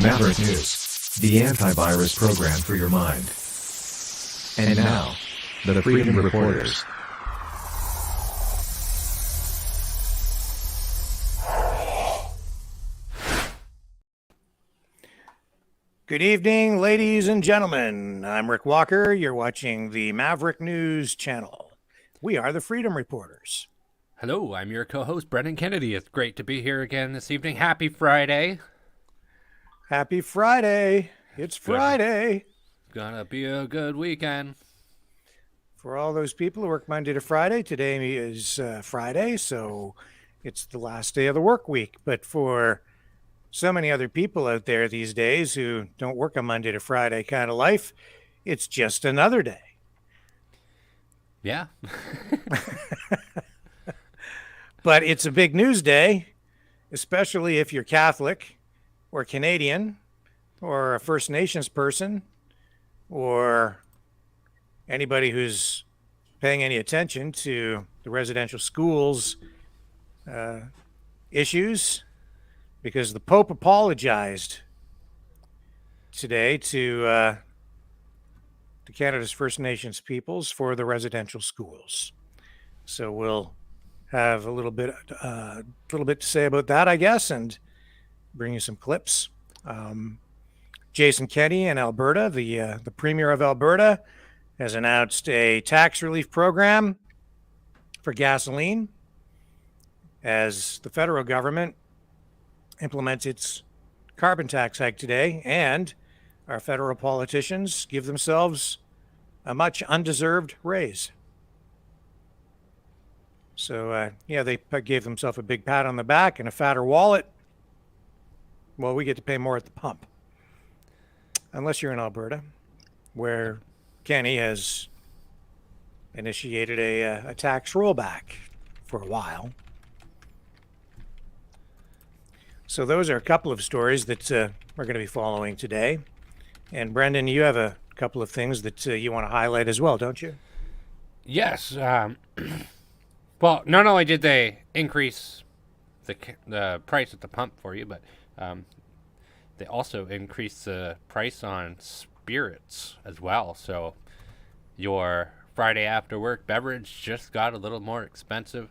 Maverick News, the antivirus program for your mind. And now, the Freedom Reporters. Good evening, ladies and gentlemen. I'm Rick Walker. You're watching the Maverick News channel. We are the Freedom Reporters. Hello, I'm your co-host, Brendan Kennedy. It's great to be here again this evening. Happy Friday. Happy Friday. It's Friday. Gonna be a good weekend. For all those people who work Monday to Friday, today is Friday, so it's the last day of the work week. But for so many other people out there these days who don't work a Monday to Friday kind of life, it's just another day. Yeah. But it's a big news day, especially if you're Catholic or Canadian or a First Nations person or anybody who's paying any attention to the residential schools issues, because the Pope apologized today to Canada's First Nations peoples for the residential schools. So we'll have a little bit to say about that, I guess, and bring you some clips. Jason Kenney in Alberta, the Premier of Alberta, has announced a tax relief program for gasoline as the federal government implements its carbon tax hike today, and our federal politicians give themselves a much undeserved raise. So, they gave themselves a big pat on the back and a fatter wallet. Well, we get to pay more at the pump. Unless you're in Alberta, where Kenny has initiated a tax rollback for a while. So those are a couple of stories that we're going to be following today. And Brendan, you have a couple of things that you want to highlight as well, don't you? Yes. Well, not only did they increase the price at the pump for you, but they also increased the price on spirits as well. So your Friday after work beverage just got a little more expensive.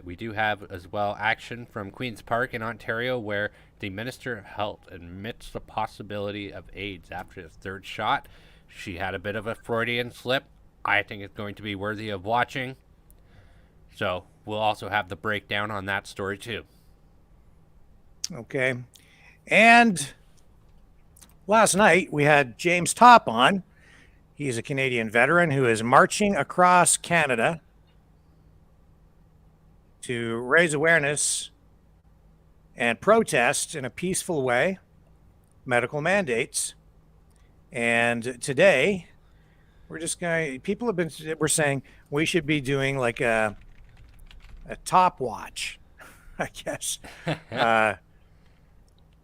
We do have as well action from Queen's Park in Ontario, where the Minister of Health admits the possibility of AIDS after the third shot. She had a bit of a Freudian slip. I think it's going to be worthy of watching. So we'll also have the breakdown on that story too. Okay. And last night we had James Topp on. He's a Canadian veteran who is marching across Canada to raise awareness and protest in a peaceful way medical mandates. And today we're saying we should be doing like a top watch, I guess,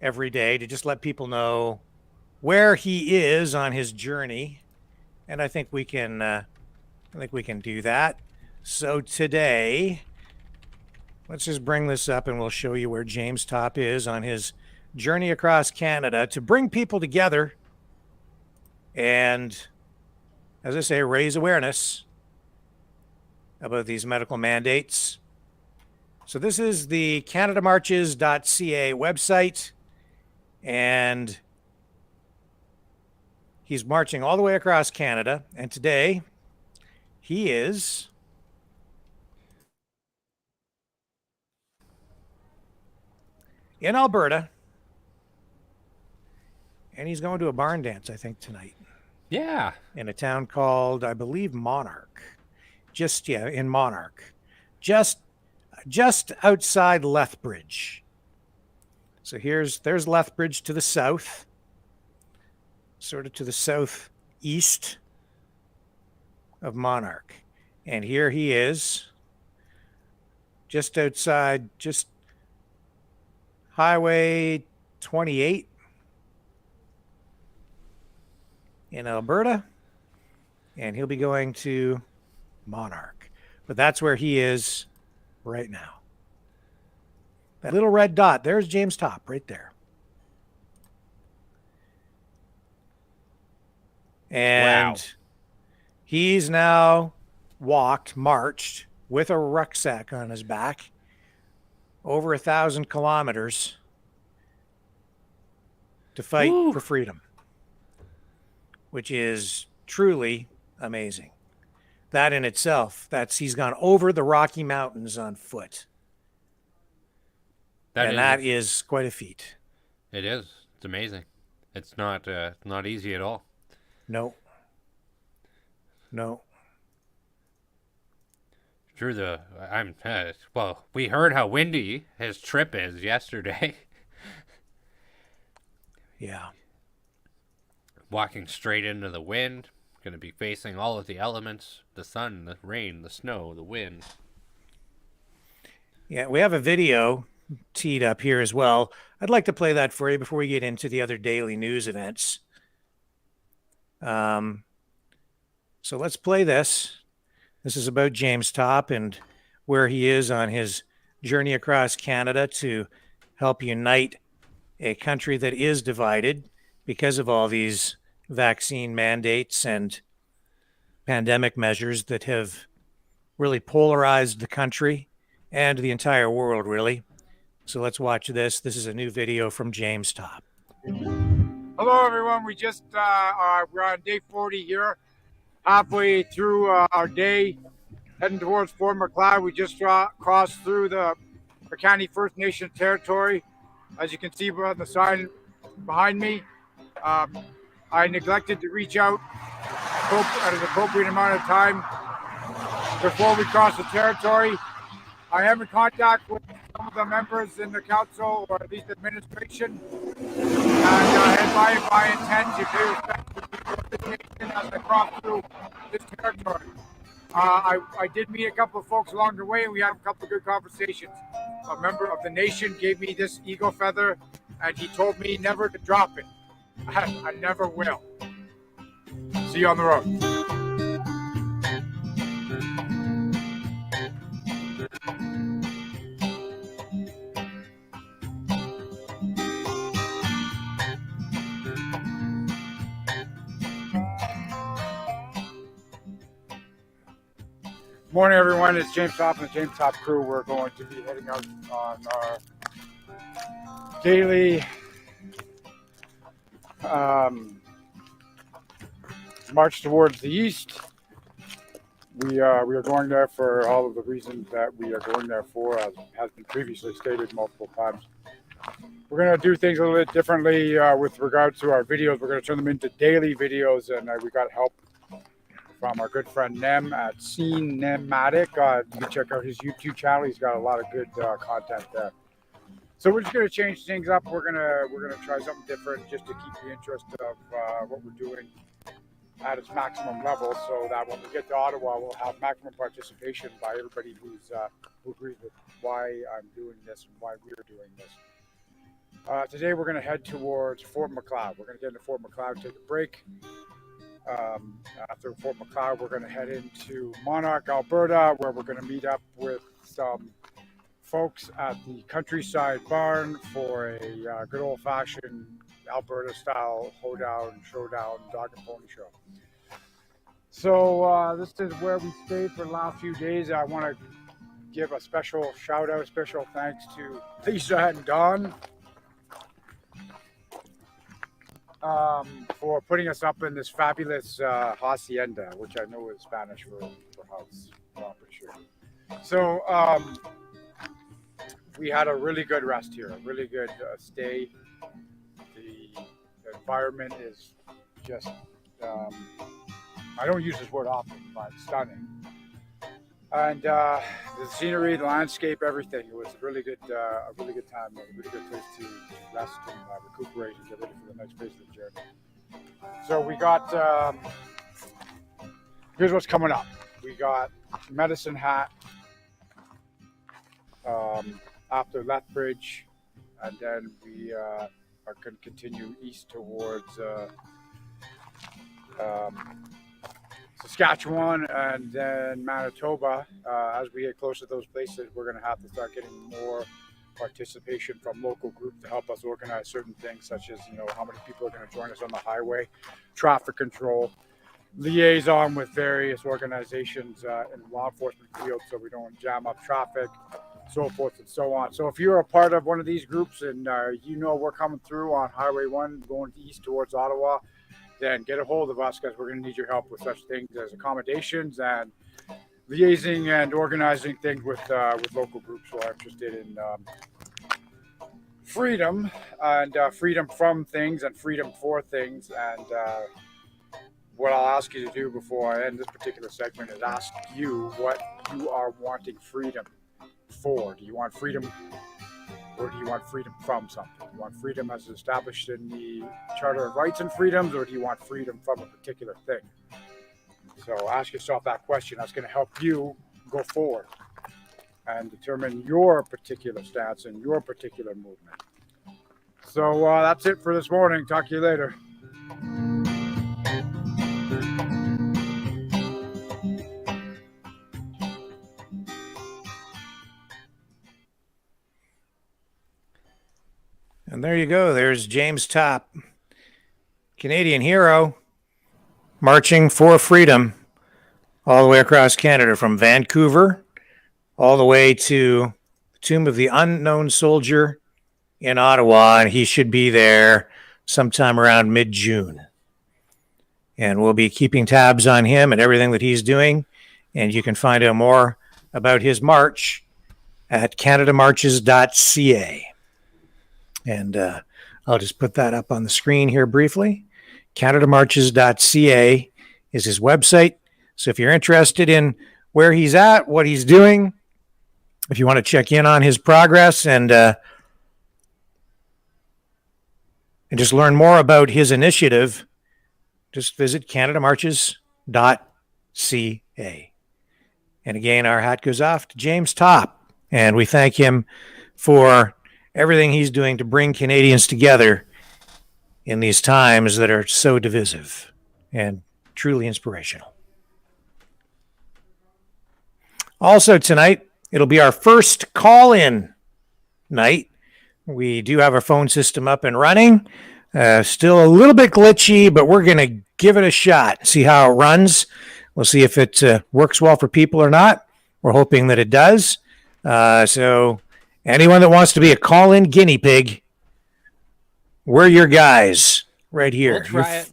every day to just let people know where he is on his journey. And I think we can do that. So today, let's just bring this up and we'll show you where James Topp is on his journey across Canada to bring people together and, as I say, raise awareness about these medical mandates. So this is the CanadaMarches.ca website, and he's marching all the way across Canada. And today he is in Alberta, and he's going to a barn dance, I think, tonight. Yeah. In a town called, I believe, Monarch. In Monarch. Just outside Lethbridge. So there's Lethbridge to the south, sort of to the southeast of Monarch. And here he is, just outside, just Highway 28 in Alberta, and he'll be going to Monarch. But that's where he is right now. That little red dot, there's James Topp right there. And he's now marched with a rucksack on his back over 1,000 kilometers to fight for freedom, which is truly amazing. That in itself, he's gone over the Rocky Mountains on foot. That is quite a feat. It is. It's amazing. It's not easy at all. No. Well, we heard how windy his trip is yesterday. Yeah. Walking straight into the wind, going to be facing all of the elements, the sun, the rain, the snow, the wind. Yeah, we have a video teed up here as well. I'd like to play that for you before we get into the other daily news events. So let's play this. This is about James Topp and where he is on his journey across Canada to help unite a country that is divided because of all these vaccine mandates and pandemic measures that have really polarized the country and the entire world, really. So let's watch this. This is a new video from James Topp. Hello, everyone. We just we're on day 40 here, halfway through our day, heading towards Fort Macleod. We just crossed through the Piikani First Nation territory. As you can see on the sign behind me, I neglected to reach out at an appropriate amount of time before we crossed the territory. I am in contact with some of the members in the council, or at least administration, and advise my intent to pay respect to the people of this nation as I cross through this territory. I did meet a couple of folks along the way, and we had a couple of good conversations. A member of the nation gave me this eagle feather, and he told me never to drop it. I never will. See you on the road. Morning, everyone. It's James Topp and the James Topp crew. We're going to be heading out on our daily march towards the east. We are going there for all of the reasons that we are going there for, as has been previously stated multiple times. We're going to do things a little bit differently with regards to our videos. We're going to turn them into daily videos, and we got help from our good friend Nem at Scene Nematic. You can check out his YouTube channel. He's got a lot of good content there. So we're just going to change things up. We're gonna try something different just to keep the interest of what we're doing at its maximum level, so that when we get to Ottawa, we'll have maximum participation by everybody who agrees with why I'm doing this and why we're doing this. Today we're going to head towards Fort Macleod. We're going to get into Fort Macleod, take a break. After Fort Macleod, we're going to head into Monarch, Alberta, where we're going to meet up with some folks at the Countryside Barn for a good old-fashioned Alberta-style hoedown, showdown, dog and pony show. So this is where we stayed for the last few days. I want to give a special shout-out, special thanks to Lisa and Don for putting us up in this fabulous hacienda, which I know is Spanish for house. Well, I'm pretty sure. So we had a really good rest here, a really good stay. The environment is just, I don't use this word often, but stunning. And the scenery, the landscape, everything. It was a really good time, a really good place to rest and recuperate and get ready for the next phase of the journey. So we got, here's what's coming up. We got Medicine Hat after Lethbridge, and then we are going to continue east towards Saskatchewan and then Manitoba. As we get closer to those places, we're going to have to start getting more participation from local groups to help us organize certain things, such as how many people are going to join us on the highway, traffic control, liaison with various organizations in law enforcement field, so we don't jam up traffic, so forth and so on. So if you're a part of one of these groups and we're coming through on Highway 1 going east towards Ottawa, then get a hold of us because we're going to need your help with such things as accommodations and liaising and organizing things with local groups who are interested in freedom and freedom from things and freedom for things. And what I'll ask you to do before I end this particular segment is ask you what you are wanting freedom for. Do you want freedom, or do you want freedom from something? Do you want freedom as established in the Charter of Rights and Freedoms, or do you want freedom from a particular thing? So ask yourself that question. That's going to help you go forward and determine your particular stance and your particular movement. So that's it for this morning. Talk to you later. And there you go. There's James Topp, Canadian hero, marching for freedom all the way across Canada, from Vancouver all the way to the Tomb of the Unknown Soldier in Ottawa. And he should be there sometime around mid-June. And we'll be keeping tabs on him and everything that he's doing. And you can find out more about his march at canadamarches.ca. And I'll just put that up on the screen here briefly. canadamarches.ca is his website. So if you're interested in where he's at, what he's doing, if you want to check in on his progress and just learn more about his initiative, just visit canadamarches.ca. And again, our hat goes off to James Topp, and we thank him for everything he's doing to bring Canadians together in these times that are so divisive and truly inspirational. Also tonight, it'll be our first call-in night. We do have our phone system up and running. Still a little bit glitchy, but we're going to give it a shot, see how it runs. We'll see if it works well for people or not. We're hoping that it does. So anyone that wants to be a call-in guinea pig, we're your guys right here. We'll try it.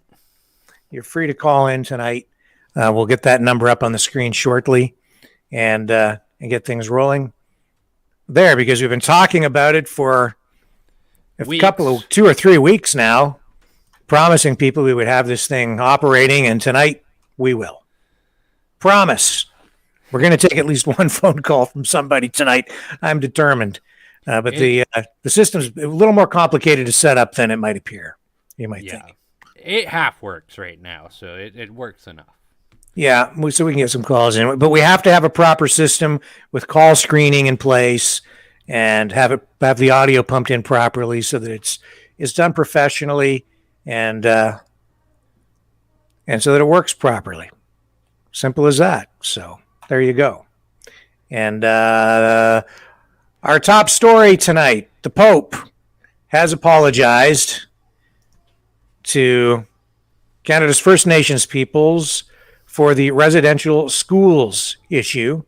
You're free to call in tonight. We'll get that number up on the screen shortly and get things rolling there, because we've been talking about it for a couple of 2 or 3 weeks now, promising people we would have this thing operating, and tonight we will. Promise. We're going to take at least one phone call from somebody tonight. I'm determined. But the system's a little more complicated to set up than it might appear. You might think. It half works right now, so it works enough. Yeah, so we can get some calls in. But we have to have a proper system with call screening in place and have the audio pumped in properly so that it's done professionally and so that it works properly. Simple as that. So there you go. And our top story tonight, the Pope has apologized to Canada's First Nations peoples for the residential schools issue.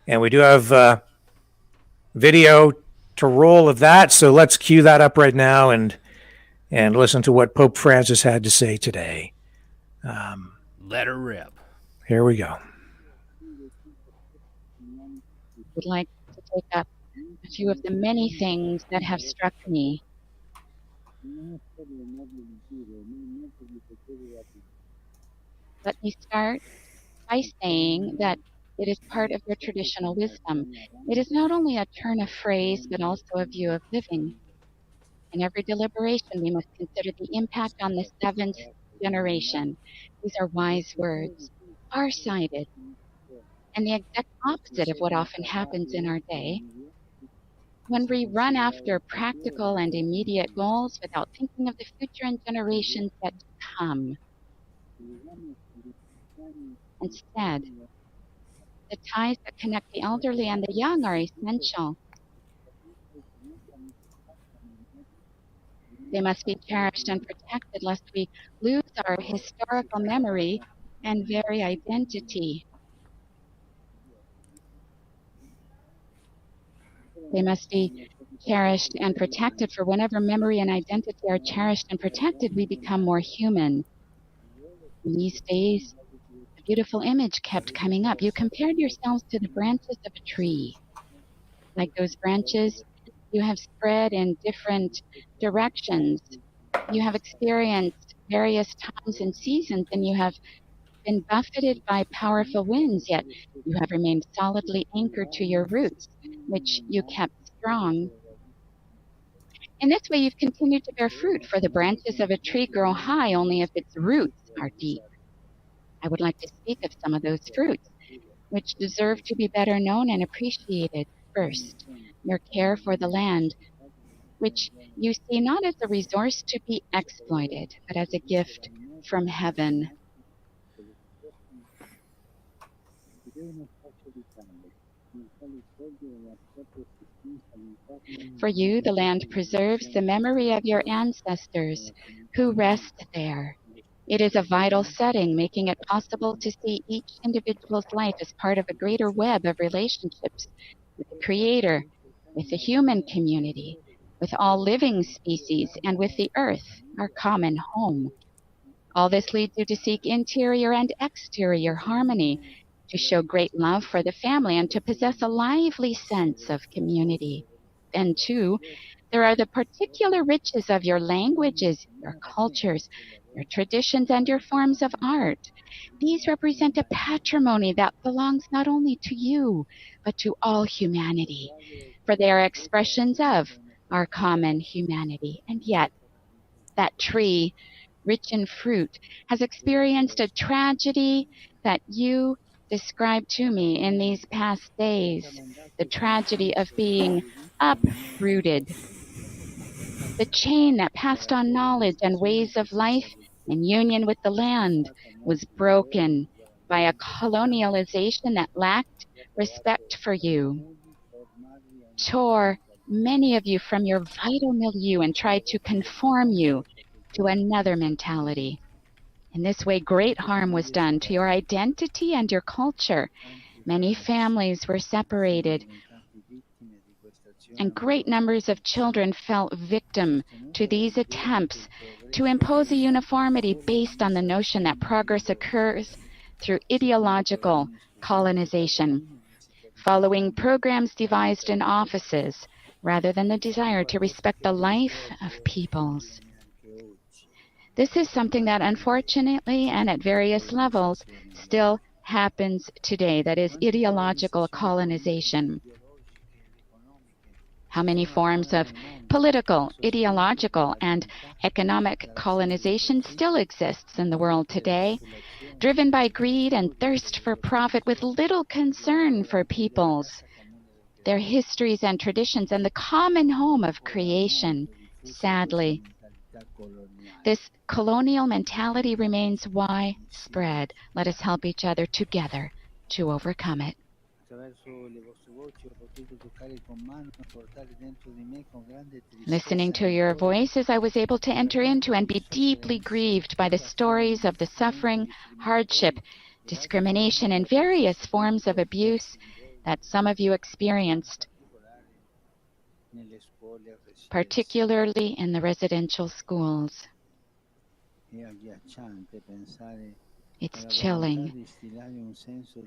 And we do have video to roll of that. So let's cue that up right now and listen to what Pope Francis had to say today. Let her rip. Here we go. Would like to take up a few of the many things that have struck me. Let me start by saying that it is part of their traditional wisdom. It is not only a turn of phrase, but also a view of living. In every deliberation, we must consider the impact on the seventh generation. These are wise words, far-sighted, and the exact opposite of what often happens in our day. When we run after practical and immediate goals without thinking of the future and generations yet to come. Instead, the ties that connect the elderly and the young are essential. They must be cherished and protected lest we lose our historical memory and very identity. They must be cherished and protected, for whenever memory and identity are cherished and protected, we become more human. In these days, a beautiful image kept coming up. You compared yourselves to the branches of a tree. Like those branches, you have spread in different directions. You have experienced various times and seasons, and you have been buffeted by powerful winds, yet you have remained solidly anchored to your roots, which you kept strong. In this way, you've continued to bear fruit, for the branches of a tree grow high only if its roots are deep. I would like to speak of some of those fruits, which deserve to be better known and appreciated. First, your care for the land, which you see not as a resource to be exploited, but as a gift from heaven. For you, the land preserves the memory of your ancestors who rest there. It is a vital setting, making it possible to see each individual's life as part of a greater web of relationships with the Creator, with the human community, with all living species, and with the earth, our common home. All this leads you to seek interior and exterior harmony, to show great love for the family, and to possess a lively sense of community. And two, there are the particular riches of your languages, your cultures, your traditions, and your forms of art. These represent a patrimony that belongs not only to you, but to all humanity, for they are expressions of our common humanity. And yet, that tree, rich in fruit, has experienced a tragedy that you described to me in these past days, the tragedy of being uprooted. The chain that passed on knowledge and ways of life in union with the land was broken by a colonialization that lacked respect for you, tore many of you from your vital milieu, and tried to conform you to another mentality. In this way, great harm was done to your identity and your culture. Many families were separated, and great numbers of children fell victim to these attempts to impose a uniformity based on the notion that progress occurs through ideological colonization, following programs devised in offices, rather than the desire to respect the life of peoples. This is something that unfortunately and at various levels still happens today, that is ideological colonization. How many forms of political, ideological, and economic colonization still exists in the world today, driven by greed and thirst for profit, with little concern for peoples, their histories and traditions, and the common home of creation. Sadly, this colonial mentality remains widespread. Let us help each other together to overcome it. Listening to your voices, I was able to enter into and be deeply grieved by the stories of the suffering, hardship, discrimination, and various forms of abuse that some of you experienced, particularly in the residential schools. It's chilling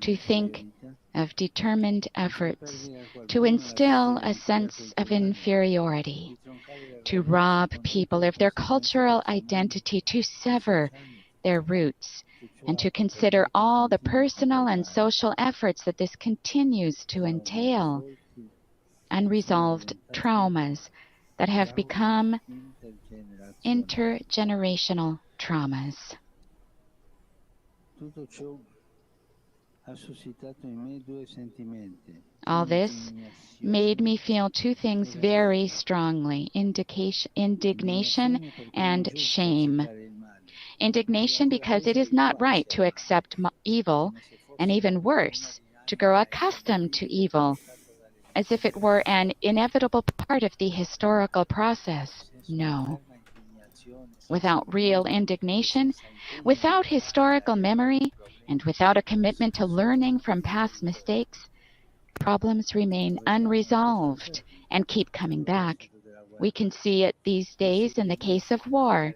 to think of determined efforts to instill a sense of inferiority, to rob people of their cultural identity, to sever their roots, and to consider all the personal and social efforts that this continues to entail. Unresolved traumas that have become intergenerational traumas. All this made me feel two things very strongly: indignation and shame. Indignation because it is not right to accept evil, and even worse, to grow accustomed to evil, as if it were an inevitable part of the historical process. No. without real indignation, without historical memory, and without a commitment to learning from past mistakes, problems remain unresolved and keep coming back. We can see it these days in the case of war.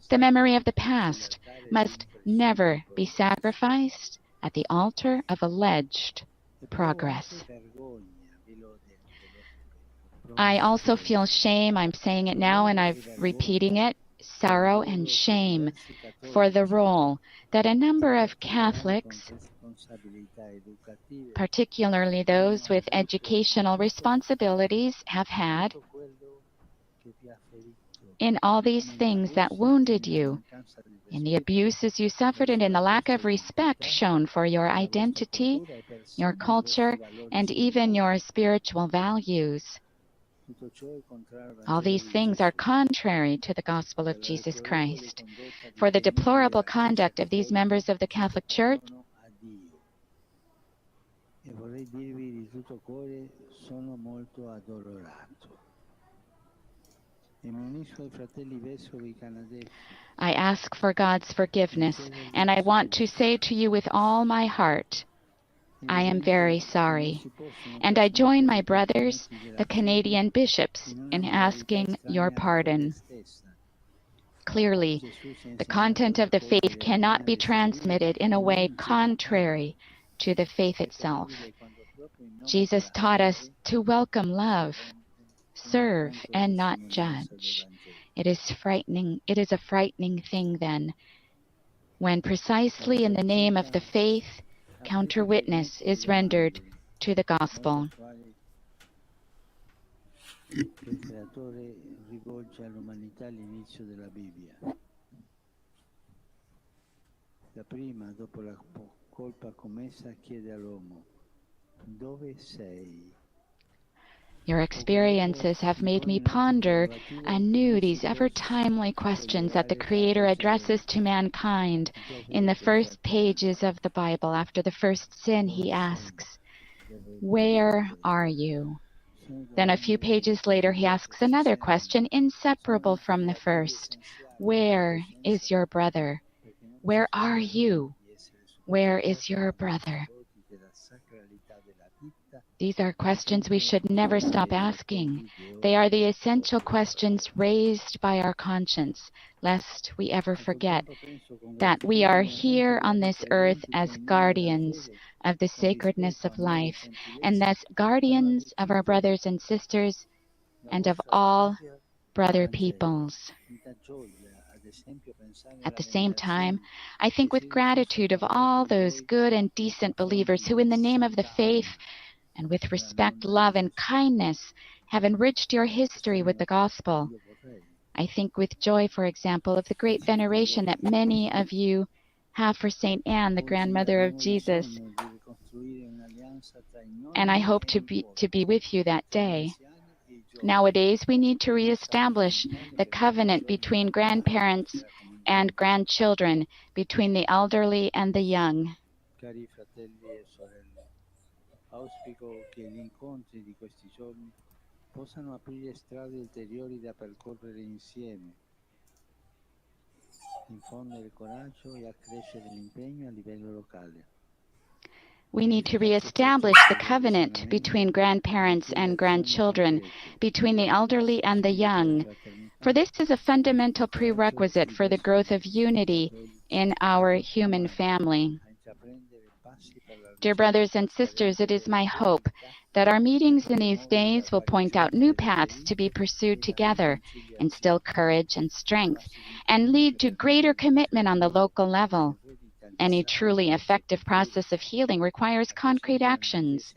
The memory of the past must never be sacrificed at the altar of alleged progress. I also feel shame, I'm saying it now and I'm repeating it, sorrow and shame for the role that a number of Catholics, particularly those with educational responsibilities, have had in all these things that wounded you, in the abuses you suffered, and in the lack of respect shown for your identity, your culture, and even your spiritual values. All these things are contrary to the gospel of Jesus Christ. For the deplorable conduct of these members of the Catholic Church, I ask for God's forgiveness, and I want to say to you with all my heart, I am very sorry, and I join my brothers, the Canadian bishops, in asking your pardon. Clearly, the content of the faith cannot be transmitted in a way contrary to the faith itself. Jesus taught us to welcome love, serve, and not judge. It is a frightening thing, then, when precisely in the name of the faith, counter-witness is rendered to the gospel. Your experiences have made me ponder anew these ever-timely questions that the Creator addresses to mankind in the first pages of the Bible. After the first sin, He asks, "Where are you?" Then a few pages later, He asks another question inseparable from the first. "Where is your brother?" Where are you? Where is your brother? These are questions we should never stop asking. They are the essential questions raised by our conscience, lest we ever forget that we are here on this earth as guardians of the sacredness of life, and thus guardians of our brothers and sisters and of all brother peoples. At the same time, I think with gratitude of all those good and decent believers who, in the name of the faith, and with respect, love, and kindness, have enriched your history with the gospel. I think with joy, for example, of the great veneration that many of you have for St. Anne, the grandmother of Jesus, and I hope to be with you that day. Nowadays, we need to reestablish the covenant between grandparents and grandchildren, between the elderly and the young. Auspico che gli incontri di questi giorni possano aprire strade ulteriori da percorrere insieme, infondere coraggio e accrescere l'impegno a livello locale. We need to reestablish the covenant between grandparents and grandchildren, between the elderly and the young, for this is a fundamental prerequisite for the growth of unity in our human family. Dear brothers and sisters, it is my hope that our meetings in these days will point out new paths to be pursued together, instill courage and strength, and lead to greater commitment on the local level. Any truly effective process of healing requires concrete actions.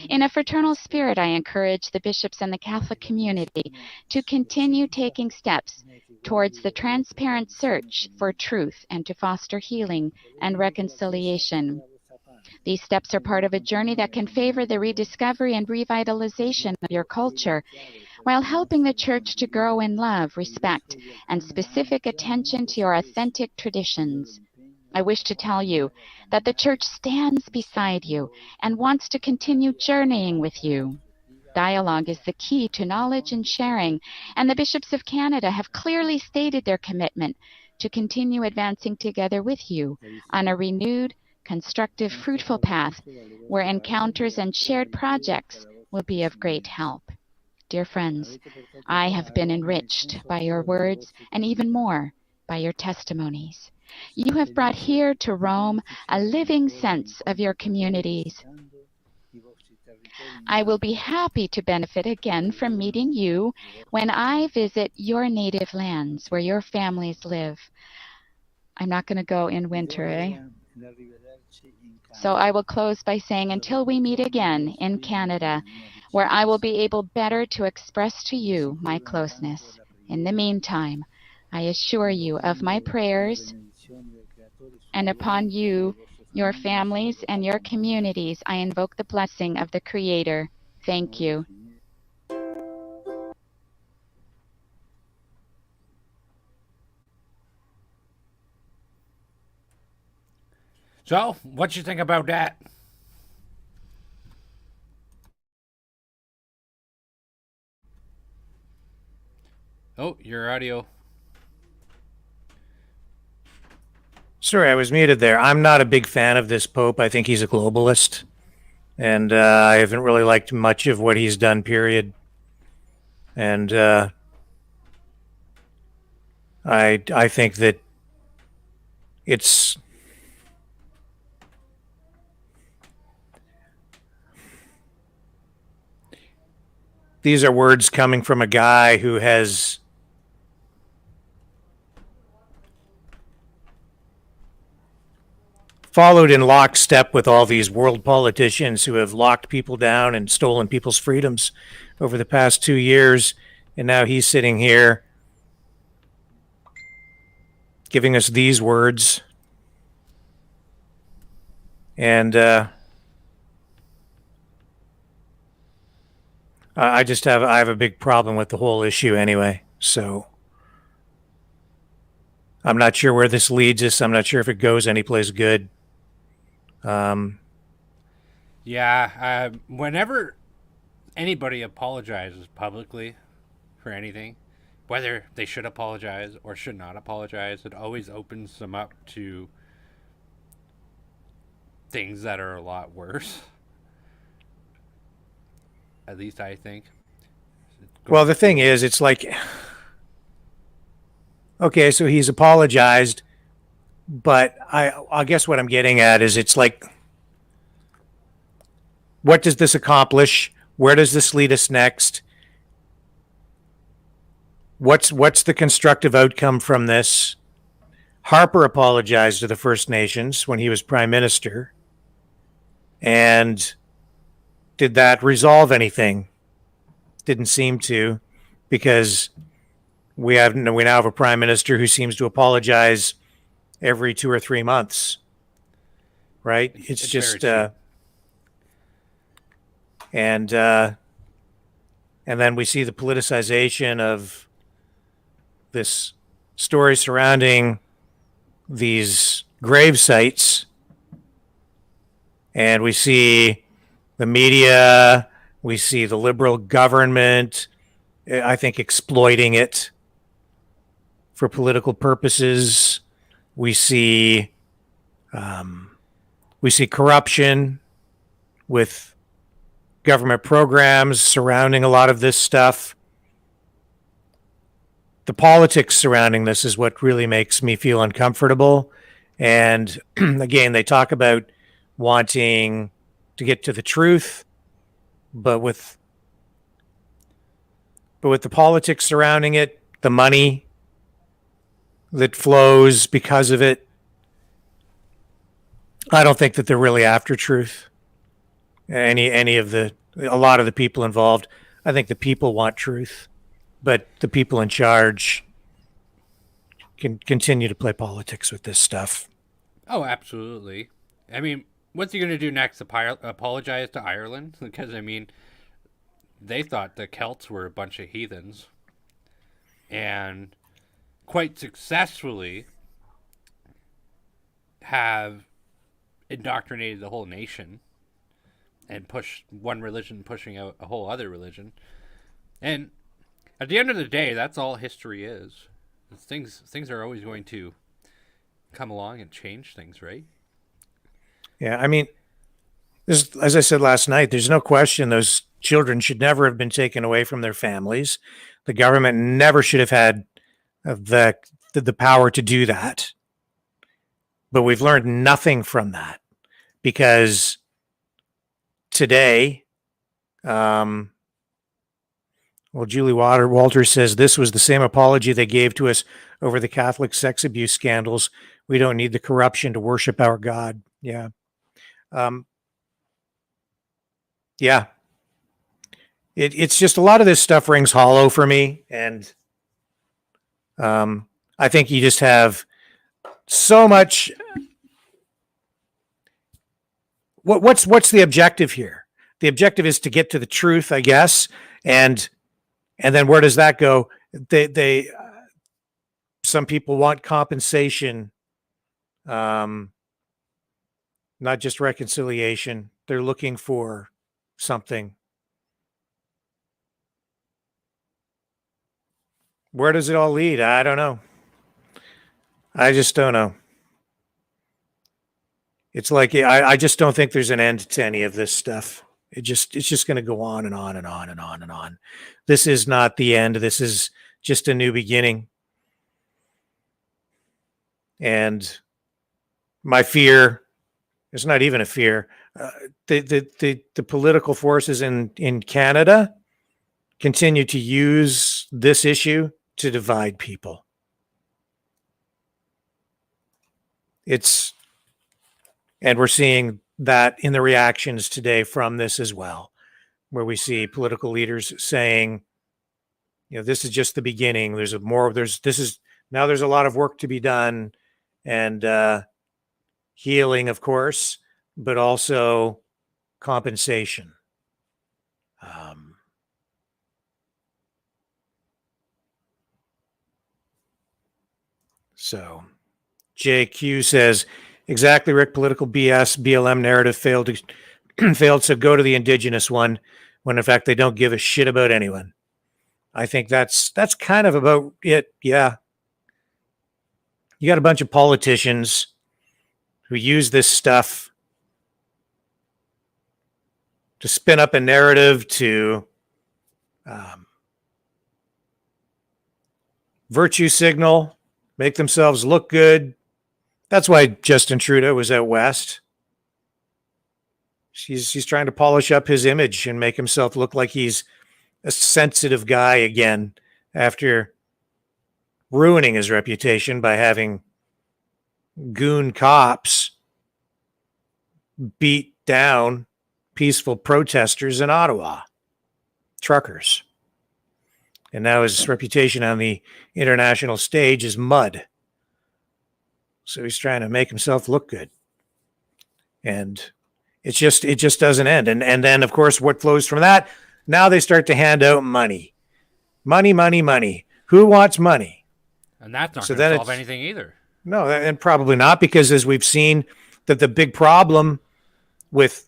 In a fraternal spirit, I encourage the bishops and the Catholic community to continue taking steps towards the transparent search for truth and to foster healing and reconciliation. These steps are part of a journey that can favor the rediscovery and revitalization of your culture, while helping the Church to grow in love, respect, and specific attention to your authentic traditions. I wish to tell you that the Church stands beside you and wants to continue journeying with you. Dialogue is the key to knowledge and sharing, and the bishops of Canada have clearly stated their commitment to continue advancing together with you on a renewed, constructive, fruitful path where encounters and shared projects will be of great help. Dear friends, I have been enriched by your words and even more by your testimonies. You have brought here to Rome a living sense of your communities. I will be happy to benefit again from meeting you when I visit your native lands where your families live. I'm not going to go in winter, eh? So I will close by saying until we meet again in Canada, where I will be able better to express to you my closeness. In the meantime, I assure you of my prayers, and upon you, your families, and your communities, I invoke the blessing of the Creator. Thank you. So, what you think about that? Oh, your audio. Sorry, I was muted there. I'm not a big fan of this Pope. I think he's a globalist, and I haven't really liked much of what he's done, period. And I think that it's these are words coming from a guy who has followed in lockstep with all these world politicians who have locked people down and stolen people's freedoms over the past 2 years. And now he's sitting here giving us these words. And I have a big problem with the whole issue anyway. So I'm not sure where this leads us. I'm not sure if it goes anyplace good. Whenever anybody apologizes publicly for anything, whether they should apologize or should not apologize, it always opens them up to things that are a lot worse. At least I think. Well, the thing is, it's like, okay, so he's apologized, but I guess what I'm getting at is it's like, what does this accomplish? Where does this lead us next? What's the constructive outcome from this? Harper apologized to the First Nations when he was Prime Minister. And did that resolve anything? Didn't seem to, because we now have a Prime Minister who seems to apologize every 2 or 3 months. Right? It's just and then we see the politicization of this story surrounding these grave sites, and we see the media, we see the Liberal government, I think, exploiting it for political purposes. We see corruption with government programs surrounding a lot of this stuff. The politics surrounding this is what really makes me feel uncomfortable. And again, they talk about wanting to get to the truth, but with the politics surrounding it, the money that flows because of it, I don't think that they're really after truth. A lot of the people involved. I think the people want truth, but the people in charge can continue to play politics with this stuff. Oh, absolutely. I mean, what's he going to do next? Apologize to Ireland? Because, I mean, they thought the Celts were a bunch of heathens, and quite successfully have indoctrinated the whole nation and push one religion pushing out a whole other religion. And at the end of the day, that's all history is. Things are always going to come along and change things, right? Yeah, I mean, as I said last night, there's no question those children should never have been taken away from their families. The government never should have had the power to do that. But we've learned nothing from that, because today, well, Julie Walters says this was the same apology they gave to us over the Catholic sex abuse scandals. We don't need the corruption to worship our God. Yeah. Yeah. It's just a lot of this stuff rings hollow for me. And I think you just have so much. What's the objective here? The objective is to get to the truth, I guess. And then where does that go? They some people want compensation, not just reconciliation. They're looking for something. Where does it all lead? I don't know. I just don't know. It's like I just don't think there's an end to any of this stuff. It's just going to go on and on and on and on and on. This is not the end. This is just a new beginning. And my fear, it's not even a fear. The political forces in Canada continue to use this issue to divide people. And we're seeing that in the reactions today from this as well, where we see political leaders saying, this is just the beginning. There's a lot of work to be done, and healing, of course, but also compensation. So JQ says, exactly, Rick, political BS, BLM narrative failed to go to the Indigenous one, when in fact they don't give a shit about anyone. I think that's kind of about it. Yeah. You got a bunch of politicians who use this stuff to spin up a narrative, to virtue signal, make themselves look good. That's why Justin Trudeau was out west. He's trying to polish up his image and make himself look like he's a sensitive guy again, after ruining his reputation by having goon cops beat down peaceful protesters in Ottawa, truckers. And now his reputation on the international stage is mud. So he's trying to make himself look good. And it just doesn't end. And then, of course, what flows from that? Now they start to hand out money. Money. Who wants money? And that's not going to solve anything either. No, and probably not, because as we've seen, that the big problem with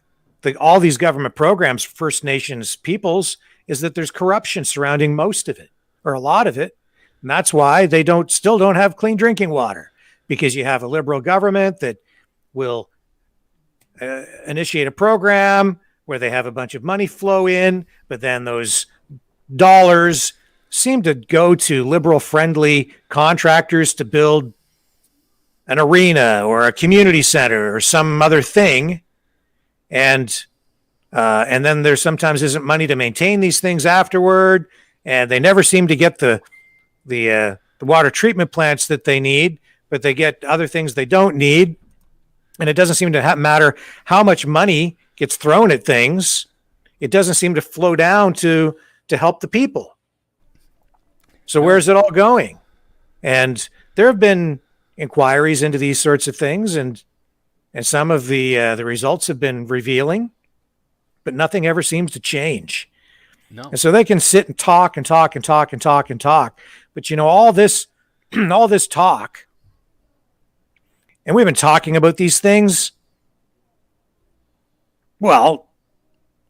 all these government programs for First Nations peoples is that there's corruption surrounding most of it, or a lot of it. And that's why they still don't have clean drinking water, because you have a liberal government that will initiate a program where they have a bunch of money flow in, but then those dollars seem to go to liberal-friendly contractors to build an arena or a community center or some other thing. And then there sometimes isn't money to maintain these things afterward, and they never seem to get the water treatment plants that they need, but they get other things they don't need. And it doesn't seem to matter how much money gets thrown at things. It doesn't seem to flow down to help the people. So where's it all going? And there have been inquiries into these sorts of things, and some of the results have been revealing, but nothing ever seems to change. No. And so they can sit and talk and talk and talk and talk and talk. But all this talk, and we've been talking about these things, well,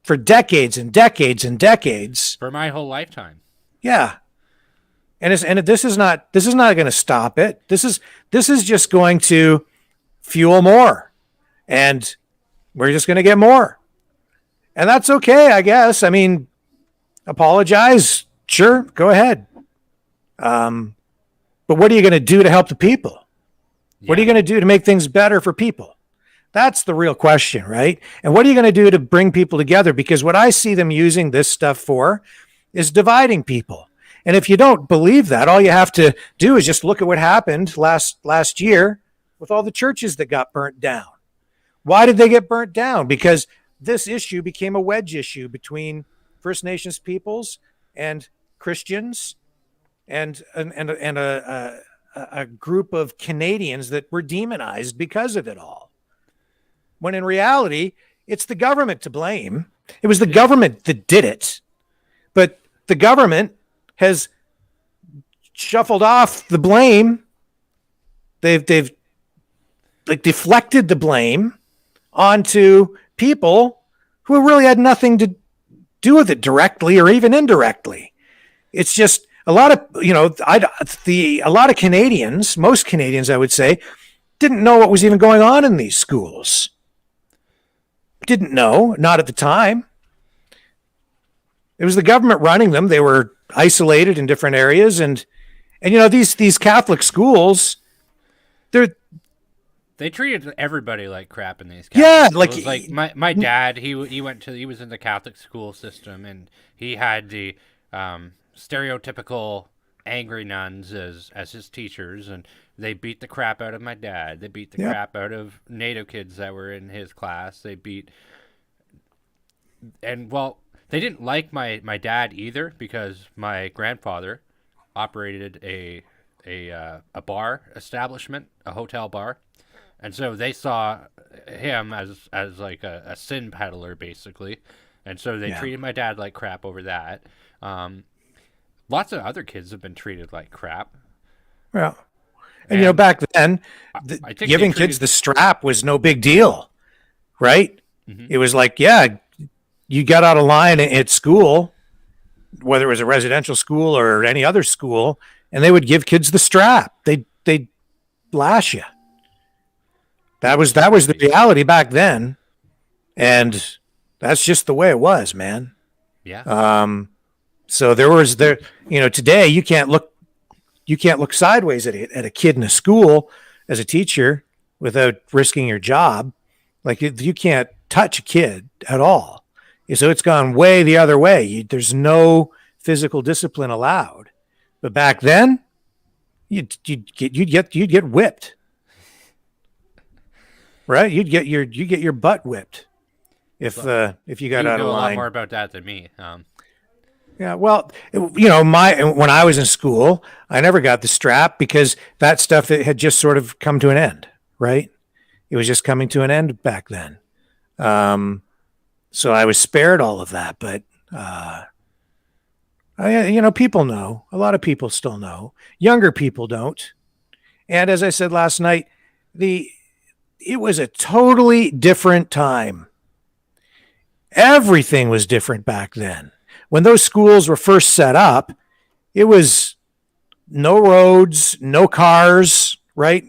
for decades and decades and decades. For my whole lifetime. Yeah. And this is not going to stop it. This is just going to fuel more, and we're just going to get more. And that's okay, I guess. I mean, apologize. Sure. Go ahead. But what are you going to do to help the people? Yeah. What are you going to do to make things better for people? That's the real question, right? And what are you going to do to bring people together? Because what I see them using this stuff for is dividing people. And if you don't believe that, all you have to do is just look at what happened last year with all the churches that got burnt down. Why did they get burnt down? Because this issue became a wedge issue between First Nations peoples and Christians and a group of Canadians that were demonized because of it all. When in reality, it's the government to blame. It was the government that did it. But the government has shuffled off the blame. They've like deflected the blame onto people who really had nothing to do with it directly or even indirectly. It's just a lot of, a lot of Canadians, most Canadians, I would say, didn't know what was even going on in these schools. Didn't know, not at the time. It was the government running them. They were isolated in different areas, and these Catholic schools, they treated everybody like crap in these Catholic schools. Like my dad, he was in the Catholic school system, and he had the stereotypical angry nuns as his teachers, and they beat the crap out of my dad. They beat the crap out of NATO kids that were in his class. They didn't like my dad either, because my grandfather operated a bar establishment, a hotel bar. And so they saw him as like a sin peddler, basically. And so they treated my dad like crap over that. Lots of other kids have been treated like crap. Yeah. And back then, giving kids the strap was no big deal, right? Mm-hmm. It was like, you got out of line at school, whether it was a residential school or any other school, and they would give kids the strap. They'd lash you. That was the reality back then, and that's just the way it was, man. Yeah. So today you can't look sideways at a kid in a school as a teacher without risking your job. Like you can't touch a kid at all. So it's gone way the other way. There's no physical discipline allowed. But back then, you'd get whipped. Right? You'd get your butt whipped if you got out of line. You know a lot more about that than me. Yeah, well, when I was in school, I never got the strap because that stuff had just sort of come to an end, right? It was just coming to an end back then. So I was spared all of that, but people know. A lot of people still know. Younger people don't. And as I said last night, it was a totally different time. Everything was different back then. When those schools were first set up, it was no roads, no cars, right?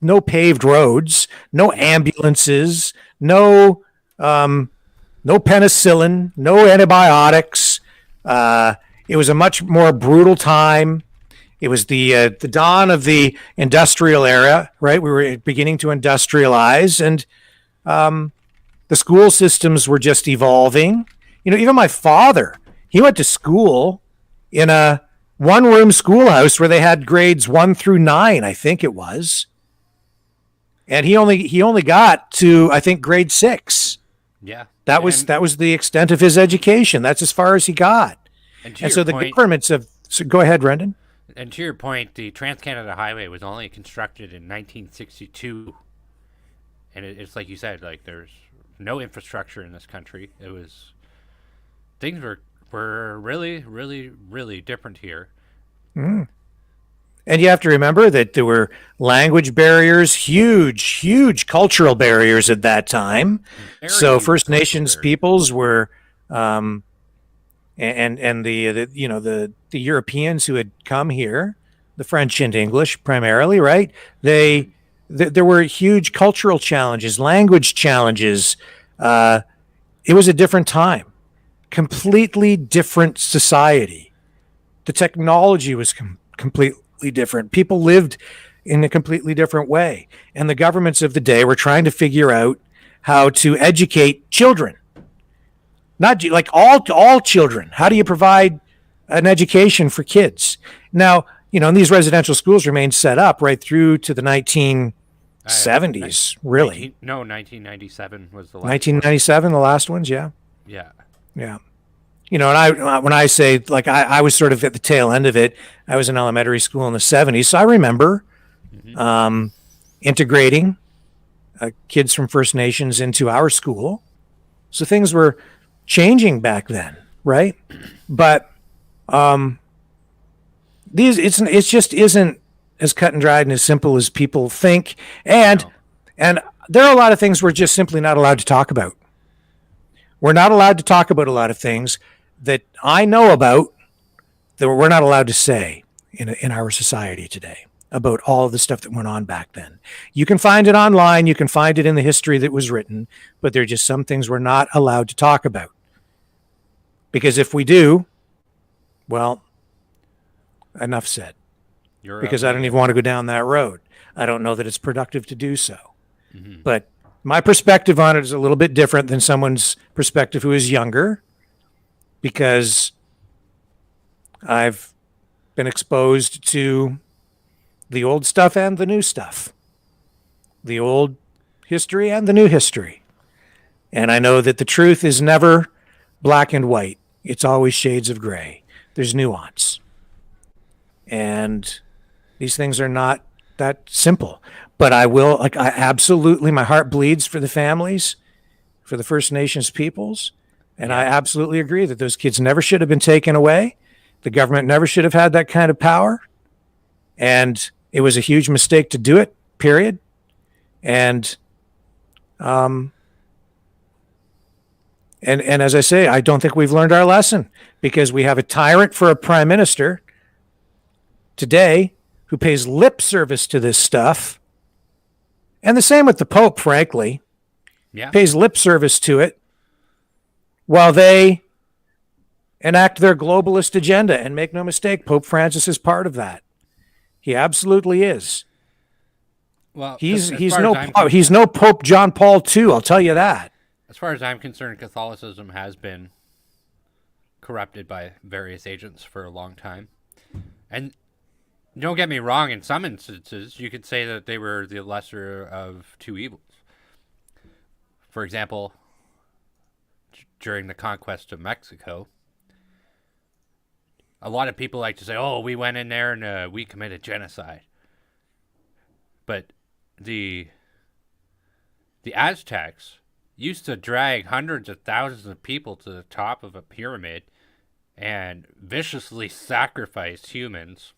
No paved roads, no ambulances, no penicillin, no antibiotics. It was a much more brutal time. It was the dawn of the industrial era, right? We were beginning to industrialize, and the school systems were just evolving. Even my father, he went to school in a one-room schoolhouse where they had grades 1 through 9, I think it was. And he only got to, I think, grade 6. Yeah. That was the extent of his education. That's as far as he got. And so the governments have... So go ahead, Brendan. And to your point, the Trans-Canada Highway was only constructed in 1962. And it's like you said, like there's no infrastructure in this country. It was... Things were really, really, really different here. Mm. And you have to remember that there were language barriers, huge cultural barriers at that time. Very So huge First cultural Nations barrier. peoples were, and the Europeans who had come here, the French and English primarily, right? There were huge cultural challenges, language challenges. It was a different time, completely different society. The technology was completely different. People lived in a completely different way. And the governments of the day were trying to figure out how to educate children. Not like all children. How do you provide an education for kids? Now, and these residential schools remained set up right through to the 1970s, really. 1997 was the last 1997, the last ones, yeah. one. Yeah. Yeah. And when I say, like, I was sort of at the tail end of it. I was in elementary school in the 70s, so I remember integrating kids from First Nations into our school. So things were changing back then, right? But it just isn't as cut and dried and as simple as people think. And there are a lot of things we're just simply not allowed to talk about. We're not allowed to talk about a lot of things that I know about that we're not allowed to say in our society today about all of the stuff that went on back then. You can find it online. You can find it in the history that was written, but there are just some things we're not allowed to talk about. Because if we do, well, enough said. Because I don't even want to go down that road. I don't know that it's productive to do so. Mm-hmm. But my perspective on it is a little bit different than someone's perspective who is younger, because I've been exposed to the old stuff and the new stuff, the old history and the new history. And I know that the truth is never black and white. It's always shades of gray. There's nuance. And these things are not that simple. But I absolutely, my heart bleeds for the families, for the First Nations peoples. And I absolutely agree that those kids never should have been taken away. The government never should have had that kind of power. And it was a huge mistake to do it, period. And as I say, I don't think we've learned our lesson, because we have a tyrant for a prime minister today who pays lip service to this stuff. And the same with the Pope, frankly. Yeah. Pays lip service to it while they enact their globalist agenda. And make no mistake, Pope Francis is part of that. He absolutely is. Well, he's no Pope John Paul II, I'll tell you that. As far as I'm concerned, Catholicism has been corrupted by various agents for a long time. And don't get me wrong, in some instances, you could say that they were the lesser of two evils. For example, during the conquest of Mexico, a lot of people like to say, oh, we went in there and we committed genocide. But the Aztecs used to drag hundreds of thousands of people to the top of a pyramid and viciously sacrifice humans.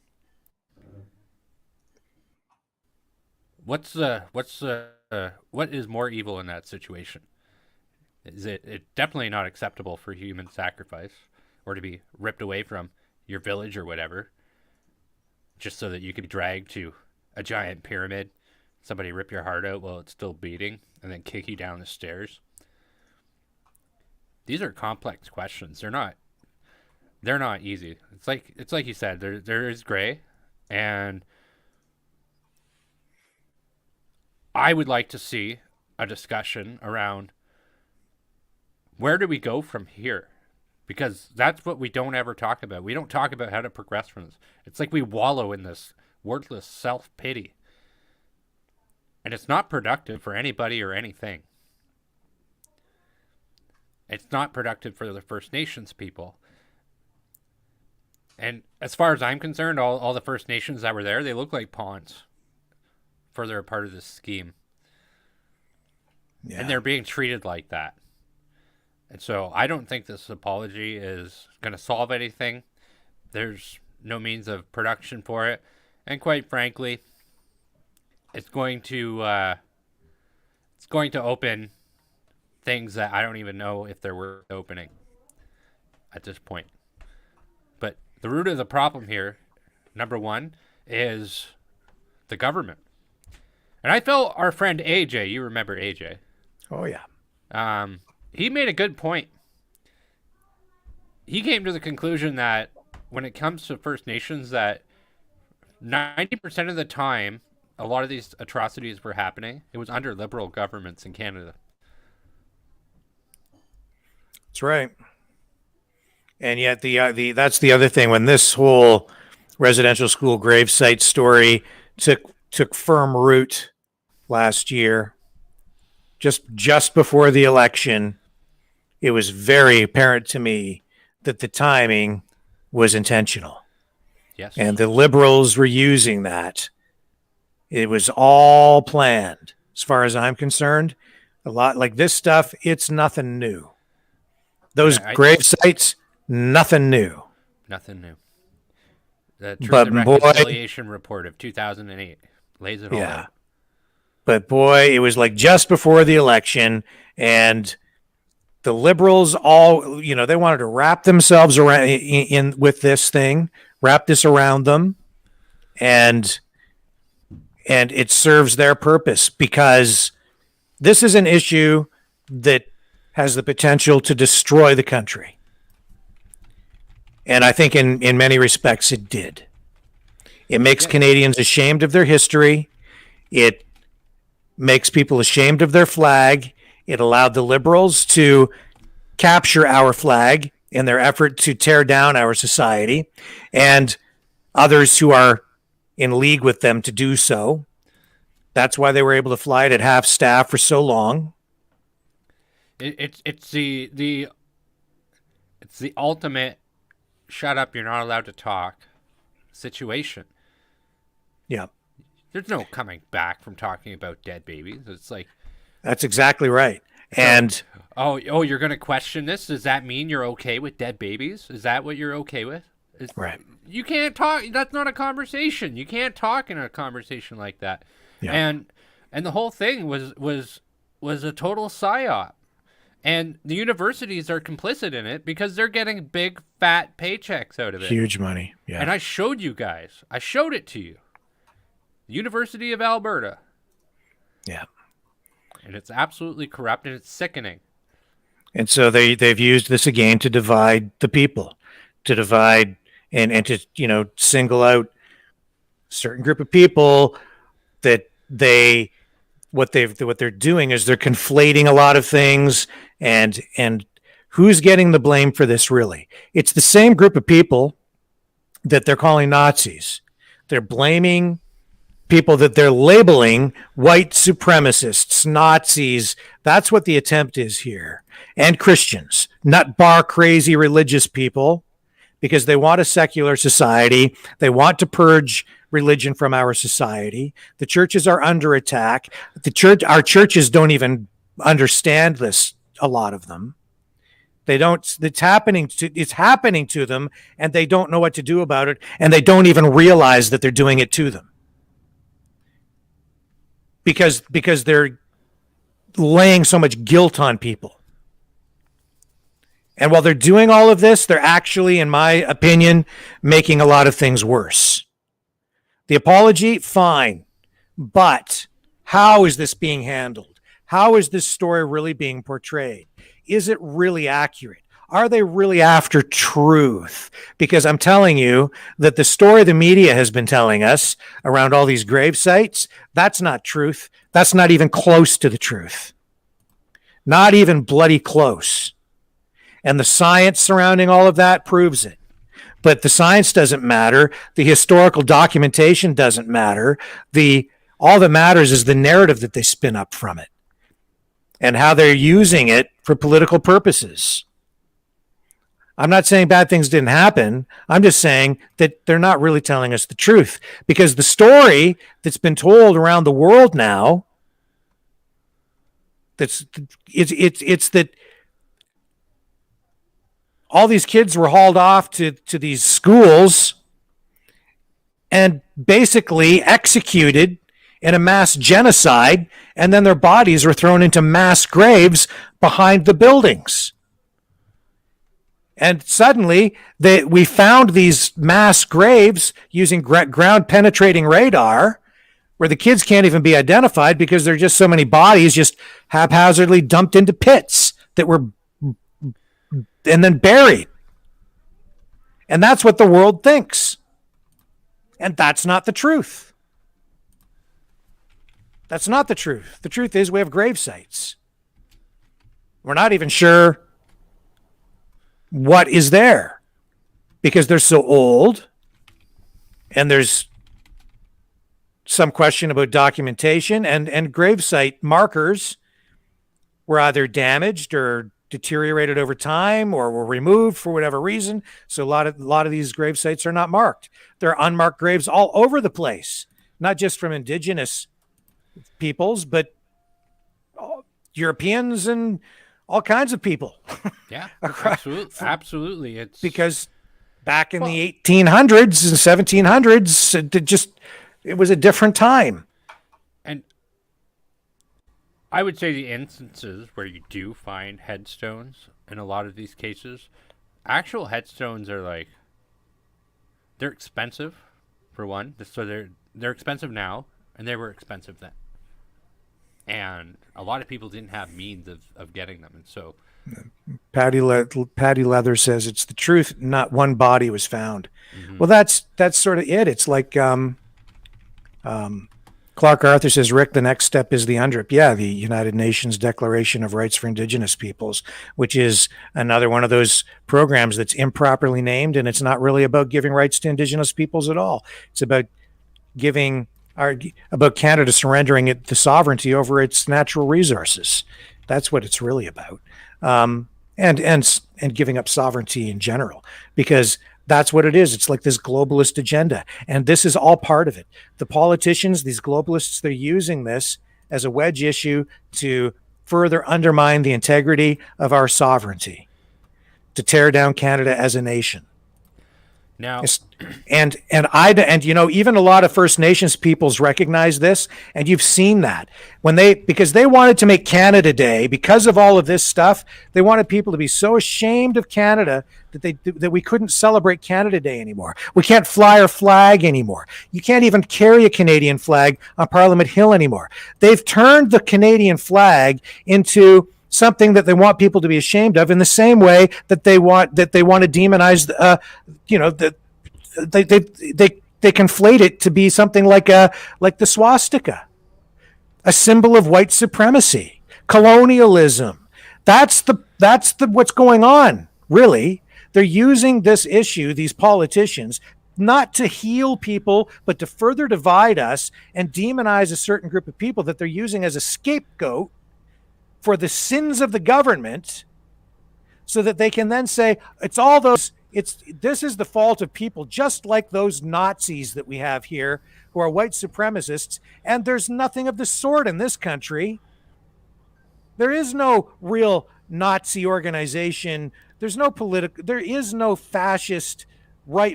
What is more evil in that situation? Is it definitely not acceptable for human sacrifice or to be ripped away from your village or whatever, just so that you could be dragged to a giant pyramid, somebody rip your heart out while it's still beating, and then kick you down the stairs. These are complex questions. They're not easy. It's like you said, there is gray, and I would like to see a discussion around where do we go from here? Because that's what we don't ever talk about. We don't talk about how to progress from this. It's like we wallow in this wordless self-pity. And it's not productive for anybody or anything. It's not productive for the First Nations people. And as far as I'm concerned, all the First Nations that were there, they look like pawns. Further a part of this scheme. Yeah. And they're being treated like that. And so I don't think this apology is going to solve anything. There's no means of production for it. And quite frankly, it's going to open things that I don't even know if they're worth opening at this point. But the root of the problem here, number one, is the government. And I felt our friend AJ, you remember AJ? Oh, yeah. He made a good point. He came to the conclusion that when it comes to First Nations, that 90% of the time, a lot of these atrocities were happening, it was under liberal governments in Canada. That's right. And yet that's the other thing. When this whole residential school gravesite story took firm root last year, just before the election, it was very apparent to me that the timing was intentional. Yes. And the liberals were using that. It was all planned. As far as I'm concerned, a lot like this stuff, it's nothing new. Those grave sites, nothing new. Nothing new. The Truth and Reconciliation Report of 2008 lays it all out. But boy, it was like just before the election, and the liberals all, they wanted to wrap themselves around in with this thing, wrap this around them, and it serves their purpose, because this is an issue that has the potential to destroy the country. And I think in many respects it did. It makes Canadians ashamed of their history. It makes people ashamed of their flag. It allowed the liberals to capture our flag in their effort to tear down our society, and others who are in league with them to do so. That's why they were able to fly it at half staff for so long. It's the ultimate shut up, you're not allowed to talk situation. Yeah. There's no coming back from talking about dead babies. It's like, that's exactly right. And oh, you're going to question this? Does that mean you're okay with dead babies? Is that what you're okay with? Right. You can't talk. That's not a conversation. You can't talk in a conversation like that. Yeah. And the whole thing was a total psyop. And the universities are complicit in it because they're getting big, fat paychecks out of it. Huge money, yeah. And I showed you guys. I showed it to you. University of Alberta. Yeah. And it's absolutely corrupt, and it's sickening. And so they've used this again to divide the people, to divide and to, single out a certain group of people that what they're doing is they're conflating a lot of things, and who's getting the blame for this really? It's the same group of people that they're calling Nazis. They're blaming people that they're labeling white supremacists, Nazis. That's what the attempt is here. And Christians, not bar crazy religious people, because they want a secular society. They want to purge religion from our society. The churches are under attack. Our churches don't even understand this, a lot of them. They don't. It's happening to them, and they don't know what to do about it, and they don't even realize that they're doing it to them. Because they're laying so much guilt on people. And while they're doing all of this, they're actually, in my opinion, making a lot of things worse. The apology, fine. But how is this being handled? How is this story really being portrayed? Is it really accurate? Are they really after truth? Because I'm telling you that the story the media has been telling us around all these grave sites, that's not truth. That's not even close to the truth. Not even bloody close. And the science surrounding all of that proves it. But the science doesn't matter. The historical documentation doesn't matter. All that matters is the narrative that they spin up from it and how they're using it for political purposes. I'm not saying bad things didn't happen. I'm just saying that they're not really telling us the truth, because the story that's been told around the world now, it's that all these kids were hauled off to these schools, and basically executed in a mass genocide, and then their bodies were thrown into mass graves behind the buildings. And suddenly, we found these mass graves using ground penetrating radar, where the kids can't even be identified because there are just so many bodies just haphazardly dumped into pits that were and then buried. And that's what the world thinks. And that's not the truth. That's not the truth. The truth is we have grave sites. We're not even sure what is there because they're so old, and there's some question about documentation, and gravesite markers were either damaged or deteriorated over time or were removed for whatever reason. So a lot of these grave sites are not marked. There are unmarked graves all over the place, not just from indigenous peoples, but Europeans and all kinds of people. Yeah, absolutely. It's because back in the 1800s and 1700s, it was a different time. And I would say the instances where you do find headstones in a lot of these cases, actual headstones are they're expensive, for one. So they're expensive now, and they were expensive then. And a lot of people didn't have means of getting them. And so Patty Leather says it's the truth, not one body was found. Mm-hmm. Well, that's sort of it. It's like Clark Arthur says, Rick, the next step is the UNDRIP. Yeah, the United Nations Declaration of Rights for Indigenous Peoples, which is another one of those programs that's improperly named, and it's not really about giving rights to Indigenous peoples at all. It's about about Canada surrendering the sovereignty over its natural resources. That's what it's really about, and giving up sovereignty in general, because that's what it is. It's like this globalist agenda, and this is all part of it. The politicians, these globalists, they're using this as a wedge issue to further undermine the integrity of our sovereignty, to tear down Canada as a nation. Now, and even a lot of First Nations peoples recognize this, and you've seen that because they wanted to make Canada Day, because of all of this stuff. They wanted people to be so ashamed of Canada that we couldn't celebrate Canada Day anymore. We can't fly our flag anymore. You can't even carry a Canadian flag on Parliament Hill anymore. They've turned the Canadian flag into something that they want people to be ashamed of, in the same way that they want to demonize, they conflate it to be something like the swastika, a symbol of white supremacy, colonialism. That's what's going on, really. They're using this issue, these politicians, not to heal people, but to further divide us and demonize a certain group of people that they're using as a scapegoat for the sins of the government, so that they can then say this is the fault of people just like those Nazis that we have here, who are white supremacists. And there's nothing of the sort in this country. There is no real Nazi organization. There is no fascist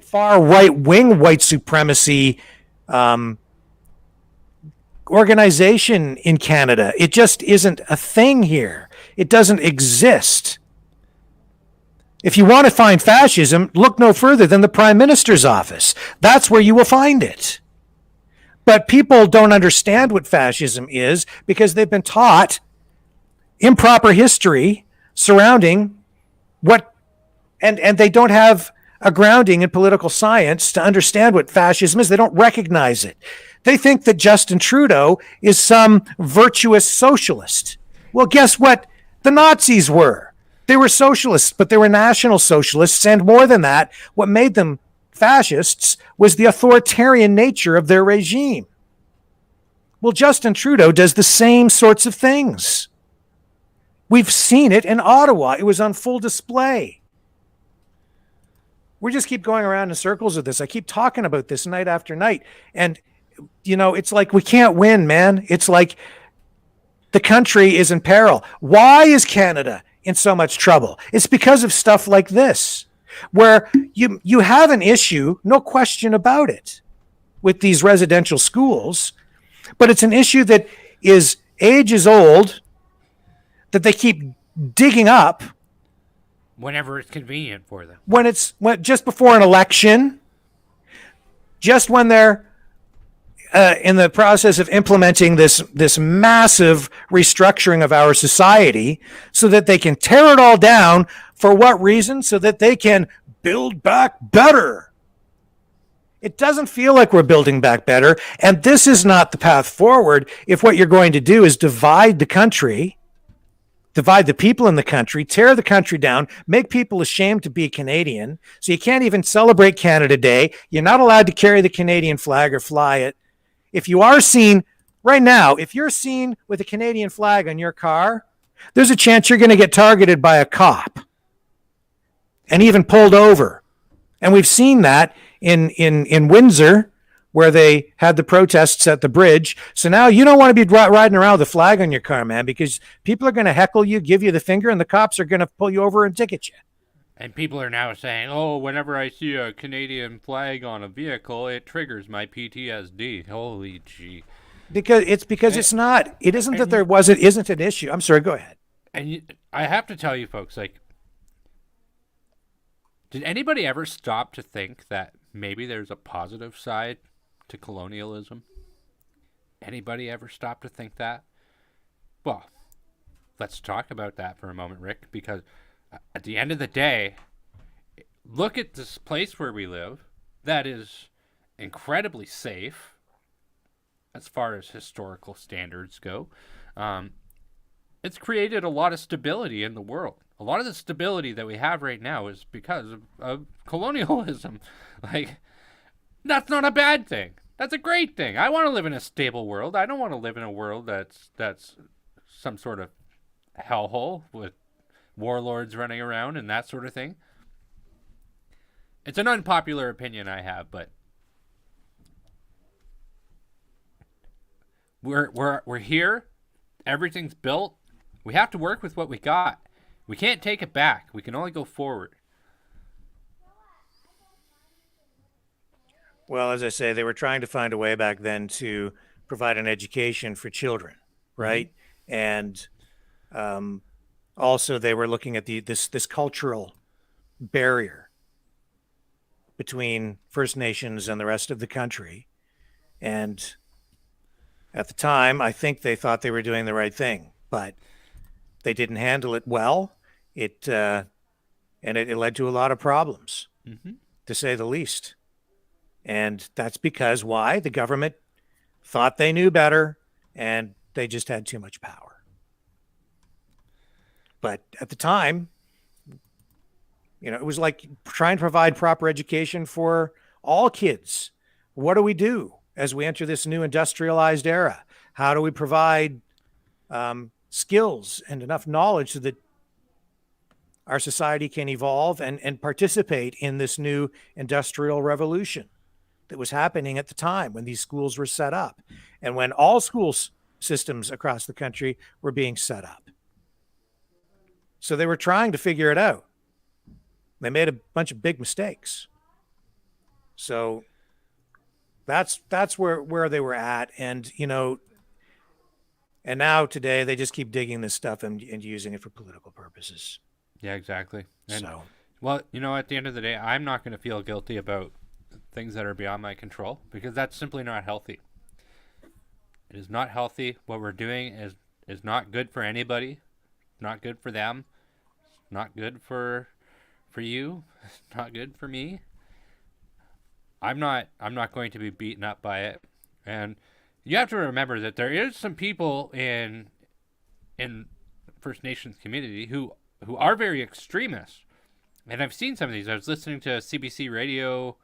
far right wing white supremacy organization in Canada. It just isn't a thing here. It doesn't exist. If you want to find fascism, look no further than the Prime Minister's office. That's where you will find it. But people don't understand what fascism is because they've been taught improper history surrounding and they don't have a grounding in political science to understand what fascism is. They don't recognize it. They think that Justin Trudeau is some virtuous socialist. Well, guess what? The Nazis were. They were socialists, but they were national socialists. And more than that, what made them fascists was the authoritarian nature of their regime. Well, Justin Trudeau does the same sorts of things. We've seen it in Ottawa. It was on full display. We just keep going around in circles with this. I keep talking about this night after night. And it's like we can't win, man. It's like the country is in peril. Why is Canada in so much trouble? It's because of stuff like this, where you have an issue, no question about it. with these residential schools, but it's an issue that is ages old that they keep digging up Whenever it's convenient for them. when just before an election, just when they're in the process of implementing this massive restructuring of our society, so that they can tear it all down. For what reason? So that they can build back better. It doesn't feel like we're building back better, and this is not the path forward if what you're going to do is divide the country, divide the people in the country, tear the country down, make people ashamed to be Canadian, so you can't even celebrate Canada Day. You're not allowed to carry the Canadian flag or fly it. If you are seen right now, if you're seen with a Canadian flag on your car, there's a chance you're going to get targeted by a cop and even pulled over. And we've seen that in Windsor, where they had the protests at the bridge. So now you don't want to be riding around with a flag on your car, man, because people are going to heckle you, give you the finger, and the cops are going to pull you over and ticket you. And people are now saying, oh, whenever I see a Canadian flag on a vehicle, it triggers my PTSD. Holy gee. Because it's not. It isn't that there isn't an issue. I'm sorry, go ahead. And I have to tell you, folks, like, did anybody ever stop to think that maybe there's a positive side to colonialism? Anybody ever stop to think that? Well, let's talk about that for a moment, Rick, because at the end of the day, look at this place where we live that is incredibly safe as far as historical standards go. It's created a lot of stability in the world. A lot of the stability that we have right now is because of colonialism. Like, that's not a bad thing. That's a great thing. I want to live in a stable world. I don't want to live in a world that's some sort of hellhole with warlords running around and that sort of thing. It's an unpopular opinion I have, but we're here. Everything's built. We have to work with what we got. We can't take it back. We can only go forward. Well, as I say, they were trying to find a way back then to provide an education for children, right? Mm-hmm. And also they were looking at this cultural barrier between First Nations and the rest of the country. And at the time, I think they thought they were doing the right thing, but they didn't handle it well. It led to a lot of problems, to say the least. And that's because why? The government thought they knew better, and they just had too much power. But at the time, it was like trying to provide proper education for all kids. What do we do as we enter this new industrialized era? How do we provide skills and enough knowledge so that our society can evolve and participate in this new industrial revolution that was happening at the time when these schools were set up and when all school systems across the country were being set up? So they were trying to figure it out. They made a bunch of big mistakes. So that's where they were at. And, and now today they just keep digging this stuff and using it for political purposes. Yeah, exactly. And, so, well, at the end of the day, I'm not going to feel guilty about things that are beyond my control because that's simply not healthy. It is not healthy. What we're doing is not good for anybody. Not good for them. Not good for you. Not good for me. I'm not going to be beaten up by it. And you have to remember that there is some people in First Nations community who are very extremist. And I've seen some of these. I was listening to CBC radio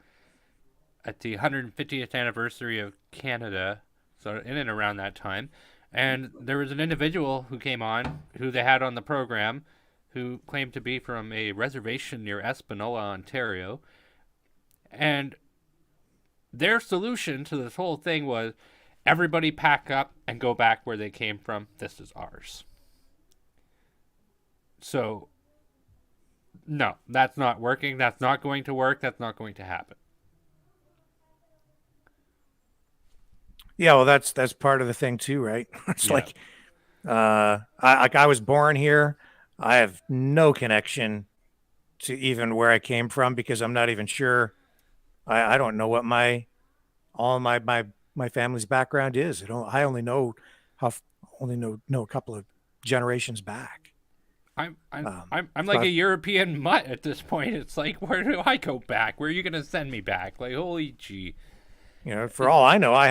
at the 150th anniversary of Canada, so in and around that time. And there was an individual who came on, who they had on the program, who claimed to be from a reservation near Espanola, Ontario. And their solution to this whole thing was, everybody pack up and go back where they came from. This is ours. So, no, that's not working. That's not going to work. That's not going to happen. Yeah, well, that's part of the thing too, right? It's Yeah. like, I was born here. I have no connection to even where I came from because I'm not even sure. I don't know what all my family's background is. I only know how only know a couple of generations back. I'm I'm Um, I'm like a but European mutt at this point. It's like, where do I go back? Where are you gonna send me back? Like, holy gee. for all I know, I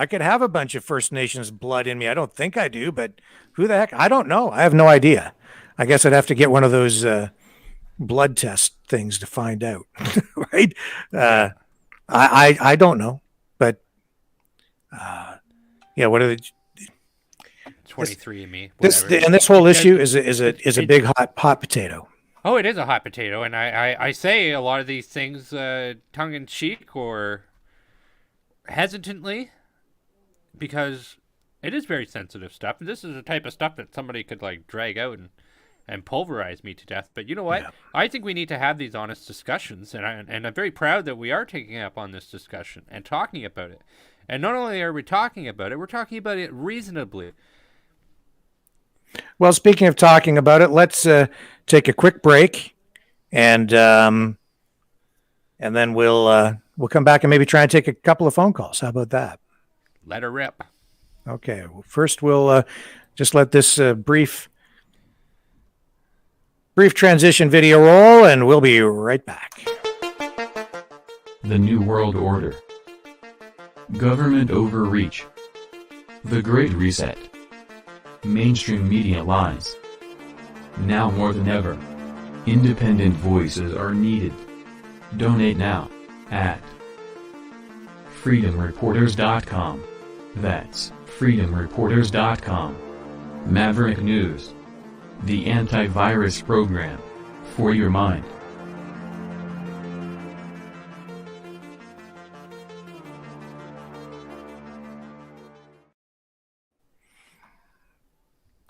could have a bunch of First Nations blood in me. I don't think I do, but who the heck? I don't know. I have no idea. I guess I'd have to get one of those blood test things to find out, right? Yeah. I don't know, but yeah. What are the 23andMe, this whatever. and this whole It- issue is a it- big hot potato. Oh, it is a hot potato, and I say a lot of these things tongue in cheek or hesitantly because it is very sensitive stuff. And this is the type of stuff that somebody could like drag out and pulverize me to death. But you know what? Yeah. I think we need to have these honest discussions, and I'm very proud that we are taking up on this discussion and talking about it. And not only are we talking about it, we're talking about it reasonably. Well, speaking of talking about it, let's take a quick break, and then we'll come back and maybe try and take a couple of phone calls. How about that? Let her rip. Okay. Well, first, we'll just let this brief transition video roll, and we'll be right back. The New World Order. Government overreach. The Great Reset. Mainstream media lies. Now more than ever, independent voices are needed. Donate now at freedomreporters.com. That's freedomreporters.com. Maverick News. The antivirus program for your mind.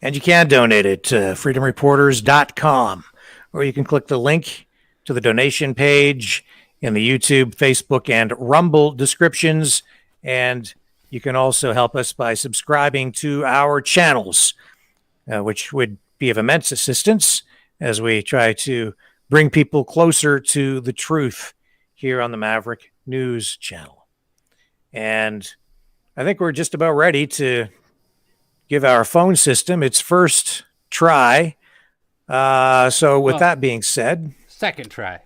And you can donate at freedomreporters.com, or you can click the link to the donation page in the YouTube, Facebook, and Rumble descriptions. And you can also help us by subscribing to our channels, which would be of immense assistance as we try to bring people closer to the truth here on the Maverick News channel. And I think we're just about ready to give our phone system its first try. So with that being said, Second try.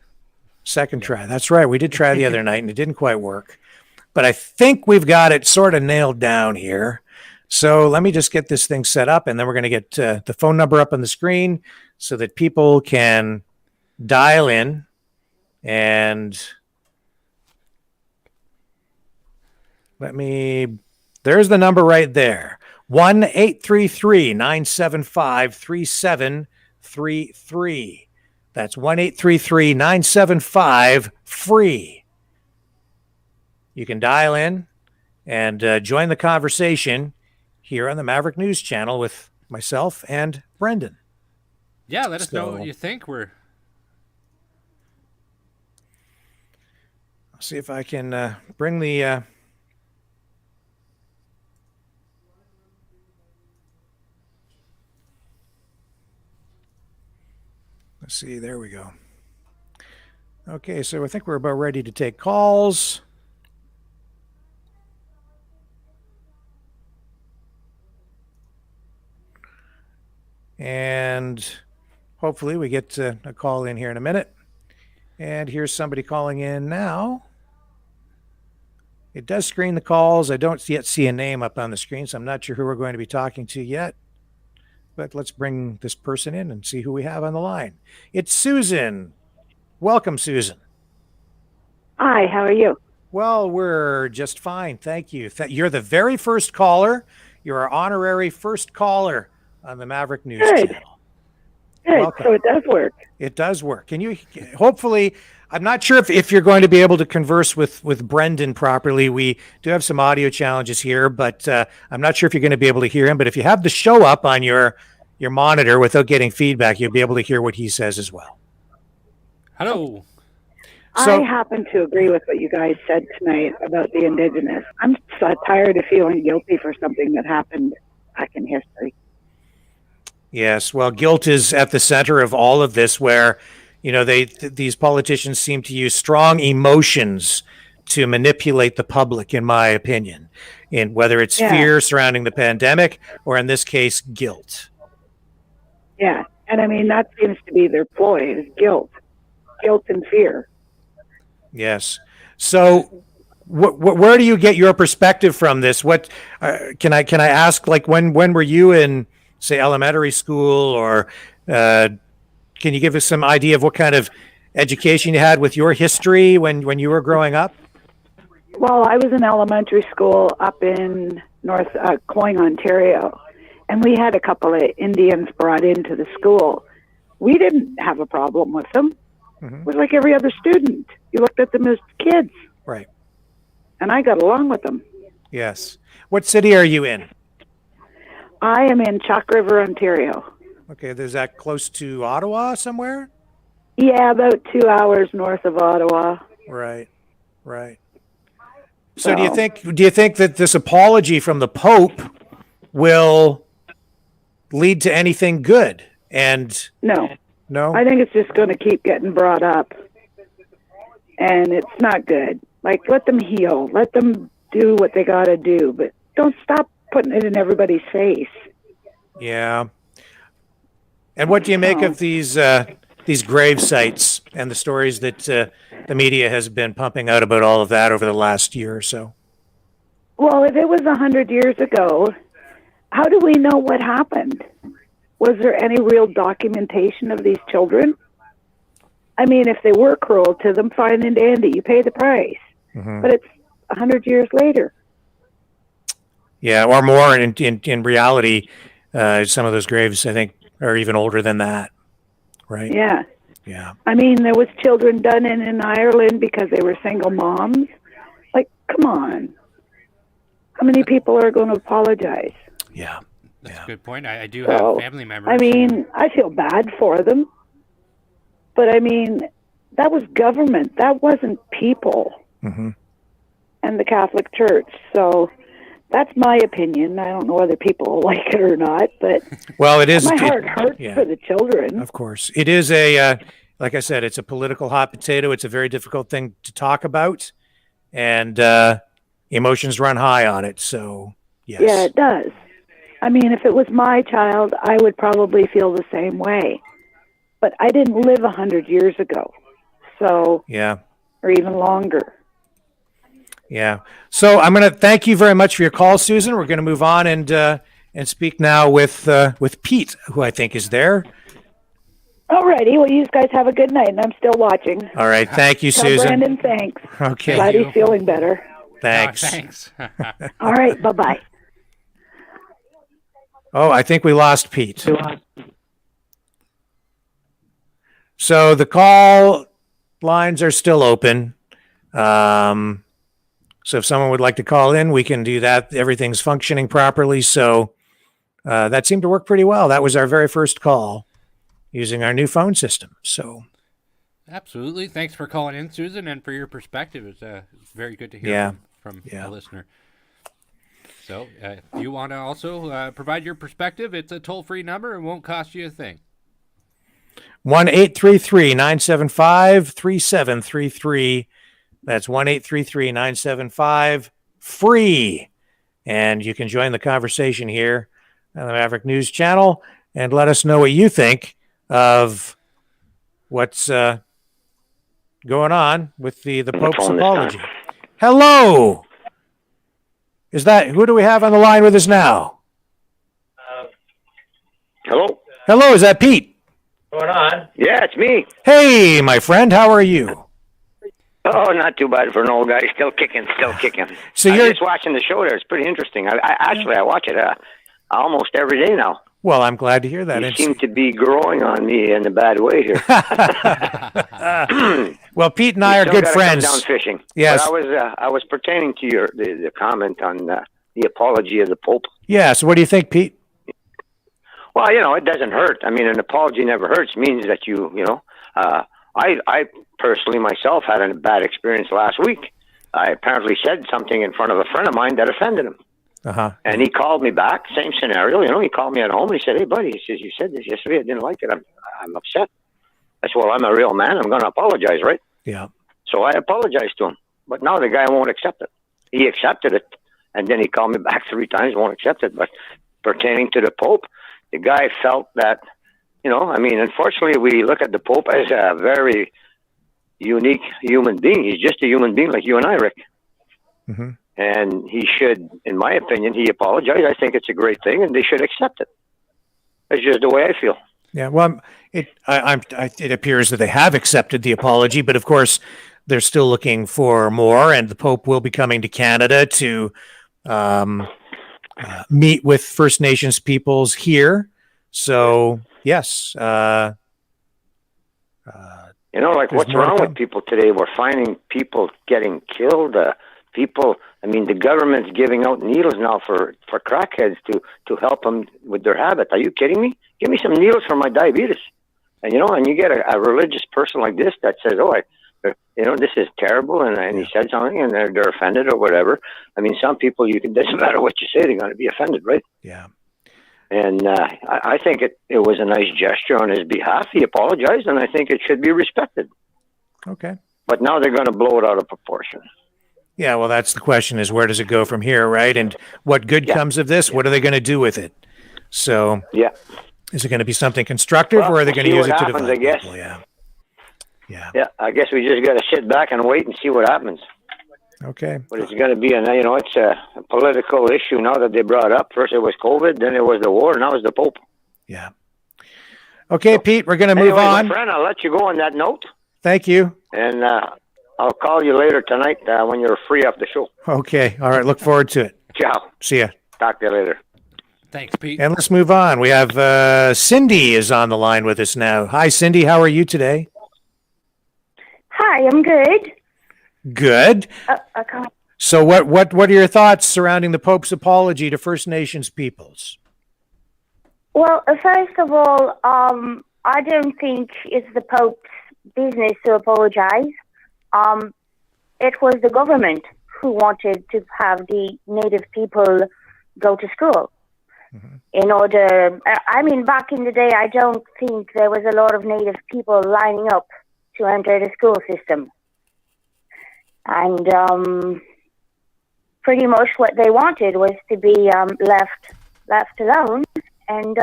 second try. That's right. We did try the other night and it didn't quite work. But I think we've got it sort of nailed down here. So let me just get this thing set up, and then we're going to get the phone number up on the screen so that people can dial in. And there's the number right there. 1-833-975-3733. That's 1-833-975-FREE. You can dial in and join the conversation here on the Maverick News channel with myself and Brendan. Yeah, let us know So- what you think. I'll see if I can bring the let's see, there we go. Okay, so I think we're about ready to take calls. And hopefully we get a call in here in a minute. And here's somebody calling in now. It does screen the calls. I don't yet see a name up on the screen, so I'm not sure who we're going to be talking to yet. But let's bring this person in and see who we have on the line. It's Susan. Welcome, Susan. Hi, how are you? Well, we're just fine. Thank you. You're the very first caller. You're our honorary first caller on the Maverick News Good. channel. Good. Welcome. So it does work. It does work. Can you, hopefully, I'm not sure if you're going to be able to converse with Brendan properly. We do have some audio challenges here, but I'm not sure if you're going to be able to hear him. But if you have the show up on your monitor without getting feedback, you'll be able to hear what he says as well. Hello. So I happen to agree with what you guys said tonight about the Indigenous. I'm so tired of feeling guilty for something that happened back in history. yes, well, guilt is at the center of all of this, where these politicians seem to use strong emotions to manipulate the public, in my opinion, in whether it's Yeah. fear surrounding the pandemic or, in this case, guilt. Yeah. And I mean, that seems to be their ploy is guilt and fear. Yes. So, where do you get your perspective from this? What can I ask? Like, when were you in, say, elementary school, or can you give us some idea of what kind of education you had with your history when you were growing up? Well, I was in elementary school up in North Cloyne, Ontario, and we had a couple of Indians brought into the school. We didn't have a problem with them. It was like every other student. You looked at them as kids. Right. And I got along with them. Yes. What city are you in? I am in Chalk River, Ontario. Okay, is that close to Ottawa somewhere? Yeah, about 2 hours north of Ottawa. Right. So do you think that this apology from the Pope will lead to anything good? And No. I think it's just going to keep getting brought up. And it's not good. Like, let them heal. Let them do what they got to do. But don't stop putting it in everybody's face. Yeah. And what do you make of these grave sites and the stories that the media has been pumping out about all of that over the last year or so? Well, if it was 100 years ago, how do we know what happened? Was there any real documentation of these children? I mean, if they were cruel to them, fine and dandy, you pay the price. But it's 100 years later. Yeah, or more. In reality, some of those graves, I think, are even older than that. Right? Yeah. Yeah. I mean, there was children done in Ireland because they were single moms. Like, come on. How many people are going to apologize? Yeah. That's a good point. I do have family members. I mean, I feel bad for them. But I mean, that was government. That wasn't people. And the Catholic Church. So that's my opinion. I don't know whether people like it or not, but well, it is. My heart hurts for the children. Of course, it is like I said, it's a political hot potato. It's a very difficult thing to talk about, and emotions run high on it. So yes. Yeah, it does. I mean, if it was my child, I would probably feel the same way. But I didn't live 100 years ago, so or even longer. Yeah. So I'm going to thank you very much for your call, Susan. We're going to move on and speak now with Pete, who I think is there. Alrighty. Well, you guys have a good night, and I'm still watching. All right. Thank you, Tell Susan. Brandon, thanks. Okay. Glad he's feeling better. Thanks. Thanks. All right. Bye-bye. Oh, I think we lost Pete. So the call lines are still open. So if someone would like to call in, we can do that. Everything's functioning properly. So that seemed to work pretty well. That was our very first call using our new phone system. So absolutely. Thanks for calling in, Susan, and for your perspective. It's very good to hear from a listener. So if you want to also provide your perspective, it's a toll-free number. It won't cost you a thing. 1-833-975-3733. That's 1-833-975-FREE. And you can join the conversation here on the Maverick News Channel and let us know what you think of what's going on with the Pope's apology. Hello. Who do we have on the line with us now? Hello? Hello, is that Pete? What's going on? Yeah, it's me. Hey, my friend, how are you? Oh, not too bad for an old guy. Still kicking. So I'm you're just watching the show there. It's pretty interesting. I watch it almost every day now. Well, I'm glad to hear that. You seem to be growing on me in a bad way here. Well, Pete and I are good friends. Come down fishing. Yes. But I was pertaining to the comment on the apology of the Pope. Yeah. So what do you think, Pete? Well, it doesn't hurt. I mean, an apology never hurts. It means that I personally myself had a bad experience last week. I apparently said something in front of a friend of mine that offended him. Uh-huh. And he called me back, same scenario. He called me at home and he said, "Hey, buddy," he says, "you said this yesterday. I didn't like it. I'm upset." I said, "Well, I'm a real man. I'm going to apologize, right?" Yeah. So I apologized to him. But now the guy won't accept it. He accepted it, and then he called me back 3 times, won't accept it. But pertaining to the Pope, the guy felt that, unfortunately, we look at the Pope as a very unique human being. He's just a human being like you and I, Rick. Mm-hmm. And he should, in my opinion, he apologized. I think it's a great thing, and they should accept it. That's just the way I feel. Yeah, well, it appears that they have accepted the apology, but of course, they're still looking for more, and the Pope will be coming to Canada to meet with First Nations peoples here. So, yes. What's wrong with people today? We're finding people getting killed. The government's giving out needles now for crackheads to help them with their habit. Are you kidding me? Give me some needles for my diabetes. And you get a religious person like this that says, this is terrible, and he said something, and they're offended or whatever. Some people, doesn't matter what you say, they're going to be offended, right? Yeah. And I think it was a nice gesture on his behalf. He apologized, and I think it should be respected. Okay. But now they're going to blow it out of proportion. Yeah, well, that's the question, is where does it go from here, right? And what good comes of this? What are they going to do with it? So, is it going to be something constructive, or are they going to use it to divide people? Yeah, I guess we just got to sit back and wait and see what happens. Okay. But it's going to be it's a political issue now that they brought up. First it was COVID, then it was the war, now it's the Pope. Yeah. Okay, Pete, we're going to move on. My friend, I'll let you go on that note. Thank you. And I'll call you later tonight when you're free off the show. Okay. All right. Look forward to it. Ciao. See ya. Talk to you later. Thanks, Pete. And let's move on. We have Cindy is on the line with us now. Hi, Cindy. How are you today? Hi, I'm good. Good. Okay. So what are your thoughts surrounding the Pope's apology to First Nations peoples? Well, first of all, I don't think it's the Pope's business to apologize. It was the government who wanted to have the Native people go to school. Mm-hmm. In order, back in the day, I don't think there was a lot of Native people lining up to enter the school system. And pretty much what they wanted was to be left alone and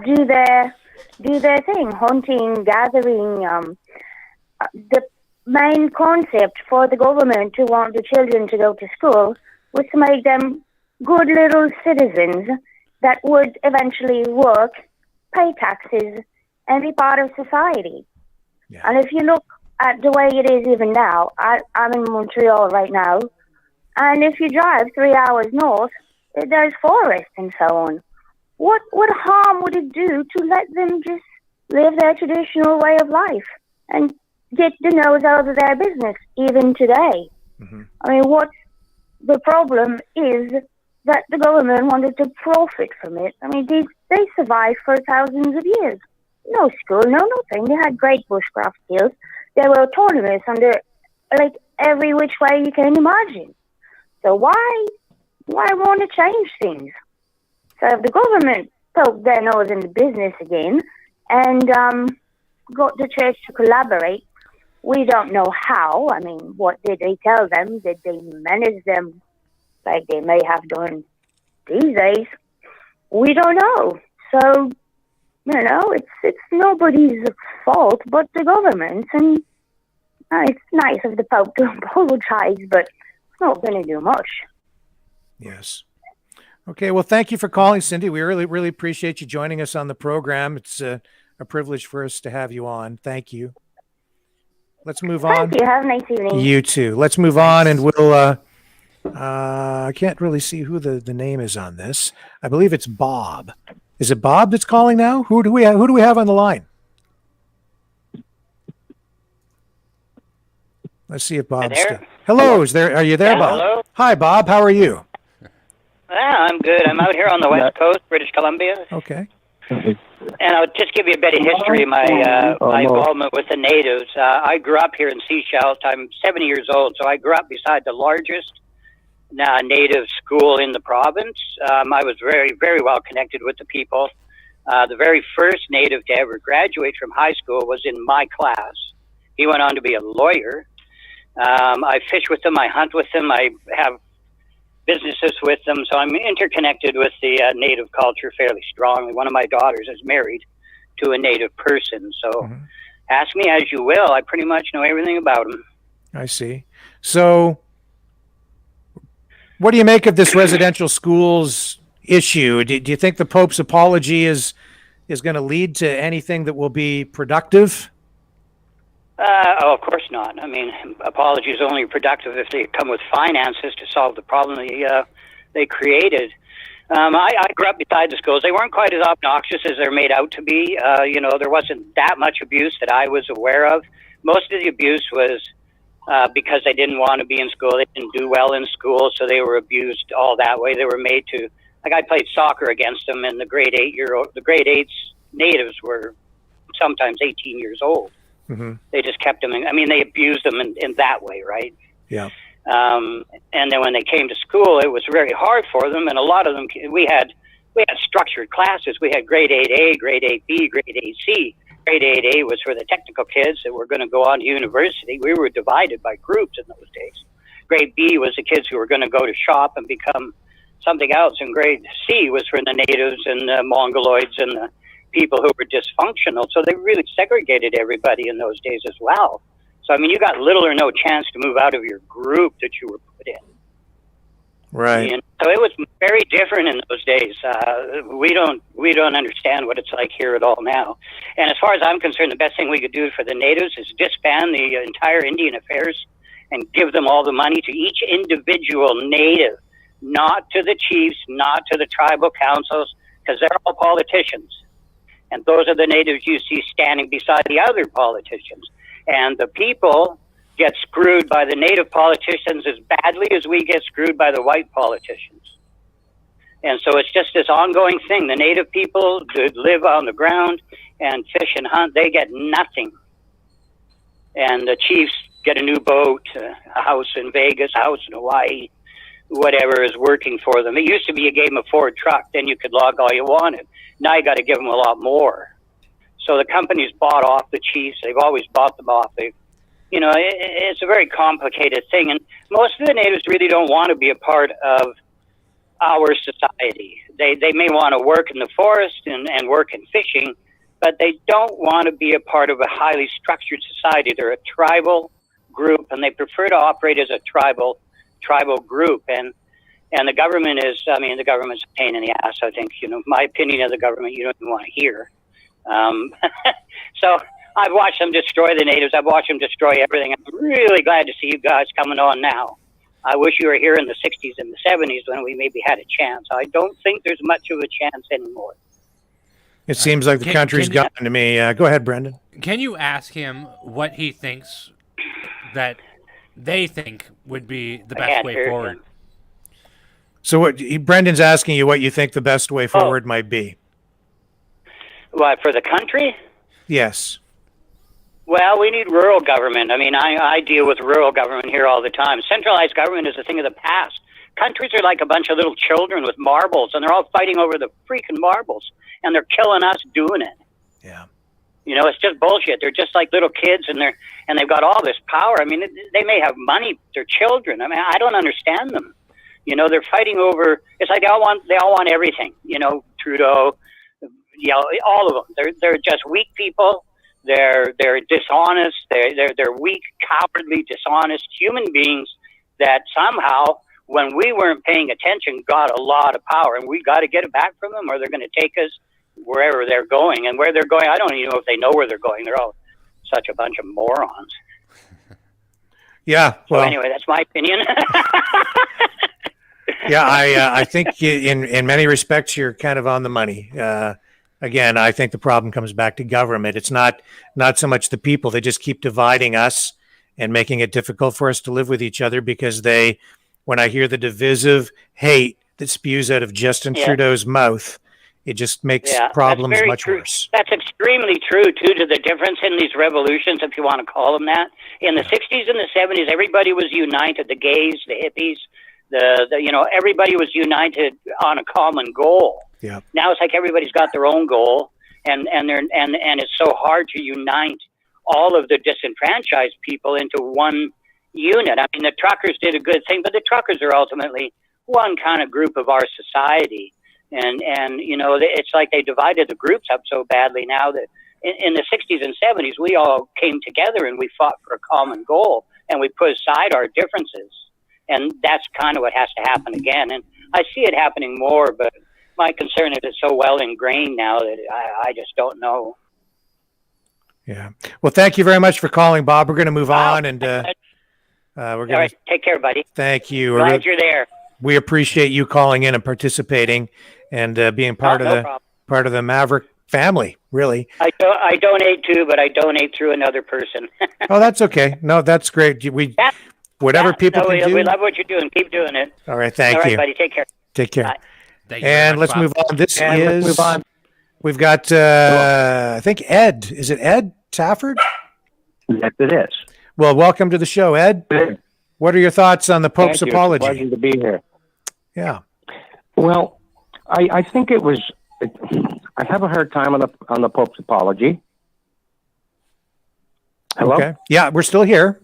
do their thing, hunting, gathering. The main concept for the government to want the children to go to school was to make them good little citizens that would eventually work, pay taxes, and be part of society. Yeah. And if you look at the way it is even now, I'm in Montreal right now, and if you drive 3 hours north, there's forest and so on. What harm would it do to let them just live their traditional way of life and get the nose out of their business even today? Mm-hmm. What the problem is that the government wanted to profit from it. They survived for thousands of years. No school, no nothing. They had great bushcraft skills. They were autonomous under every which way you can imagine. So why want to change things? So if the government poked their nose in the business again and got the church to collaborate, we don't know how. What did they tell them? Did they menace them like they may have done these days? We don't know. So, it's nobody's fault but the government's. And it's nice of the Pope to apologize, but it's not going to do much. Yes. Okay, well, thank you for calling, Cindy. We really, really appreciate you joining us on the program. It's a privilege for us to have you on. Thank you. Let's move on. Thank you. Have a nice evening. You too. Let's move on, and we'll I can't really see who the name is on this. I believe it's Bob. Is it Bob that's calling now? Who do we have on the line? Let's see if Bob's still. Hello, are you there, Bob? Hello. Hi, Bob. How are you? I'm good. I'm out here on the West Coast, British Columbia. Okay. And I'll just give you a bit of history of my involvement with the natives. I grew up here in Seychelles. I'm 70 years old, so I grew up beside the largest native school in the province. I was very, very well connected with the people. The very first native to ever graduate from high school was in my class. He went on to be a lawyer. I fish with them. I hunt with them. I have businesses with them. So I'm interconnected with the native culture fairly strongly. One of my daughters is married to a native person. So ask me as you will. I pretty much know everything about them. I see. So what do you make of this residential schools issue? Do you think the Pope's apology is going to lead to anything that will be productive? Of course not. I mean, apologies are only productive if they come with finances to solve the problem they created. I grew up beside the schools. They weren't quite as obnoxious as they're made out to be. There wasn't that much abuse that I was aware of. Most of the abuse was because they didn't want to be in school. They didn't do well in school, so they were abused all that way. They were made to, like I played soccer against them, and the grade 8s natives were sometimes 18 years old. They just kept them they abused them in that way, right? Yeah. And then when they came to school, it was very hard for them. And a lot of them, we had structured classes. We had grade 8A, grade 8B, grade 8C. Grade 8A was for the technical kids that were going to go on to university. We were divided by groups in those days. Grade B was the kids who were going to go to shop and become something else. And grade C was for the natives and the Mongoloids and the people who were dysfunctional. So they really segregated everybody in those days as well. So, I mean, you got little or no chance to move out of your group that you were put in. Right. And so it was very different in those days. We don't understand what it's like here at all now. And as far as I'm concerned, the best thing we could do for the natives is disband the entire Indian Affairs and give them all the money to each individual native, not to the chiefs, not to the tribal councils, because they're all politicians. And those are the natives you see standing beside the other politicians. And the people get screwed by the native politicians as badly as we get screwed by the white politicians. And so it's just this ongoing thing. The native people that live on the ground and fish and hunt, they get nothing. And the chiefs get a new boat, a house in Vegas, a house in Hawaii, whatever is working for them. It used to be you gave them a Ford truck, then you could log all you wanted. Now you got to give them a lot more. So the companies bought off the chiefs. They've always bought them off. It's a very complicated thing. And most of the natives really don't want to be a part of our society. They may want to work in the forest and work in fishing, but they don't want to be a part of a highly structured society. They're a tribal group, and they prefer to operate as a tribal group. And the government the government's a pain in the ass, I think. My opinion of the government, you don't even want to hear. So I've watched them destroy the natives. I've watched them destroy everything. I'm really glad to see you guys coming on now. I wish you were here in the 60s and the 70s when we maybe had a chance. I don't think there's much of a chance anymore. It seems like the country's gotten to me. Go ahead, Brendan. Can you ask him what he thinks that they think would be the best way forward? So Brendan's asking you what you think the best way forward might be. What, for the country? Yes. Well, we need rural government. I mean, I deal with rural government here all the time. Centralized government is a thing of the past. Countries are like a bunch of little children with marbles, and they're all fighting over the freaking marbles, and they're killing us doing it. Yeah. It's just bullshit. They're just like little kids, and they've got all this power. I mean, they may have money. They're children. I mean, I don't understand them. They're fighting over. It's like they all want everything. Trudeau, all of them. They're just weak people. They're dishonest. They're weak, cowardly, dishonest human beings that somehow, when we weren't paying attention, got a lot of power, and we got to get it back from them, or they're going to take us wherever they're going. And where they're going, I don't even know if they know where they're going. They're all such a bunch of morons. Yeah. Well, so anyway, that's my opinion. Yeah, I think in many respects you're kind of on the money. Again, I think the problem comes back to government. It's not so much the people. They just keep dividing us and making it difficult for us to live with each other because when I hear the divisive hate that spews out of Justin Trudeau's mouth, it just makes Yeah, problems that's very much true. worse. That's extremely true, too, to the difference in these revolutions, if you want to call them that. In the 60s and the 70s, everybody was united, the gays, the hippies, everybody was united on a common goal. Yeah. Now it's like everybody's got their own goal, and it's so hard to unite all of the disenfranchised people into one unit. I mean, the truckers did a good thing, but the truckers are ultimately one kind of group of our society. And it's like they divided the groups up so badly now that in the 60s and 70s, we all came together and we fought for a common goal, and we put aside our differences. And that's kind of what has to happen again. And I see it happening more, but my concern is it's so well ingrained now that I just don't know. Yeah. Well, thank you very much for calling, Bob. We're going to move on, and we're going to take care, buddy. Thank you. Glad you're there. We appreciate you calling in and participating and being part of the Maverick family. Really. I donate too, but I donate through another person. Oh, that's okay. No, that's great. Whatever people can do. We love what you're doing. Keep doing it. All right. Thank you. All right, buddy. Take care. Take care. Bye. And let's move on. We've got, I think Ed. Is it Ed Safford? Yes, it is. Well, welcome to the show, Ed. What are your thoughts on the Pope's apology? It's a pleasure to be here. Yeah. Well, I think I have a hard time on the Pope's apology. Hello? Okay. Yeah, we're still here.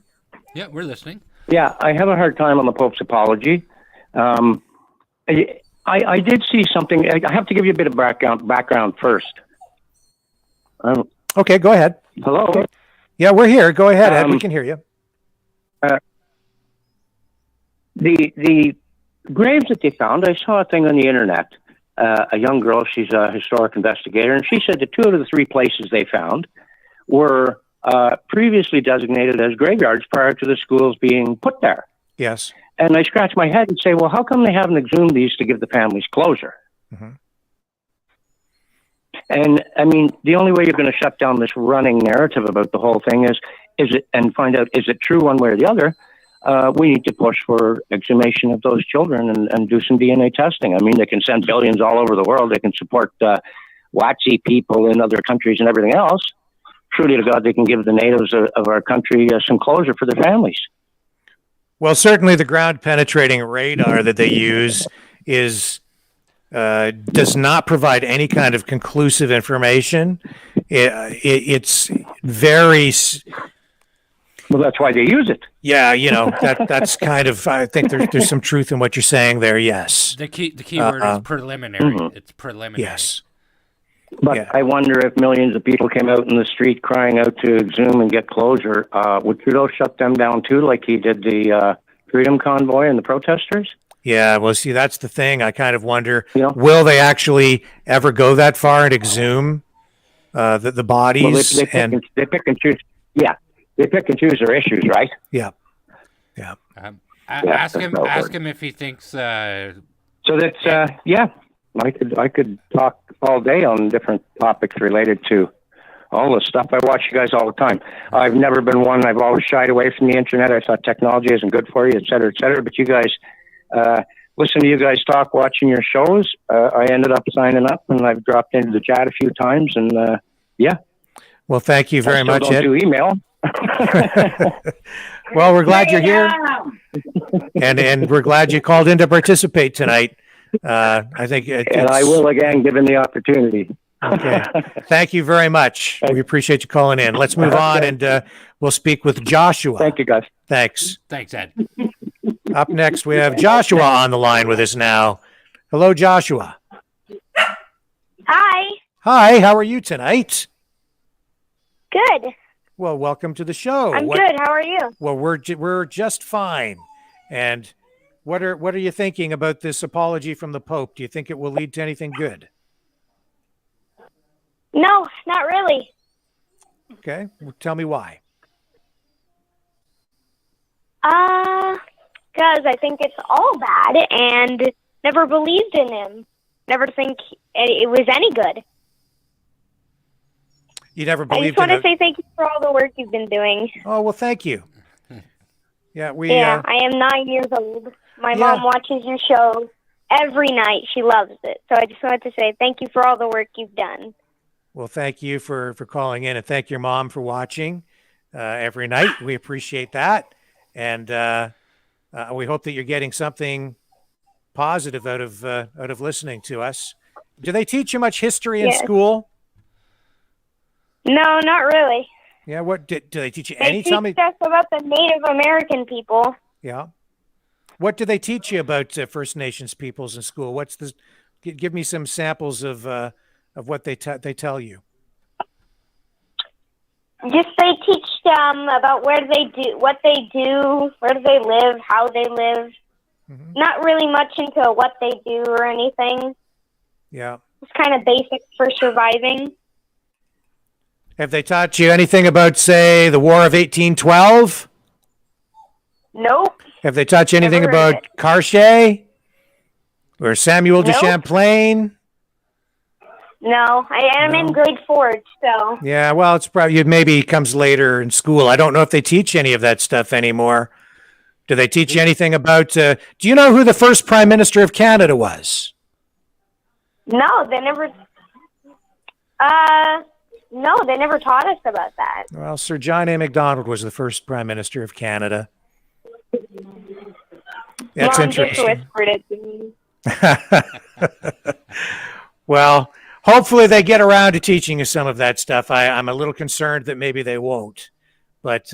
Yeah, we're listening. Yeah, I have a hard time on the Pope's apology. I did see something. I have to give you a bit of background first. Okay, go ahead. Hello? Yeah, we're here. Go ahead, Ed. We can hear you. The graves that they found, I saw a thing on the internet. A young girl, she's a historic investigator, and she said that 2 out of the 3 places they found were previously designated as graveyards prior to the schools being put there. Yes. And I scratch my head and say, well, how come they haven't exhumed these to give the families closure? Mm-hmm. And I mean, the only way you're going to shut down this running narrative about the whole thing is it, and find out, is it true one way or the other? We need to push for exhumation of those children and do some DNA testing. I mean, they can send billions all over the world. They can support WATSI people in other countries and everything else. Truly to God, they can give the natives of our country some closure for their families. Well, certainly the ground penetrating radar that they use does not provide any kind of conclusive information. It's very... Well, that's why they use it. Yeah, that's kind of. I think there's some truth in what you're saying there. Yes. The key word is preliminary. Mm-hmm. It's preliminary. Yes. But yeah. I wonder if millions of people came out in the street crying out to exhume and get closure, would Trudeau shut them down too, like he did the Freedom Convoy and the protesters? Yeah. Well, see, that's the thing. I kind of wonder, will they actually ever go that far and exhume the bodies? Well, they pick and choose. Yeah. They pick and choose their issues, right? Yeah. Yeah. Ask him if he thinks. So that's yeah. I could talk all day on different topics related to all this stuff. I watch you guys all the time. I've never been one. I've always shied away from the internet. I thought technology isn't good for you, et cetera, et cetera. But you guys, listen to you guys talk, watching your shows. I ended up signing up, and I've dropped into the chat a few times, and yeah. Well, thank you very much, Ed. Do email. Well, we're glad you're here, and we're glad you called in to participate tonight. I think, and I will again, given the opportunity. Okay, thank you very much. We appreciate you calling in. Let's move on, and we'll speak with Joshua. Thank you, guys. Thanks. Thanks, Ed. Up next, we have Joshua on the line with us now. Hello, Joshua. Hi. Hi. How are you tonight? Good. Well, welcome to the show. I'm good. How are you? Well, we're just fine. And what are you thinking about this apology from the Pope? Do you think it will lead to anything good? No, not really. Okay. Well, tell me why. Because I think it's all bad and never believed in him. Never think it was any good. You never believed. I just want to say thank you for all the work you've been doing. Oh, well, thank you. Yeah, I am 9 years old. My mom watches your show. every night. She loves it. So I just wanted to say thank you for all the work you've done. Well, thank you for calling in, and thank your mom for watching every night. We appreciate that, and we hope that you're getting something positive out of listening to us. Do they teach you much history in Yes. school? No, not really. Yeah. What do they teach you? They teach us about the Native American people. Yeah. What do they teach you about First Nations peoples in school? What's the? Give me some samples of what they tell you. Just they teach them about what they do, where do they live, how they live. Mm-hmm. Not really much into what they do or anything. Yeah. It's kind of basic for surviving. Have they taught you anything about, say, the War of 1812? Nope. Have they taught you anything Never heard of about Cartier or Samuel de Nope. Champlain? No, I am in grade 4, so. Yeah, well, it's probably maybe comes later in school. I don't know if they teach any of that stuff anymore. Do they teach you anything about? Do you know who the first Prime Minister of Canada was? No, they never. No, they never taught us about that. Well, Sir John A. Macdonald was the first Prime Minister of Canada. That's Mom just interesting. whispered it to me. Well, hopefully they get around to teaching you some of that stuff. I'm a little concerned that maybe they won't. But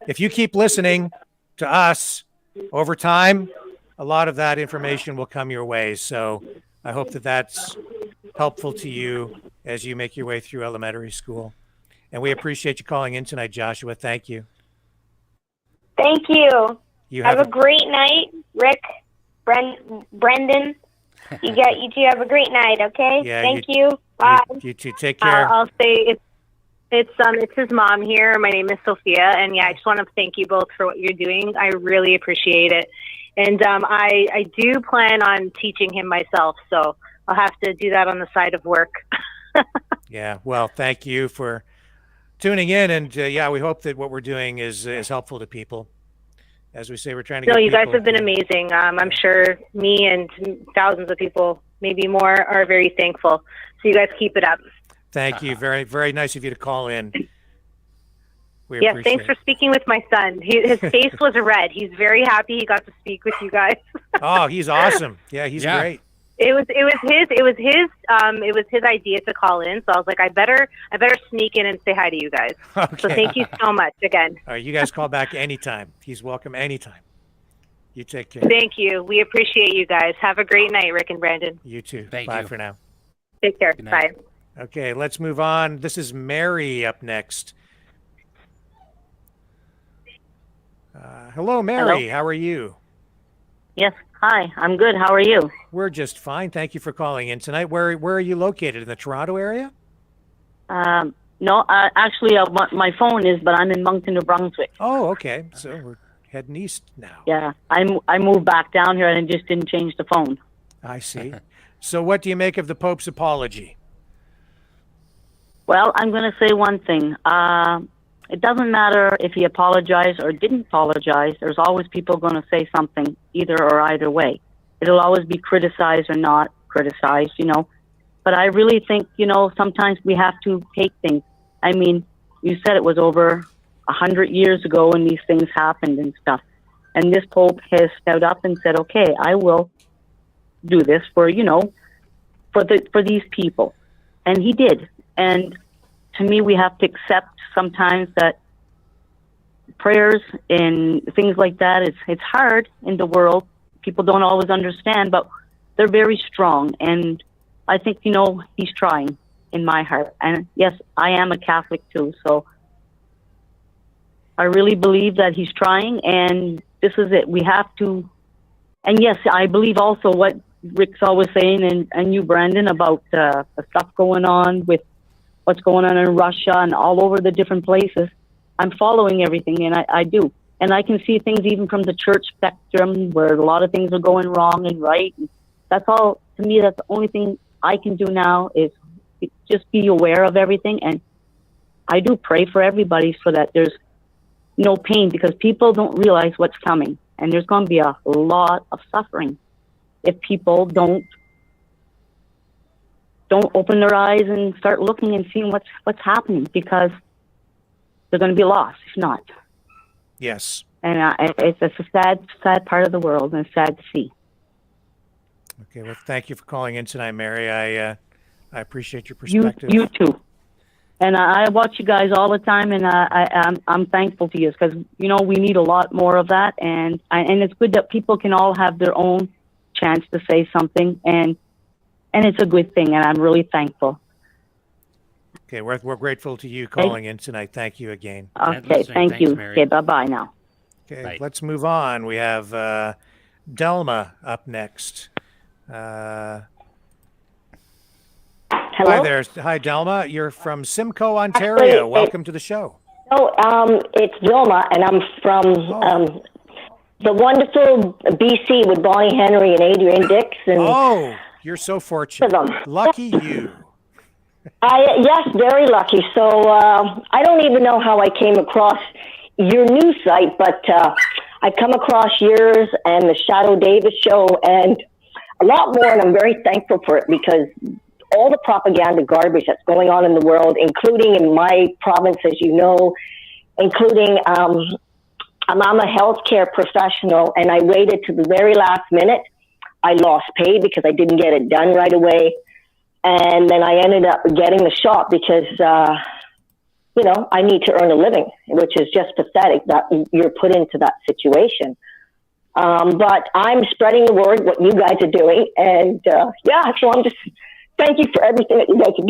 if you keep listening to us over time, a lot of that information will come your way. So I hope that that's helpful to you as you make your way through elementary school. And we appreciate you calling in tonight, Joshua. Thank you. Thank you. You have a great night, Rick, Brendan. You two have a great night, okay? Yeah, Thank you. Bye. You too. Take care. I'll say it's his mom here. My name is Sophia, and yeah, I just want to thank you both for what you're doing. I really appreciate it, and I do plan on teaching him myself, so I'll have to do that on the side of work. Yeah. Well, thank you for tuning in, and yeah, we hope that what we're doing is helpful to people. As we say, we're trying to. No, get you guys people have been amazing. I'm sure me and thousands of people, maybe more, are very thankful. So you guys keep it up. Thank you. Very, very nice of you to call in. We Yes, appreciate thanks for speaking with my son. His face was red. He's very happy he got to speak with you guys. Oh, he's awesome. Yeah, he's great. It was his idea to call in, so I was like, I better sneak in and say hi to you guys. Okay. So thank you so much again. All right, you guys call back anytime. He's welcome anytime. You take care. Thank you. We appreciate you guys. Have a great night, Rick and Brandon. You too. Thank Bye you. for now. Take care. Bye. Okay, let's move on. This is Mary up next. Hello, Mary. Hello. How are you? Yes. Hi. I'm good. How are you? We're just fine. Thank you for calling in tonight. Where are you located? In the Toronto area? No, actually, my phone is, but I'm in Moncton, New Brunswick. Oh, okay. So we're heading east now. Yeah, I moved back down here and just didn't change the phone. I see. So what do you make of the Pope's apology? Well, I'm going to say one thing. It doesn't matter if he apologized or didn't apologize. There's always people going to say something either or either way. It'll always be criticized or not criticized, But I really think, sometimes we have to take things. I mean, you said it was over 100 years ago when these things happened and stuff. And this Pope has stood up and said, okay, I will do this for these people. And he did. And to me, we have to accept sometimes that prayers and things like that, it's hard in the world. People don't always understand, but they're very strong. And I think, he's trying in my heart. And yes, I am a Catholic too. So I really believe that he's trying, and this is it. We have to. And yes, I believe also what Rick's always saying, and you, Brandon, about the stuff going on with what's going on in Russia and all over the different places. I'm following everything, and I do. And I can see things even from the church spectrum where a lot of things are going wrong and right. That's all, to me, that's the only thing I can do now is just be aware of everything. And I do pray for everybody so that there's no pain, because people don't realize what's coming. And there's going to be a lot of suffering. if people don't open their eyes and start looking and seeing what's happening, because they're going to be lost if not. Yes. And it's a sad part of the world, and sad to see. Okay. Well, thank you for calling in tonight, Mary. I appreciate your perspective. You too. And I watch you guys all the time, and I'm thankful to you, because we need a lot more of that, and it's good that people can all have their own chance to say something, and it's a good thing, and I'm really thankful. Okay, we're grateful to you calling in tonight. Thank you again. Okay, thank you. Mary. Okay, bye now. Okay, Bye. Let's move on. We have Delma up next. Hello? Hi there. Hi, Delma. You're from Simcoe, Ontario. Welcome to the show. It's Vilma, and I'm from the wonderful BC with Bonnie Henry and Adrian Dix. And oh, you're so fortunate. Lucky you. Yes, very lucky. So I don't even know how I came across your news site, but I come across yours and the Shadow Davis show and a lot more, and I'm very thankful for it, because all the propaganda garbage that's going on in the world, including in my province, as you know, including I'm a healthcare professional, and I waited to the very last minute. I lost pay because I didn't get it done right away. And then I ended up getting the shot because, I need to earn a living, which is just pathetic that you're put into that situation. But I'm spreading the word, what you guys are doing. And so I'm just, thank you for everything that you guys are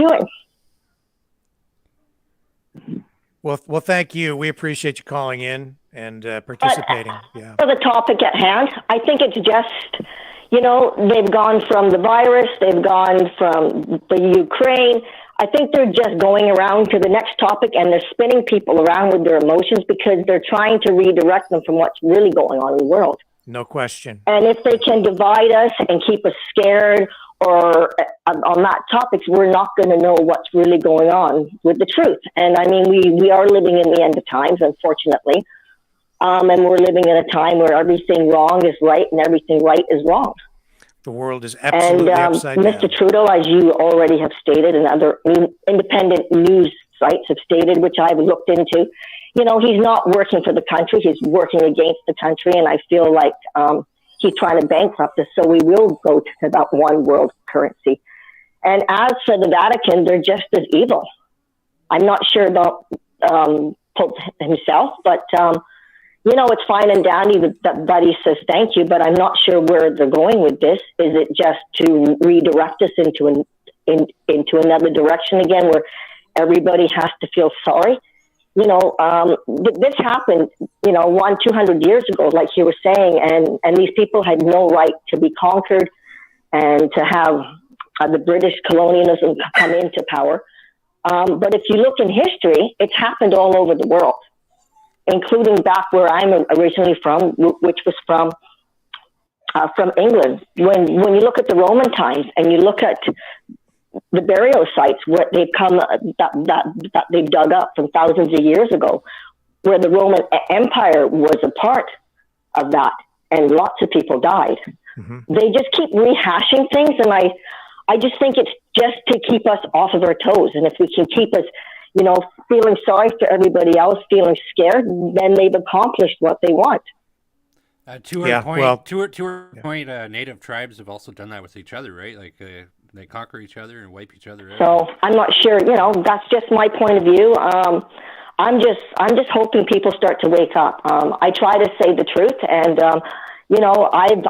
doing. Well, thank you. We appreciate you calling in and participating. Yeah. For the topic at hand, I think it's just, they've gone from the virus, they've gone from the Ukraine. I think they're just going around to the next topic, and they're spinning people around with their emotions because they're trying to redirect them from what's really going on in the world. No question. And if they can divide us and keep us scared or on that topic, we're not going to know what's really going on with the truth. And I mean, we are living in the end of times, unfortunately. And we're living in a time where everything wrong is right and everything right is wrong. The world is absolutely upside down. Mr. Trudeau, as you already have stated, and other independent news sites have stated, which I've looked into, he's not working for the country. He's working against the country. And I feel like he's trying to bankrupt us. So we will go to that one world currency. And as for the Vatican, they're just as evil. I'm not sure about Pope himself, but it's fine and dandy that he says thank you, but I'm not sure where they're going with this. Is it just to redirect us into another direction again, where everybody has to feel sorry? This happened, 200 years ago, like you were saying, and these people had no right to be conquered and to have the British colonialism come into power. But if you look in history, it's happened all over the world, including back where I'm originally from, which was from England. When you look at the Roman times and you look at the burial sites where they've come that they've dug up from thousands of years ago, where the Roman Empire was a part of that, and lots of people died. Mm-hmm. They just keep rehashing things, and I just think it's just to keep us off of our toes. And if we can keep us, feeling sorry for everybody else, feeling scared, then they've accomplished what they want. To her point, native tribes have also done that with each other, right? Like they conquer each other and wipe each other out. So I'm not sure. That's just my point of view. I'm just hoping people start to wake up. I try to say the truth, and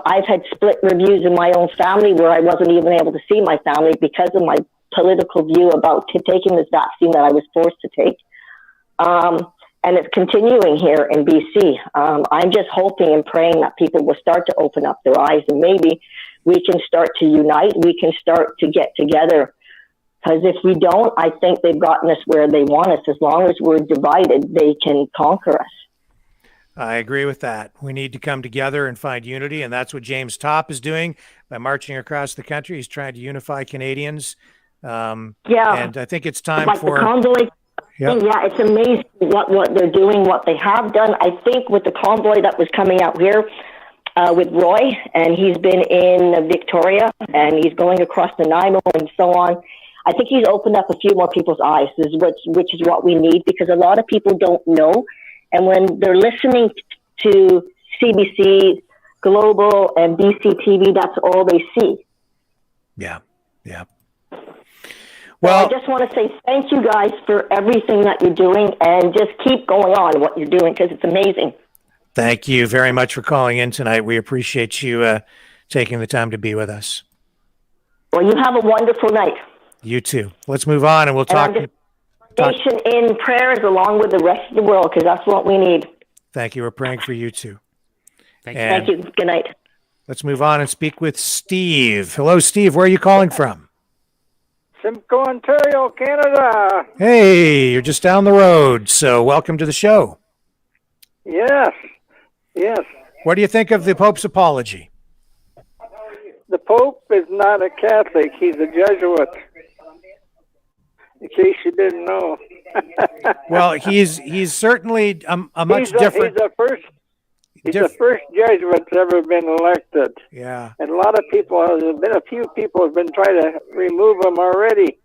I've had split reviews in my own family where I wasn't even able to see my family because of my political view about taking this vaccine that I was forced to take. And it's continuing here in BC. I'm just hoping and praying that people will start to open up their eyes, and maybe we can start to unite. We can start to get together. Because if we don't, I think they've gotten us where they want us. As long as we're divided, they can conquer us. I agree with that. We need to come together and find unity, and that's what James Topp is doing by marching across the country. He's trying to unify Canadians. And I think it's time for the Convoy. Yep. Yeah, it's amazing what they're doing, what they have done. I think with the convoy that was coming out here, with Roy, and he's been in Victoria, and he's going across Nanaimo and so on. I think he's opened up a few more people's eyes, which is what we need, because a lot of people don't know. And when they're listening to CBC Global and BCTV, that's all they see. Yeah, yeah. Well, I just want to say thank you guys for everything that you're doing, and just keep going on what you're doing, because it's amazing. Thank you very much for calling in tonight. We appreciate you taking the time to be with us. Well, you have a wonderful night. You too. Let's move on, and we'll talk. Nation in prayers along with the rest of the world, because that's what we need. Thank you. We're praying for you too. Thank you. Good night. Let's move on and speak with Steve. Hello, Steve. Where are you calling from? Simcoe, Ontario, Canada. Hey, you're just down the road, so welcome to the show. Yes, yes. What do you think of the Pope's apology? The Pope is not a Catholic. He's a Jesuit. In case you didn't know. Well, he's certainly a much different. He's the first Jesuit that's ever been elected. Yeah. And a lot of people, there's been a few people have been trying to remove him already.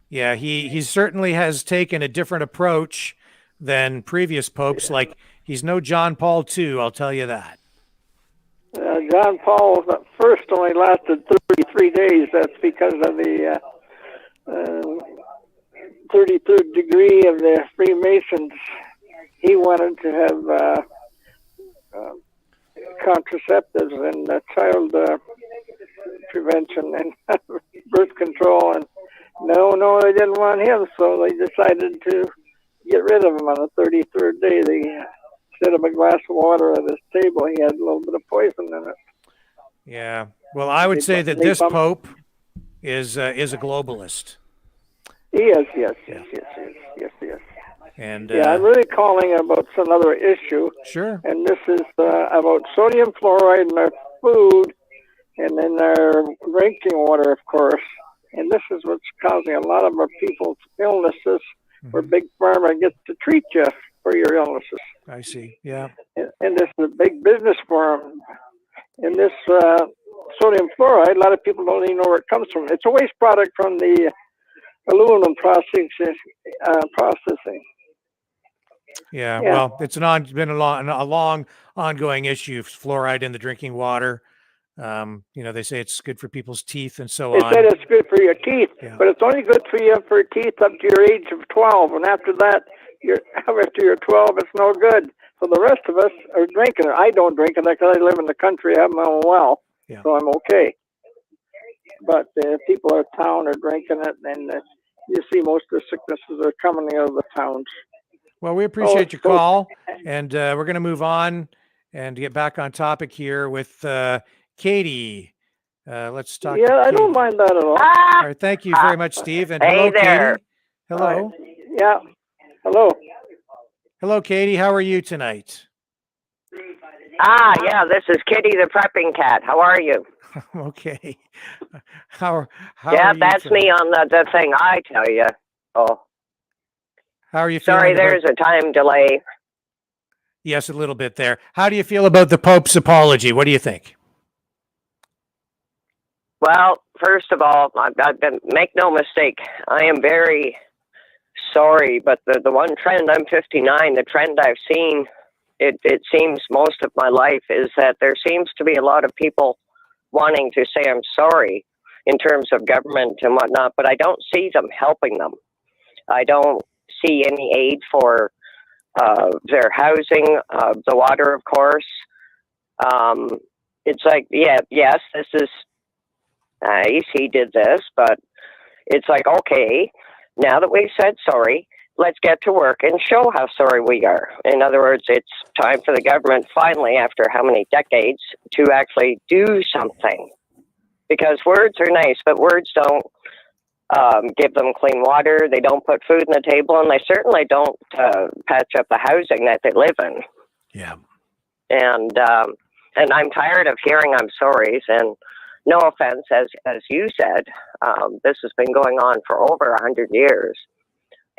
Yeah, he certainly has taken a different approach than previous popes. Like, he's no John Paul II, I'll tell you that. John Paul first only lasted 33 days. That's because of the 33rd degree of the Freemasons. He wanted to have contraceptives and child prevention and birth control, and no, they didn't want him, so they decided to get rid of him on the 33rd day. Instead of a glass of water at his table, he had a little bit of poison in it. Yeah. Well, I would say that this Pope is a globalist. He is, yes. And yeah, I'm really calling about another issue. Sure. And this is about sodium fluoride in our food and in our drinking water, of course. And this is what's causing a lot of our people's illnesses, where Big Pharma gets to treat you for your illnesses. I see. Yeah. And this is a big business for them. And this sodium fluoride, a lot of people don't even know where it comes from. It's a waste product from the aluminum processing. Yeah, well, it's been a long ongoing issue. Fluoride in the drinking water. They say it's good for people's teeth and so on. They said it's good for your teeth, but it's only good for you for teeth up to your age of 12, and after that, after you're 12, it's no good. So the rest of us are drinking it. I don't drink it because I live in the country. I have my own well, so I'm okay. But people out of town are drinking it, and you see most of the sicknesses are coming out of the towns. Well, we appreciate your call, and we're going to move on and get back on topic here with Katie. Let's talk. Yeah, I don't mind that at all. All right, thank you very much, Steve. And hello, there. Katie. Hello. Yeah. Hello. Hello, Katie. How are you tonight? Yeah, this is Kitty the prepping cat. How are you? Okay. How yeah, are you that's tonight? me on the thing, I tell you. Oh. How are you feeling? Sorry, there's a time delay. Yes, a little bit there. How do you feel about the Pope's apology? What do you think? Well, first of all, make no mistake, I am very sorry, but the one trend, I'm 59, the trend I've seen, it seems most of my life, is that there seems to be a lot of people wanting to say I'm sorry in terms of government and whatnot, but I don't see them helping them. I don't see any aid for their housing, the water, of course. It's like, yes, this is nice, he did this, but it's like, okay, now that we've said sorry, let's get to work and show how sorry we are. In other words, it's time for the government finally, after how many decades, to actually do something. Because words are nice, but words don't give them clean water, they don't put food on the table, and they certainly don't patch up the housing that they live in. Yeah. And I'm tired of hearing I'm sorry's, and no offense, as you said, this has been going on for over 100 years.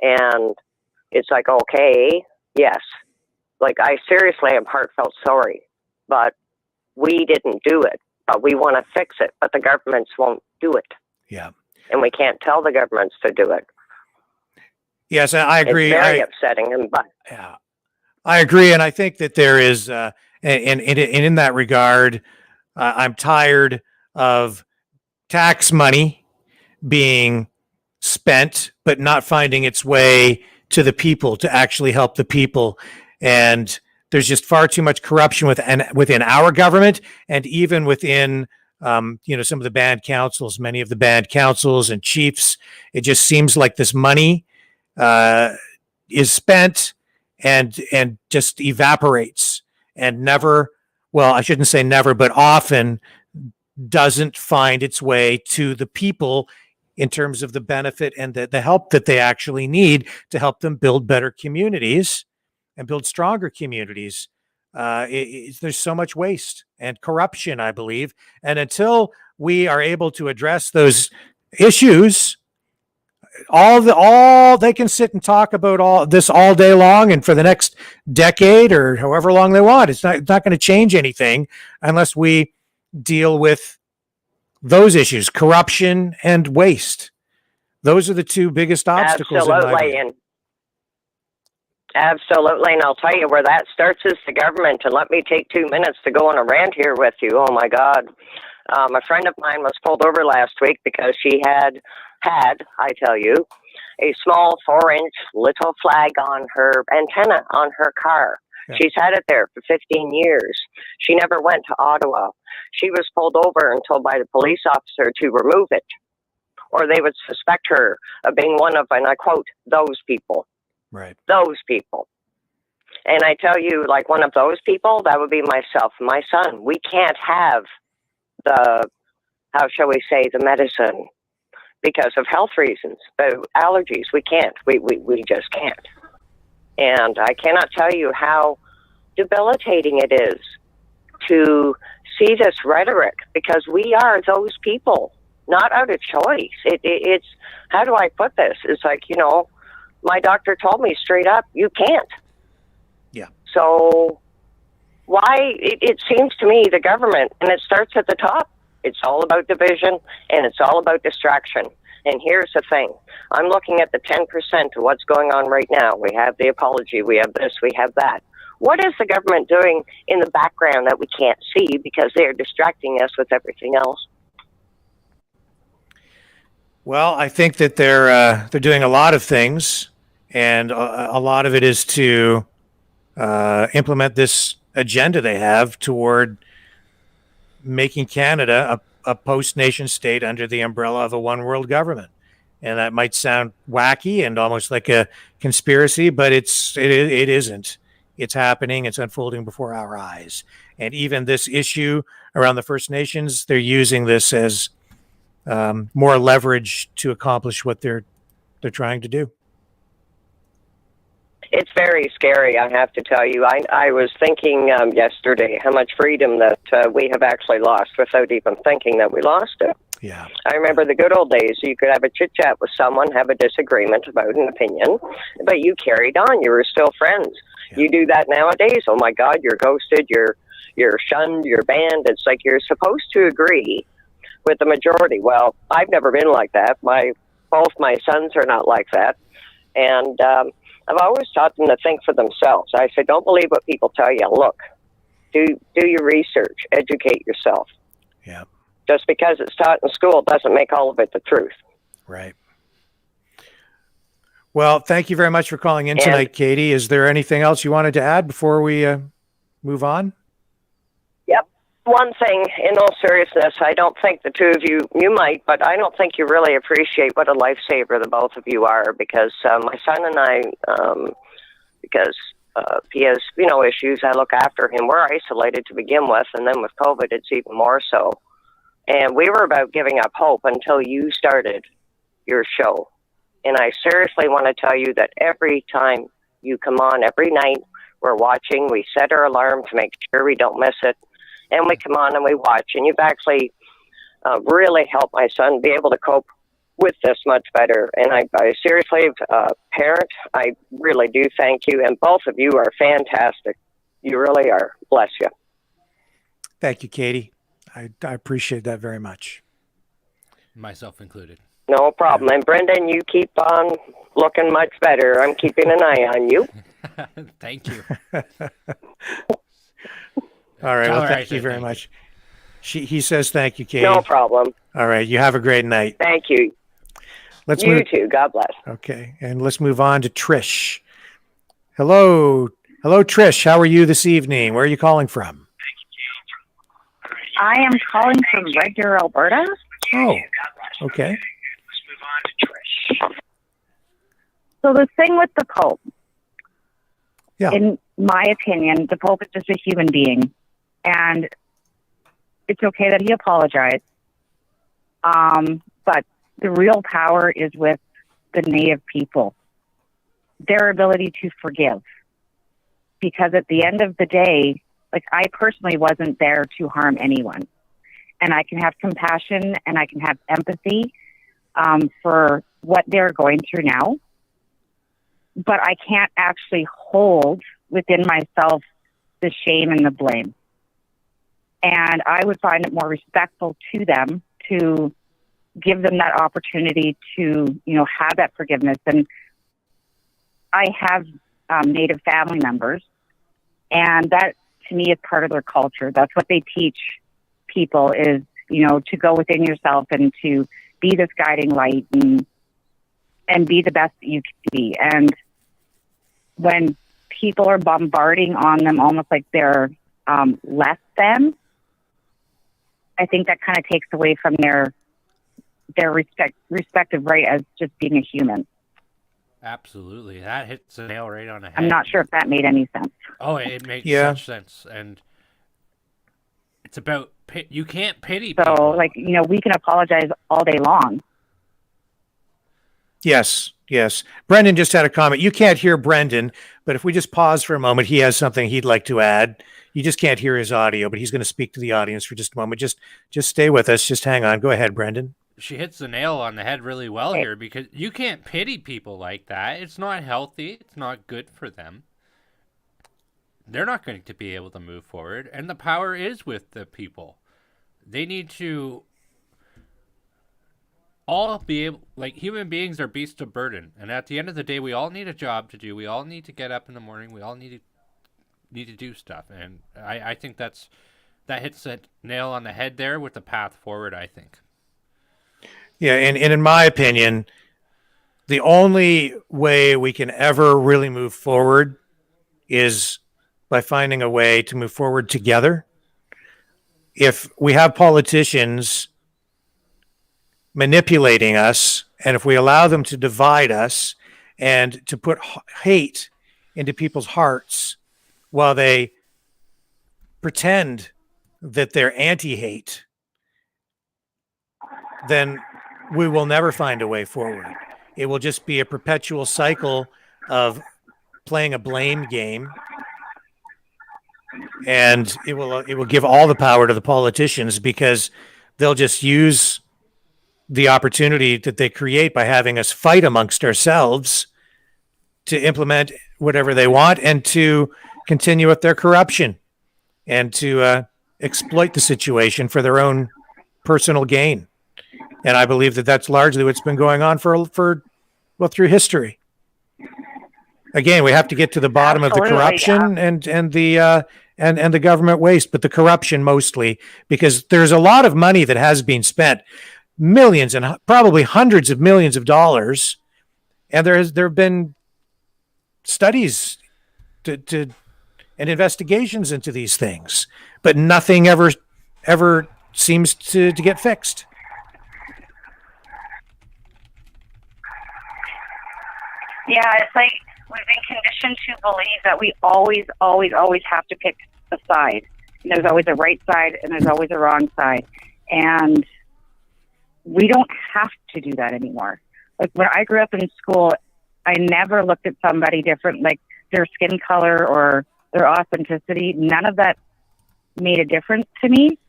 And it's like, okay, yes. Like, I seriously am heartfelt sorry. But we didn't do it, but we want to fix it, but the governments won't do it. Yeah. And we can't tell the governments to do it. Yes, I agree. It's very upsetting. Yeah, I agree. And I think that there is, and in that regard, I'm tired of tax money being spent, but not finding its way to the people to actually help the people. And there's just far too much corruption within our government, and even within, some of the band councils, many of the band councils and chiefs. It just seems like this money is spent and just evaporates and never, well, I shouldn't say never, but often doesn't find its way to the people in terms of the benefit and the help that they actually need to help them build better communities and build stronger communities. There's so much waste and corruption, I believe. And until we are able to address those issues, all they can sit and talk about all this all day long and for the next decade or however long they want. It's not going to change anything unless we deal with those issues, corruption and waste. Those are the two biggest obstacles. Absolutely. And I'll tell you where that starts is the government. And let me take 2 minutes to go on a rant here with you. Oh my God. A friend of mine was pulled over last week because she had, I tell you, a small 4-inch little flag on her antenna on her car. Yeah. She's had it there for 15 years. She never went to Ottawa. She was pulled over and told by the police officer to remove it, or they would suspect her of being one of, and I quote, those people. Right. Those people. And I tell you, like one of those people, that would be myself and my son. We can't have the, how shall we say, the medicine because of health reasons, the allergies. We can't. We just can't. And I cannot tell you how debilitating it is to see this rhetoric because we are those people, not out of choice. It's, how do I put this? It's like, my doctor told me straight up, you can't. Yeah. So why, it seems to me the government, and it starts at the top, it's all about division and it's all about distraction. And here's the thing. I'm looking at the 10% of what's going on right now. We have the apology. We have this. We have that. What is the government doing in the background that we can't see because they're distracting us with everything else? Well, I think that they're doing a lot of things, and a lot of it is to implement this agenda they have toward making Canada a post-nation state under the umbrella of a one-world government. And that might sound wacky and almost like a conspiracy, but it isn't. It's happening. It's unfolding before our eyes. And even this issue around the First Nations, they're using this as more leverage to accomplish what they're trying to do. It's very scary, I have to tell you. I was thinking yesterday how much freedom that we have actually lost without even thinking that we lost it. Yeah. I remember the good old days. You could have a chit-chat with someone, have a disagreement about an opinion, but you carried on. You were still friends. Yeah. You do that nowadays. Oh, my God, you're ghosted, you're shunned, you're banned. It's like you're supposed to agree with the majority. Well, I've never been like that. Both my sons are not like that. And I've always taught them to think for themselves. I say, don't believe what people tell you. Look, do your research, educate yourself. Yeah. Just because it's taught in school doesn't make all of it the truth. Right. Well, thank you very much for calling in tonight, Katie. Is there anything else you wanted to add before we move on? Yep. One thing, in all seriousness, I don't think the two of you might, but I don't think you really appreciate what a lifesaver the both of you are, because my son and I, because he has, issues, I look after him. We're isolated to begin with, and then with COVID, it's even more so. And we were about giving up hope until you started your show. And I seriously want to tell you that every time you come on, every night we're watching, we set our alarm to make sure we don't miss it. And we come on and we watch. And you've actually really helped my son be able to cope with this much better. And I seriously, parent, I really do thank you. And both of you are fantastic. You really are. Bless you. Thank you, Katie. I appreciate that very much. Myself included. No problem. And Brendan, you keep on looking much better. I'm keeping an eye on you. Thank you. All right. Tell Well, her I thank you said very thank much. He says thank you, Katie. No problem. All right. You have a great night. Thank you. Let's You move. too. God bless. Okay. And let's move on to Trish. Hello. Hello, Trish. How are you this evening? Where are you calling from? I am calling from Red Deer, Alberta. Oh, okay. So the thing with the Pope, Yeah. in my opinion, the Pope is just a human being, and it's okay that he apologized. But the real power is with the Native people, their ability to forgive. Because at the end of the day, like, I personally wasn't there to harm anyone. And I can have compassion and I can have empathy for what they're going through now. But I can't actually hold within myself the shame and the blame. And I would find it more respectful to them to give them that opportunity to, have that forgiveness. And I have Native family members, and that to me is part of their culture. That's what they teach people is, to go within yourself and to be this guiding light and be the best that you can be. And when people are bombarding on them almost like they're less than, I think that kind of takes away from their respective right as just being a human. Absolutely. That hits a nail right on the head. I'm not sure if that made any sense. Oh, it makes Yeah. such sense. And it's about, you can't pity So, people. we can apologize all day long. Yes. Yes. Brendan just had a comment. You can't hear Brendan, but if we just pause for a moment, he has something he'd like to add. You just can't hear his audio, but he's going to speak to the audience for just a moment. Just stay with us. Just hang on. Go ahead, Brendan. She hits the nail on the head really well here, because you can't pity people like that. It's not healthy. It's not good for them. They're not going to be able to move forward, and the power is with the people. They need to all be able, like, human beings are beasts of burden, and at the end of the day, we all need a job to do. We all need to get up in the morning. We all need to do stuff, and I think that hits the nail on the head there with the path forward, I think. Yeah, and in my opinion, the only way we can ever really move forward is by finding a way to move forward together. If we have politicians manipulating us, and if we allow them to divide us and to put hate into people's hearts while they pretend that they're anti-hate, then we will never find a way forward. It will just be a perpetual cycle of playing a blame game, and it will give all the power to the politicians, because they'll just use the opportunity that they create by having us fight amongst ourselves to implement whatever they want and to continue with their corruption and to exploit the situation for their own personal gain. And I believe that that's largely what's been going on through history. Again, we have to get to the bottom of the corruption and the government waste, but the corruption mostly, because there's a lot of money that has been spent, millions and probably hundreds of millions of dollars, and there have been studies and investigations into these things, but nothing ever seems to get fixed. Yeah, it's like we've been conditioned to believe that we always have to pick a side. And there's always a right side and there's always a wrong side. And we don't have to do that anymore. Like, when I grew up in school, I never looked at somebody different, like their skin color or their authenticity. None of that made a difference to me.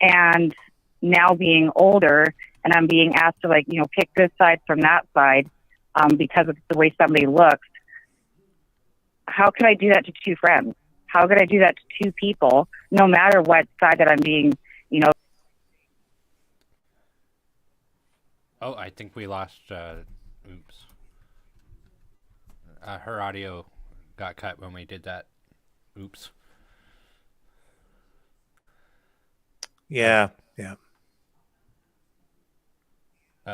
And now being older and I'm being asked to, pick this side from that side, because of the way somebody looks, how can I do that to two friends? How could I do that to two people, no matter what side that I'm being, you know? Oh, I think we lost. Oops. Her audio got cut when we did that. Oops. Yeah.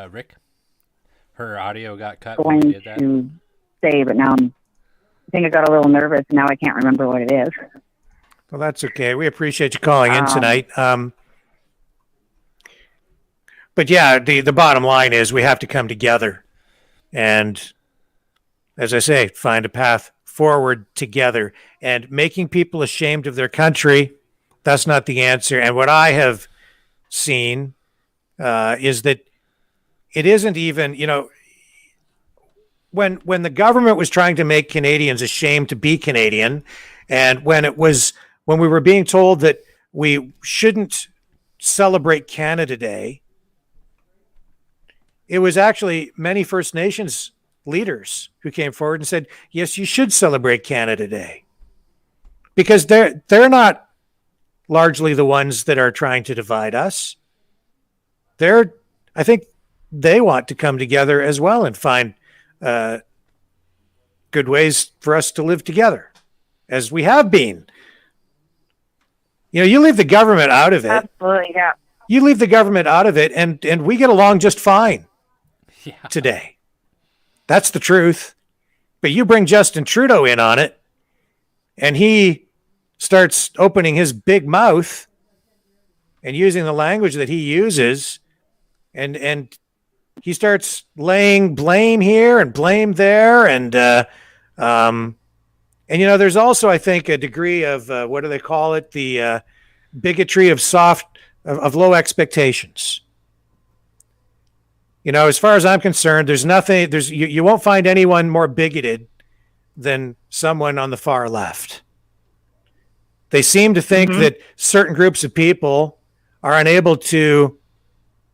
Rick, her audio got cut when we Going did that. to say, but now I think I got a little nervous. Now I can't remember what it is. Well, that's okay. We appreciate you calling in tonight. But yeah, the bottom line is we have to come together and, as I say, find a path forward together. And making people ashamed of their country, that's not the answer. And what I have seen is that it isn't even, when the government was trying to make Canadians ashamed to be Canadian, and when we were being told that we shouldn't celebrate Canada Day, it was actually many First Nations leaders who came forward and said, yes, you should celebrate Canada Day. Because they're not largely the ones that are trying to divide us. I think they want to come together as well and find good ways for us to live together, as we have been. You leave the government out of it. Absolutely, yeah. You leave the government out of it, and we get along just fine today. That's the truth. But you bring Justin Trudeau in on it, and he starts opening his big mouth and using the language that he uses, and he starts laying blame here and blame there, and there's also, I think, a degree of what do they call it? The bigotry of low expectations. As far as I'm concerned, you won't find anyone more bigoted than someone on the far left. They seem to think that certain groups of people are unable to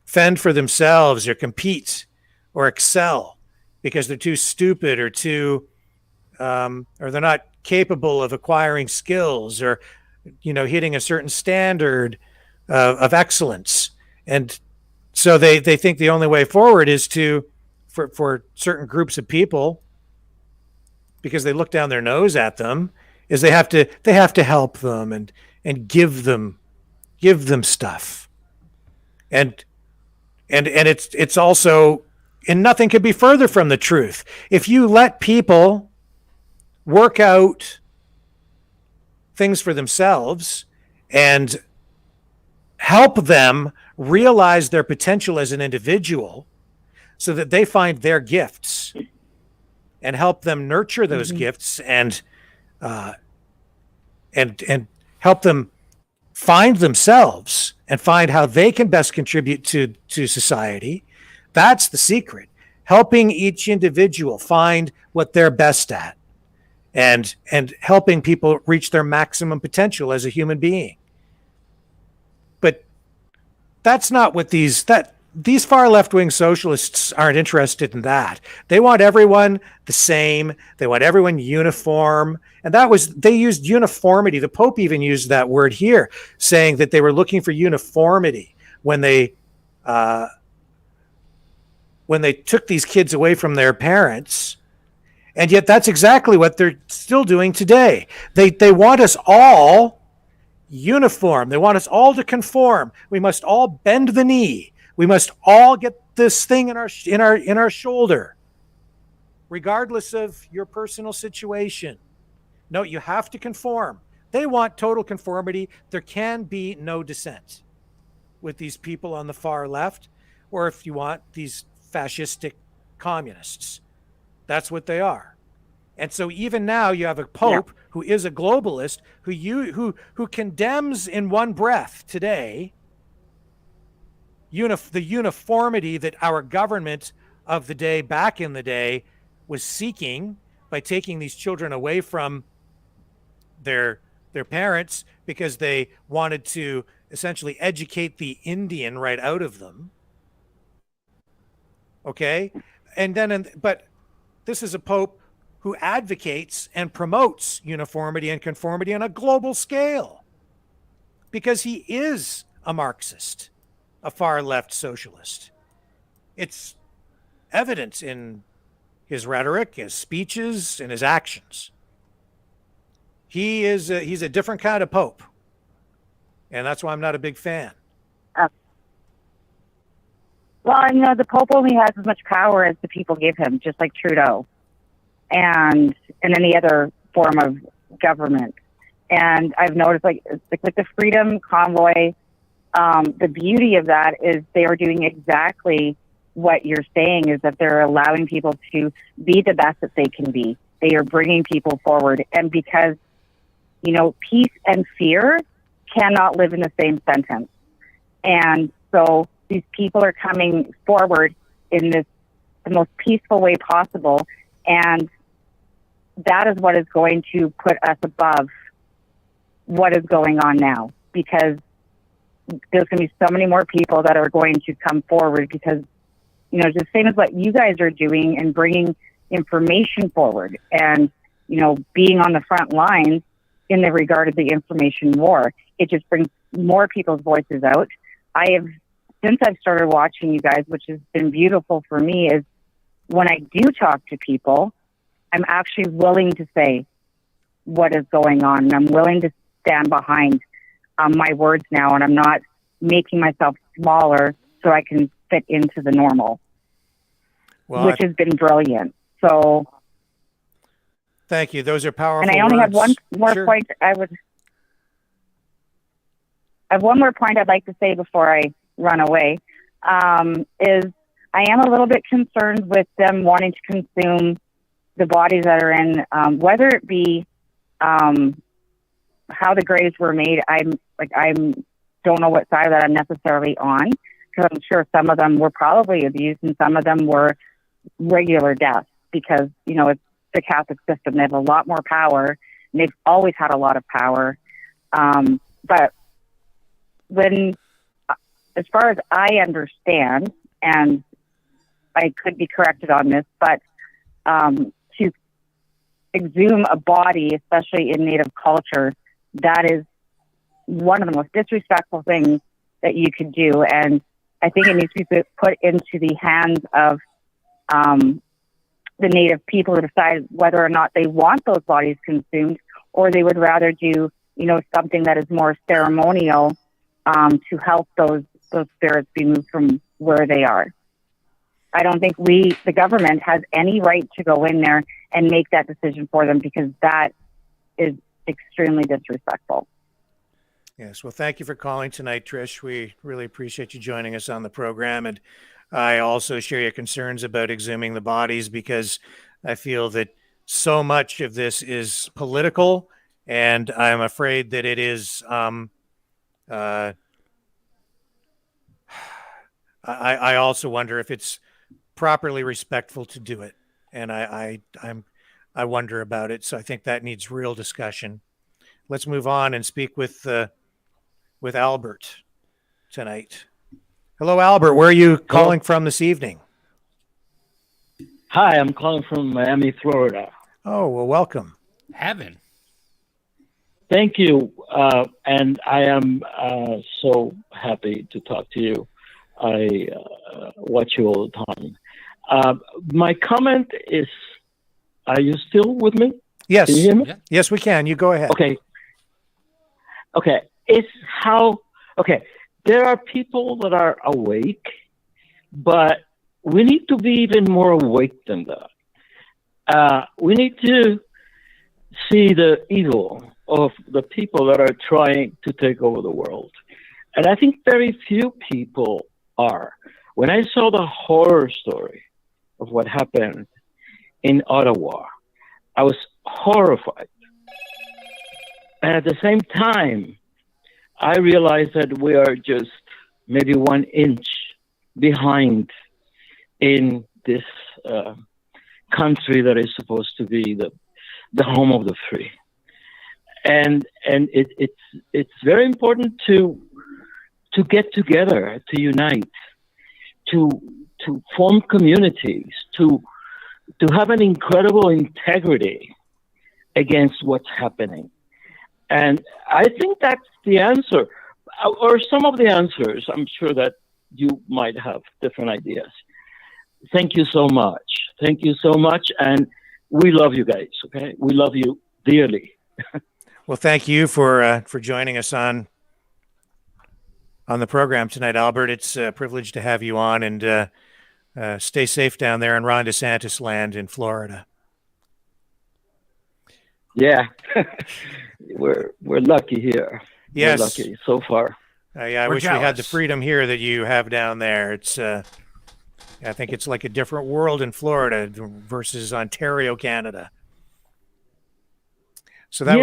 fend for themselves or compete or excel because they're too stupid or or they're not capable of acquiring skills or, hitting a certain standard of excellence. And so they think the only way forward is for certain groups of people, because they look down their nose at them, is they have to help them and give them stuff. And it's also, and nothing could be further from the truth. If you let people work out things for themselves and help them realize their potential as an individual so that they find their gifts and help them nurture those gifts and help them find themselves and find how they can best contribute to society. That's the secret. Helping each individual find what they're best at and helping people reach their maximum potential as a human being. But that's not what these far left-wing socialists aren't interested in that. They want everyone the same. They want everyone uniform. And they used uniformity. The Pope even used that word here, saying that they were looking for uniformity when they took these kids away from their parents. And yet that's exactly what they're still doing today. They want us all uniform. They want us all to conform. We must all bend the knee. We must all get this thing in our shoulder, regardless of your personal situation. No, you have to conform. They want total conformity. There can be no dissent with these people on the far left, or if you want, these fascistic communists. That's what they are. And so even now you have a pope who is a globalist who condemns in one breath today the uniformity that our government of the day, back in the day, was seeking by taking these children away from their parents because they wanted to essentially educate the Indian right out of them. Okay? But this is a pope who advocates and promotes uniformity and conformity on a global scale, because he is a Marxist, a far left socialist. It's evident in his rhetoric, his speeches, and his actions. He's a different kind of pope, and that's why I'm not a big fan. Well, the Pope only has as much power as the people give him, just like Trudeau and any other form of government. And I've noticed, like the Freedom Convoy, the beauty of that is they are doing exactly what you're saying, is that they're allowing people to be the best that they can be. They are bringing people forward. And because, peace and fear cannot live in the same sentence. And so these people are coming forward in the most peaceful way possible. And that is what is going to put us above what is going on now, because there's going to be so many more people that are going to come forward, because, the same as what you guys are doing and bringing information forward and, being on the front lines in the regard of the information war, it just brings more people's voices out. Since I've started watching you guys, which has been beautiful for me, is when I do talk to people, I'm actually willing to say what is going on, and I'm willing to stand behind my words now, and I'm not making myself smaller so I can fit into the normal, which has been brilliant. So thank you. Those are powerful. And I only have one more Sure. point. I have one more point I'd like to say before I run away. Is I am a little bit concerned with them wanting to consume the bodies that are in, whether it be how the graves were made. I don't know what side that I'm necessarily on, because I'm sure some of them were probably abused and some of them were regular deaths, because it's the Catholic system. They have a lot more power, and they've always had a lot of power. But as far as I understand, and I could be corrected on this, but to exhume a body, especially in Native culture, that is one of the most disrespectful things that you could do. And I think it needs to be put into the hands of the Native people to decide whether or not they want those bodies consumed, or they would rather do, something that is more ceremonial to help those spirits be moved from where they are. I don't think the government has any right to go in there and make that decision for them, because that is extremely disrespectful. Yes. Well, thank you for calling tonight, Trish. We really appreciate you joining us on the program. And I also share your concerns about exhuming the bodies, because I feel that so much of this is political, and I'm afraid that it is, I also wonder if it's properly respectful to do it. And I wonder about it. So I think that needs real discussion. Let's move on and speak with Albert tonight. Hello, Albert. Where are you calling from this evening? Hi, I'm calling from Miami, Florida. Oh, well, welcome. Heaven. Thank you. And I am so happy to talk to you. I watch you all the time. My comment is, are you still with me? Yes. Can you hear me? Yes, we can. You go ahead. Okay. It's how, there are people that are awake, but we need to be even more awake than that. We need to see the evil of the people that are trying to take over the world. And I think very few people are. When I saw the horror story of what happened in Ottawa, I was horrified. And at the same time, I realized that we are just maybe 1 inch behind in this country that is supposed to be the home of the free. And it's very important to get together, to unite, to form communities, to to have an incredible integrity against what's happening. And I think that's the answer, or some of the answers. I'm sure that you might have different ideas. Thank you so much. Thank you so much. And we love you guys, okay? We love you dearly. Well, thank you for joining us on the program tonight, Albert. It's a privilege to have you on, and stay safe down there in Ron DeSantis land in Florida. Yeah, we're lucky here. Yes, we're lucky so far. Yeah, I wish we had the freedom here that you have down there. It's I think it's like a different world in Florida versus Ontario, Canada. So that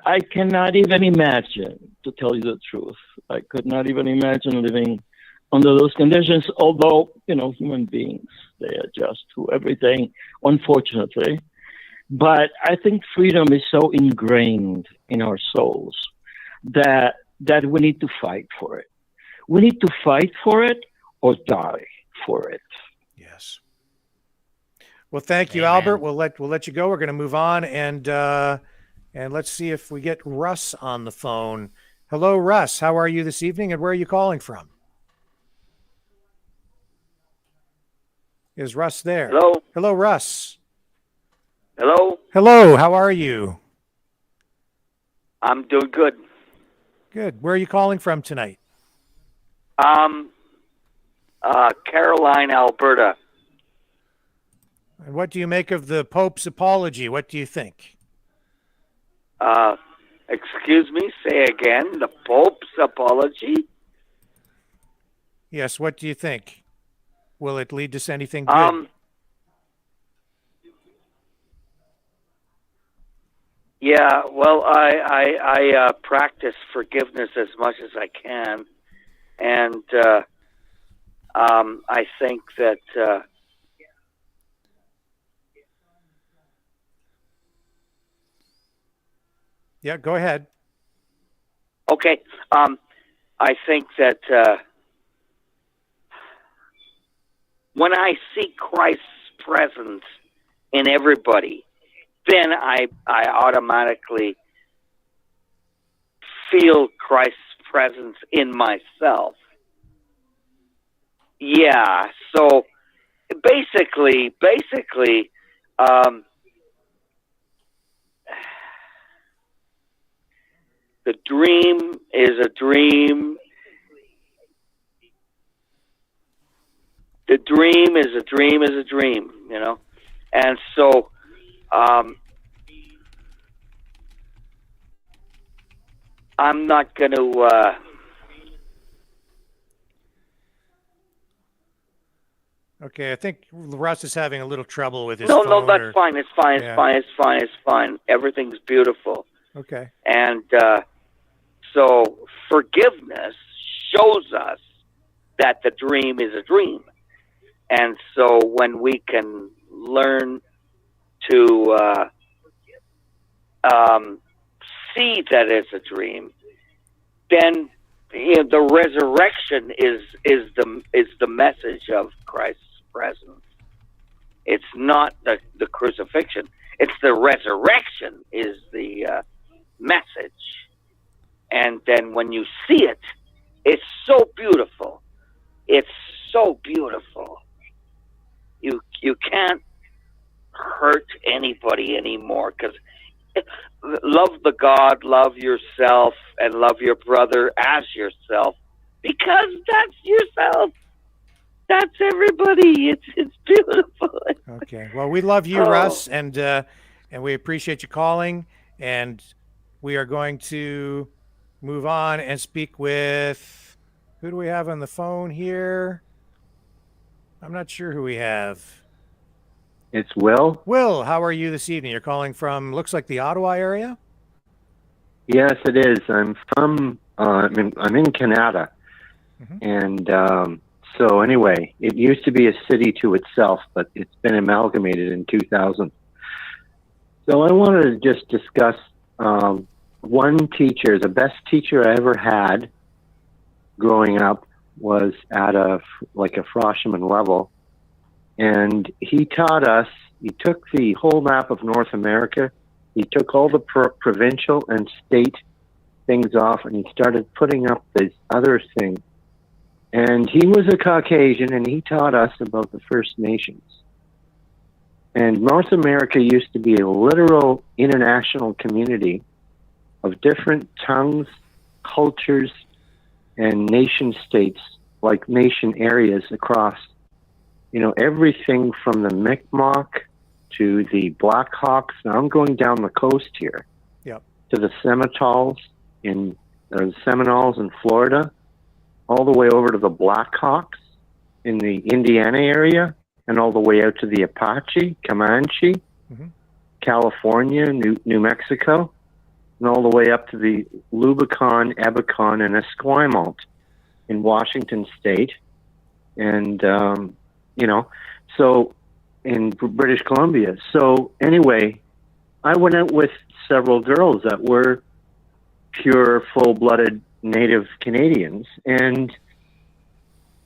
I cannot even imagine, to tell you the truth. I could not even imagine living under those conditions, although, human beings, they adjust to everything, unfortunately. But I think freedom is so ingrained in our souls that we need to fight for it. We need to fight for it or die for it. Yes. Well, thank you, Albert. We'll let you go. We're going to move on, and let's see if we get Russ on the phone. Hello, Russ. How are you this evening, and where are you calling from? Is Russ there? Hello. Hello, Russ. Hello. Hello. How are you? I'm doing good. Good. Where are you calling from tonight? Caroline, Alberta. And what do you make of the Pope's apology? What do you think? Excuse me, say again, the Pope's apology? Yes, what do you think? Will it lead to anything good? Yeah, well, I practice forgiveness as much as I can, and I think that yeah, go ahead. Okay, I think that when I see Christ's presence in everybody, then I automatically feel Christ's presence in myself. Yeah, so basically, the dream is a dream. The dream is a dream is a dream, and so I'm not going to. Okay, I think Russ is having a little trouble with his No, phone. that's fine. It's fine. It's fine. Everything's beautiful. Okay. And so forgiveness shows us that the dream is a dream. And so when we can learn to see that it's a dream, then the resurrection is the message of Christ's presence. It's not the crucifixion. It's the resurrection is the message. And then when you see it, it's so beautiful. It's so beautiful. You can't hurt anybody anymore, because love the God, love yourself, and love your brother as yourself, because that's yourself. That's everybody. It's beautiful. Okay. Well, we love you, Russ, and we appreciate you calling. And we are going to move on and speak with, who do we have on the phone here? I'm not sure who we have. It's Will. Will, how are you this evening? You're calling from, looks like the Ottawa area? Yes, it is. I'm from, I'm in Canada. And so anyway, it used to be a city to itself, but it's been amalgamated in 2000. So I wanted to just discuss one teacher. The best teacher I ever had growing up was at a freshman level. And he taught us, he took the whole map of North America, he took all the provincial and state things off, and he started putting up these other things. And he was a Caucasian, and he taught us about the First Nations. And North America used to be a literal international community of different tongues, cultures, and nation states, like nation areas across, everything from the Mi'kmaq to the Blackhawks. Now I'm going down the coast here. Yep. To the Seminoles in Florida, all the way over to the Blackhawks in the Indiana area, and all the way out to the Apache, Comanche, California, New Mexico, and all the way up to the Lubicon, Ebicon, and Esquimalt in Washington State, and so in British Columbia. So anyway, I went out with several girls that were pure, full-blooded Native Canadians, and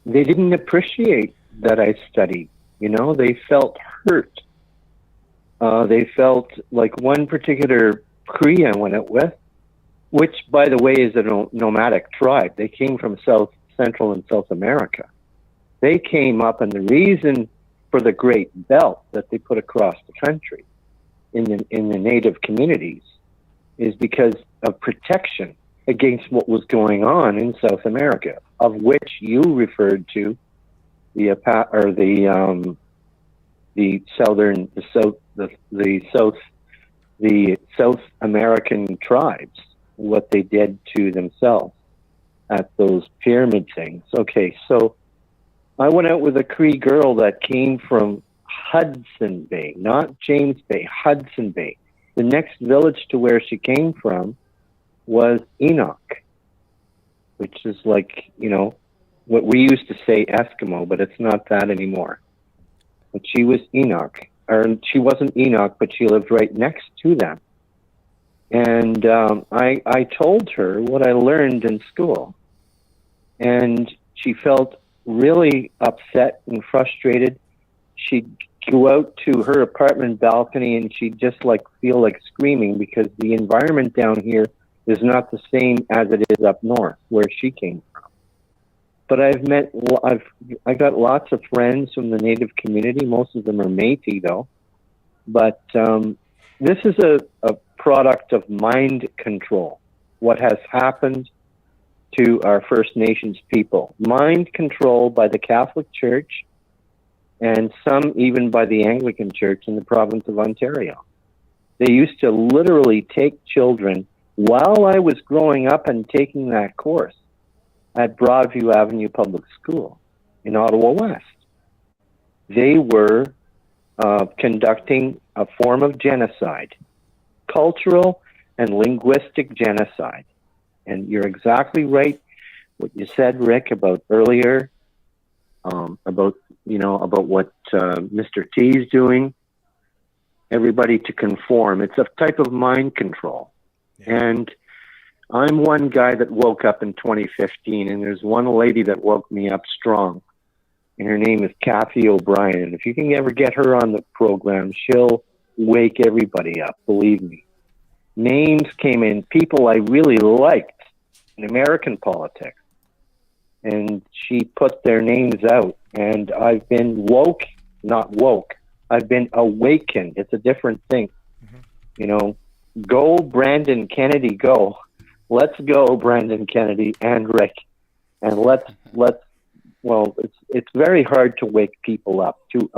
they didn't appreciate that I studied. They felt hurt. They felt like one particular Cree I went out with, which, by the way, is a nomadic tribe. They came from Central and South America. They came up, and the reason for the Great Belt that they put across the country in the Native communities is because of protection against what was going on in South America, of which you referred to the South American tribes, what they did to themselves at those pyramid things. Okay, so I went out with a Cree girl that came from Hudson Bay, not James Bay, Hudson Bay. The next village to where she came from was Enoch, which is like, what we used to say Eskimo, but it's not that anymore. But she was Enoch, or she wasn't Enoch, but she lived right next to them. And I told her what I learned in school, and she felt really upset and frustrated. She'd go out to her apartment balcony and she'd just feel like screaming because the environment down here is not the same as it is up north where she came from. But I got lots of friends from the Native community. Most of them are Métis though. But this is a product of mind control. What has happened to our First Nations people. Mind control by the Catholic Church and some even by the Anglican Church in the province of Ontario. They used to literally take children while I was growing up and taking that course at Broadview Avenue Public School in Ottawa West. They were conducting a form of genocide, cultural and linguistic genocide. And you're exactly right what you said, Rick, about earlier, about what Mr. T is doing. Everybody to conform. It's a type of mind control. Yeah. And I'm one guy that woke up in 2015, and there's one lady that woke me up strong, and her name is Kathy O'Brien. And if you can ever get her on the program, she'll wake everybody up, believe me. Names came in, people I really liked in American politics, and she put their names out, and I've been not woke, I've been awakened. It's a different thing. Go Brandon Kennedy, go. Let's go Brandon Kennedy and Rick, and it's very hard to wake people up, to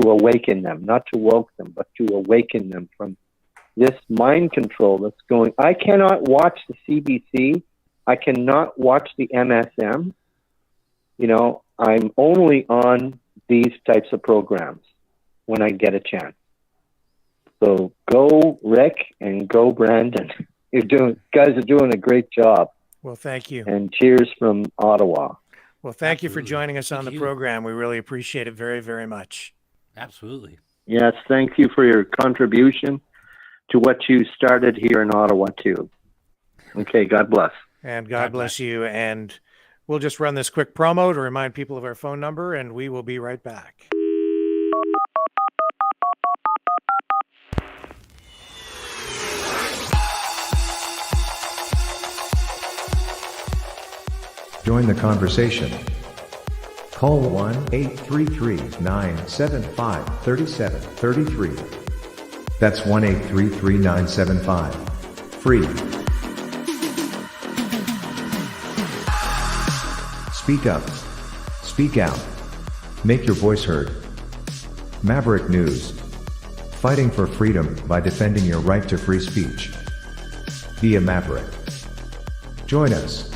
awaken them, not to woke them, but to awaken them from this mind control that's going. I cannot watch the CBC. I cannot watch the MSM. I'm only on these types of programs when I get a chance. So go Rick and go Brandon. Guys are doing a great job. Well, thank you. And cheers from Ottawa. Well, thank you for joining us on the program. We really appreciate it very, very much. Absolutely. Yes, thank you for your contribution to what you started here in Ottawa, too. Okay, God bless. And God bless you. And we'll just run this quick promo to remind people of our phone number, and we will be right back. Join the conversation. Call 1-833-975-3733. That's 1-833-975-FREE. Speak up. Speak out. Make your voice heard. Maverick News. Fighting for freedom by defending your right to free speech. Be a Maverick. Join us.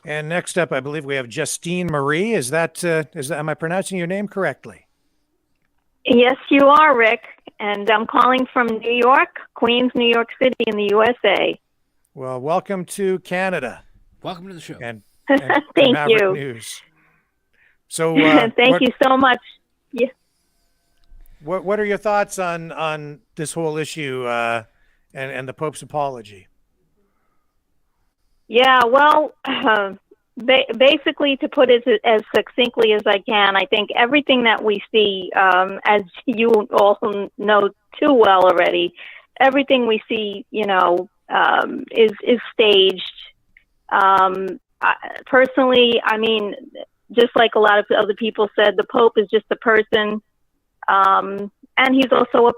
And next up, I believe we have Justine Marie. Is that, am I pronouncing your name correctly? Yes, you are, Rick. And I'm calling from New York, Queens, New York City in the USA. Well, welcome to Canada. Welcome to the show. And Thank Maverick you. News. So thank you so much. Yeah. What are your thoughts on this whole issue and the Pope's apology? Yeah, well, basically, to put it as succinctly as I can, I think everything that we see, as you all know too well already, everything we see, is staged. Personally, I mean, just like a lot of other people said, the Pope is just a person, and he's also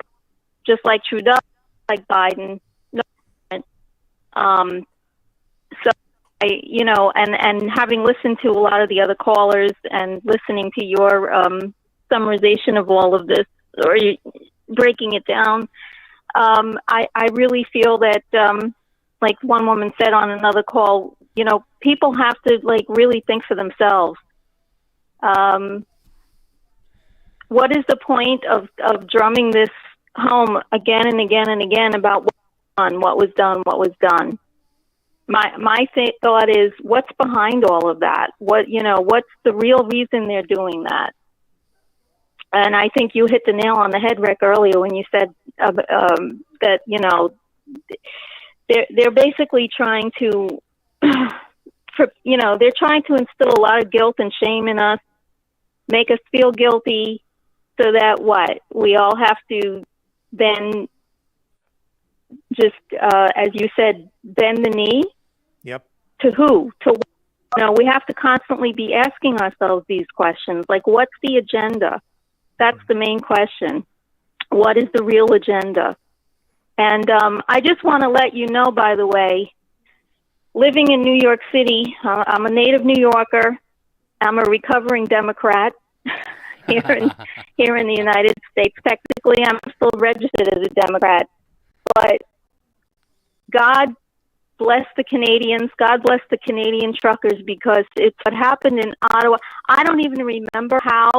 just like Trudeau, like Biden. So, and having listened to a lot of the other callers and listening to your summarization of all of this, or breaking it down, I really feel that, like one woman said on another call, people have to really think for themselves. What is the point of drumming this home again and again and again about what was done? My thought is, what's behind all of that? What's the real reason they're doing that? And I think you hit the nail on the head, Rick, earlier when you said that they're basically trying to, they're trying to instill a lot of guilt and shame in us, make us feel guilty, so that we all have to then just, as you said, bend the knee. Yep. To who? We have to constantly be asking ourselves these questions. Like, what's the agenda? That's the main question. What is the real agenda? And I just want to let you know, by the way, living in New York City, I'm a native New Yorker. I'm a recovering Democrat here in the United States. Technically, I'm still registered as a Democrat, but God bless the Canadians. God bless the Canadian truckers, because it's what happened in Ottawa. I don't even remember how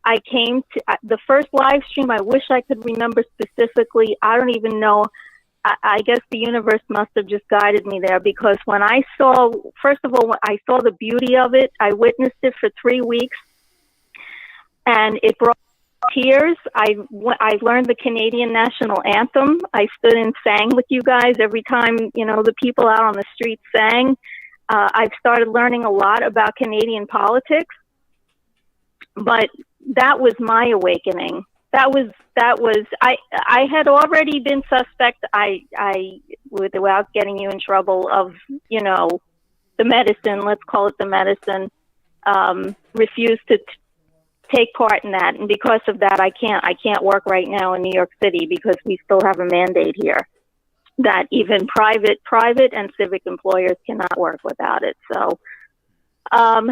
I came to the first live stream. I wish I could remember specifically. I don't even know. I guess the universe must have just guided me there, because when I saw, first of all, I saw the beauty of it. I witnessed it for 3 weeks, and it brought tears. I learned the Canadian national anthem. I stood and sang with you guys every time, the people out on the street sang. I've started learning a lot about Canadian politics, but that was my awakening. That was, I had already been suspect, without getting you in trouble, of, the medicine, let's call it the medicine, refused to take part in that, and because of that, I can't work right now in New York City, because we still have a mandate here that even private and civic employers cannot work without it. So, and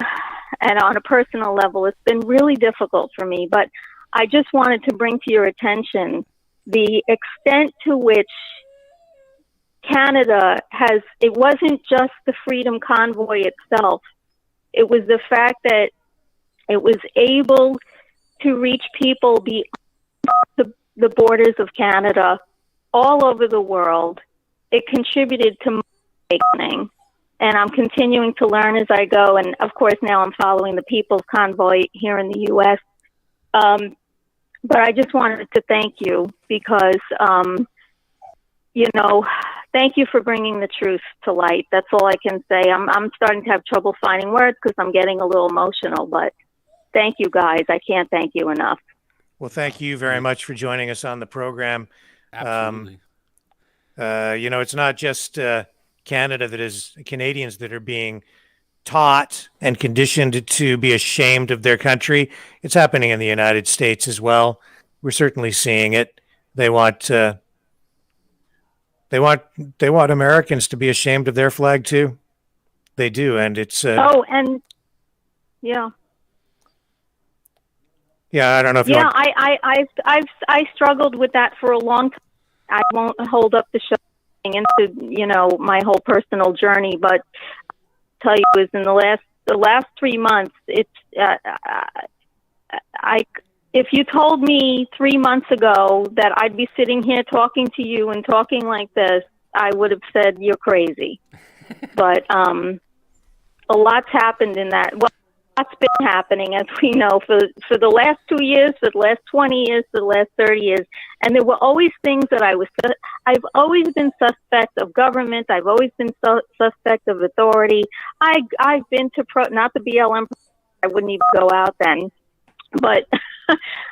on a personal level, it's been really difficult for me. But I just wanted to bring to your attention the extent to which Canada has. It wasn't just the Freedom Convoy itself; it was the fact that it was able to reach people beyond the borders of Canada, all over the world. It contributed to my awakening, and I'm continuing to learn as I go. And of course, now I'm following the People's Convoy here in the U.S. But I just wanted to thank you because, you know, thank you for bringing the truth to light. That's all I can say. I'm starting to have trouble finding words because I'm getting a little emotional, but thank you guys. I can't thank you enough. Well, thank you very much for joining us on the program. Absolutely. You know, it's not just Canadians that are being taught and conditioned to be ashamed of their country. It's happening in the United States as well. We're certainly seeing it. They want Americans to be ashamed of their flag too. They do, and it's and yeah. Yeah, I don't know if you Yeah, want... I struggled with that for a long time. I won't hold up the show into, you know, my whole personal journey, but I'll tell you, is in the last 3 months, it's if you told me 3 months ago that I'd be sitting here talking to you and talking like this, I would have said you're crazy. But a lot's happened in that. Well, that's been happening, as we know, for the last 2 years, for the last 20 years, for the last 30 years. And there were always things that I've always been suspect of government. I've always been suspect of authority. I've been to not the BLM, I wouldn't even go out then. But,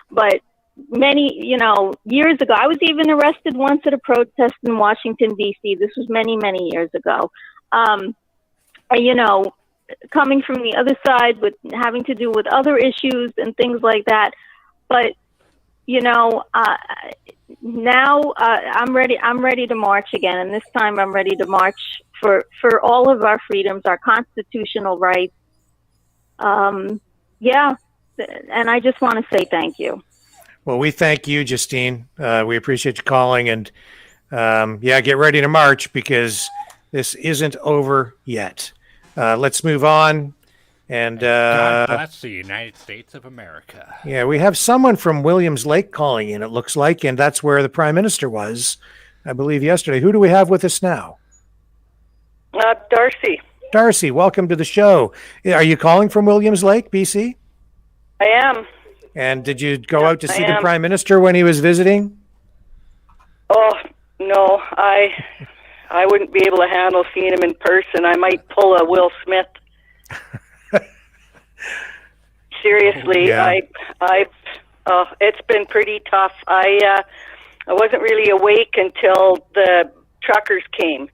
but many, you know, years ago, I was even arrested once at a protest in Washington, D.C. This was many, many years ago. You know, coming from the other side with having to do with other issues and things like that. But, you know, now I'm ready to march again. And this time I'm ready to march for all of our freedoms, our constitutional rights. Yeah. And I just want to say thank you. Well, we thank you, Justine. We appreciate you calling, and yeah, get ready to march because this isn't over yet. Let's move on. And God bless the United States of America. Yeah, we have someone from Williams Lake calling in, it looks like, and that's where the Prime Minister was, I believe, yesterday. Who do we have with us now? Darcy. Darcy, welcome to the show. Are you calling from Williams Lake, BC? I am. And did you go out to see the Prime Minister when he was visiting? Oh, no. I wouldn't be able to handle seeing him in person. I might pull a Will Smith. Seriously, Yeah. It's been pretty tough. I wasn't really awake until the truckers came,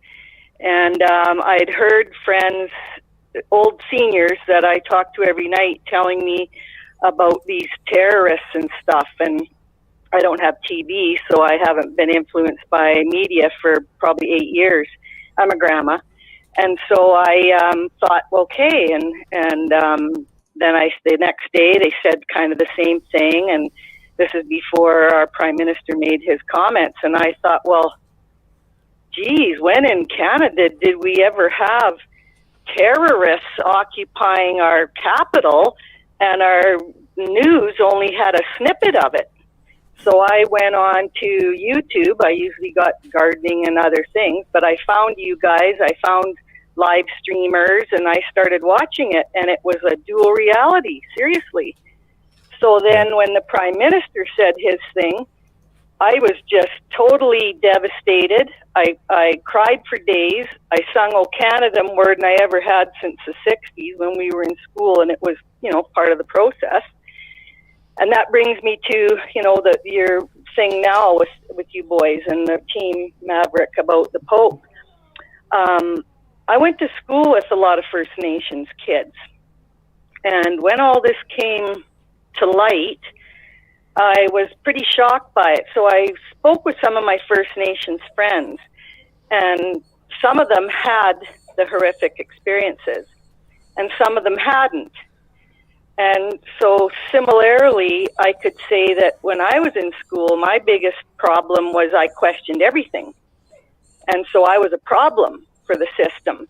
and I'd heard friends, old seniors that I talk to every night, telling me about these terrorists and stuff. And I don't have TV, so I haven't been influenced by media for probably 8 years. I'm a grandma. And so I thought, okay. And then the next day they said kind of the same thing. And this is before our Prime Minister made his comments. And I thought, well, geez, when in Canada did we ever have terrorists occupying our capital and our news only had a snippet of it? So I went on to YouTube. I usually got gardening and other things, but I found you guys. I found live streamers, and I started watching it, and it was a dual reality, seriously. So then when the Prime Minister said his thing, I was just totally devastated. I cried for days. I sung "O Canada" more than I ever had since the 60s when we were in school, and it was, you know, part of the process. And that brings me to, you know, your thing now with you boys and the team Maverick about the Pope. I went to school with a lot of First Nations kids. And when all this came to light, I was pretty shocked by it. So I spoke with some of my First Nations friends, and some of them had the horrific experiences, and some of them hadn't. And so similarly, I could say that when I was in school, my biggest problem was I questioned everything. And so I was a problem for the system.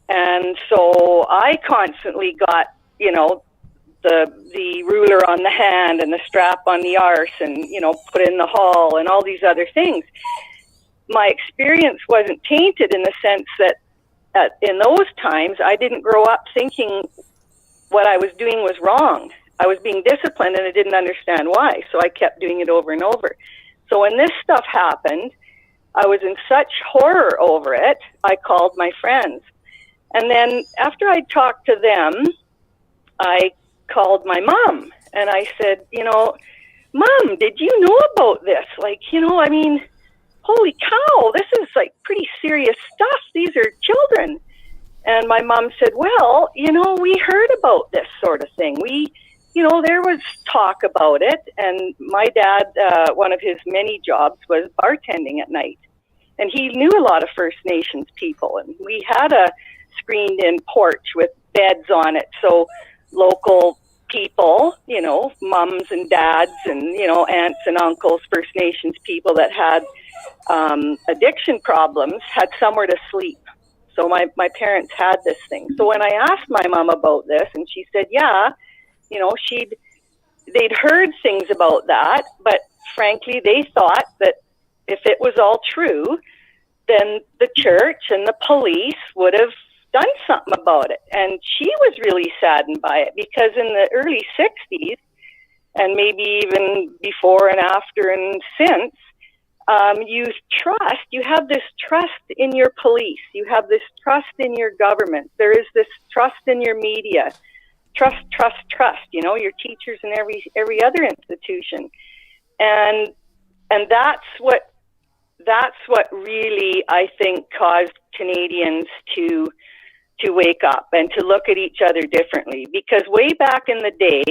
And so I constantly got, you know, the ruler on the hand and the strap on the arse and, you know, put in the hall and all these other things. My experience wasn't tainted in the sense that in those times, I didn't grow up thinking what I was doing was wrong. I was being disciplined and I didn't understand why. So I kept doing it over and over. So when this stuff happened, I was in such horror over it, I called my friends. And then after I talked to them, I called my mom and I said, you know, Mom, did you know about this? Like, you know, I mean, holy cow, this is like pretty serious stuff. These are children. And my mom said, well, you know, we heard about this sort of thing. You know, there was talk about it. And my dad, one of his many jobs was bartending at night. And he knew a lot of First Nations people. And we had a screened-in porch with beds on it. So local people, you know, mums and dads and, you know, aunts and uncles, First Nations people that had addiction problems had somewhere to sleep. So my parents had this thing. So when I asked my mom about this, and she said, yeah, you know, they'd heard things about that, but frankly, they thought that if it was all true, then the church and the police would have done something about it. And she was really saddened by it because in the early 60s, and maybe even before and after and since, you have this trust in your police. You have this trust in your government. There is this trust in your media. Trust, you know, your teachers and every other institution. And that's what really, I think, caused Canadians to wake up and to look at each other differently. Because way back in the day,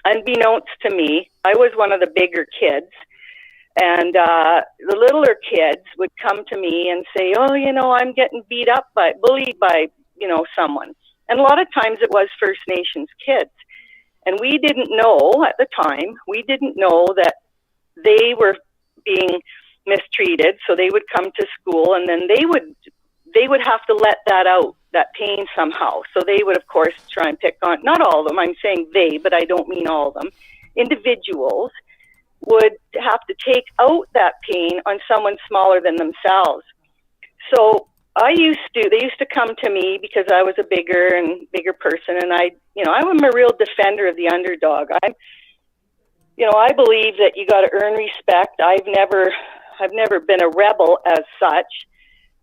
unbeknownst to me, I was one of the bigger kids. And the littler kids would come to me and say, oh, you know, I'm getting bullied by, you know, someone. And a lot of times it was First Nations kids. And we didn't know at the time, that they were being mistreated. So they would come to school and then they would have to let that out, that pain somehow. So they would, of course, try and pick on, not all of them, I'm saying they, but I don't mean all of them, individuals would have to take out that pain on someone smaller than themselves. So they used to come to me because I was a bigger person, and I'm a real defender of the underdog. I believe that you got to earn respect. I've never been a rebel as such,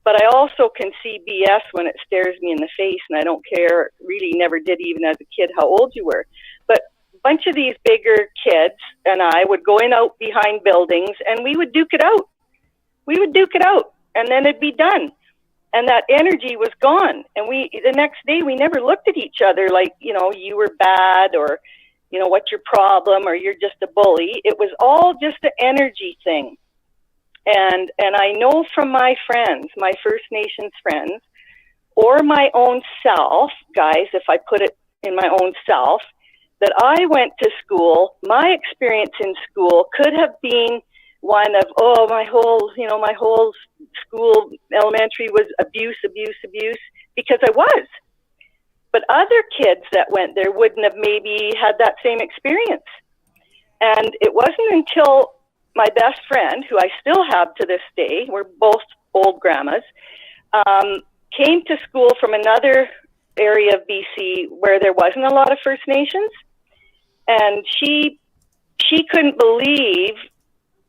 but I also can see BS when it stares me in the face, and I don't care, really never did even as a kid, how old you were. But bunch of these bigger kids and I would go out behind buildings and we would duke it out. And then it'd be done. And that energy was gone. And the next day we never looked at each other like, you know, you were bad or, you know, what's your problem or you're just a bully. It was all just an energy thing. And I know from my friends, my First Nations friends, or my own self, guys, if I put it in my own self, that I went to school, my experience in school could have been one of, my whole school, elementary was abuse, because I was. But other kids that went there wouldn't have maybe had that same experience. And it wasn't until my best friend, who I still have to this day, we're both old grandmas, came to school from another area of BC where there wasn't a lot of First Nations. And she couldn't believe,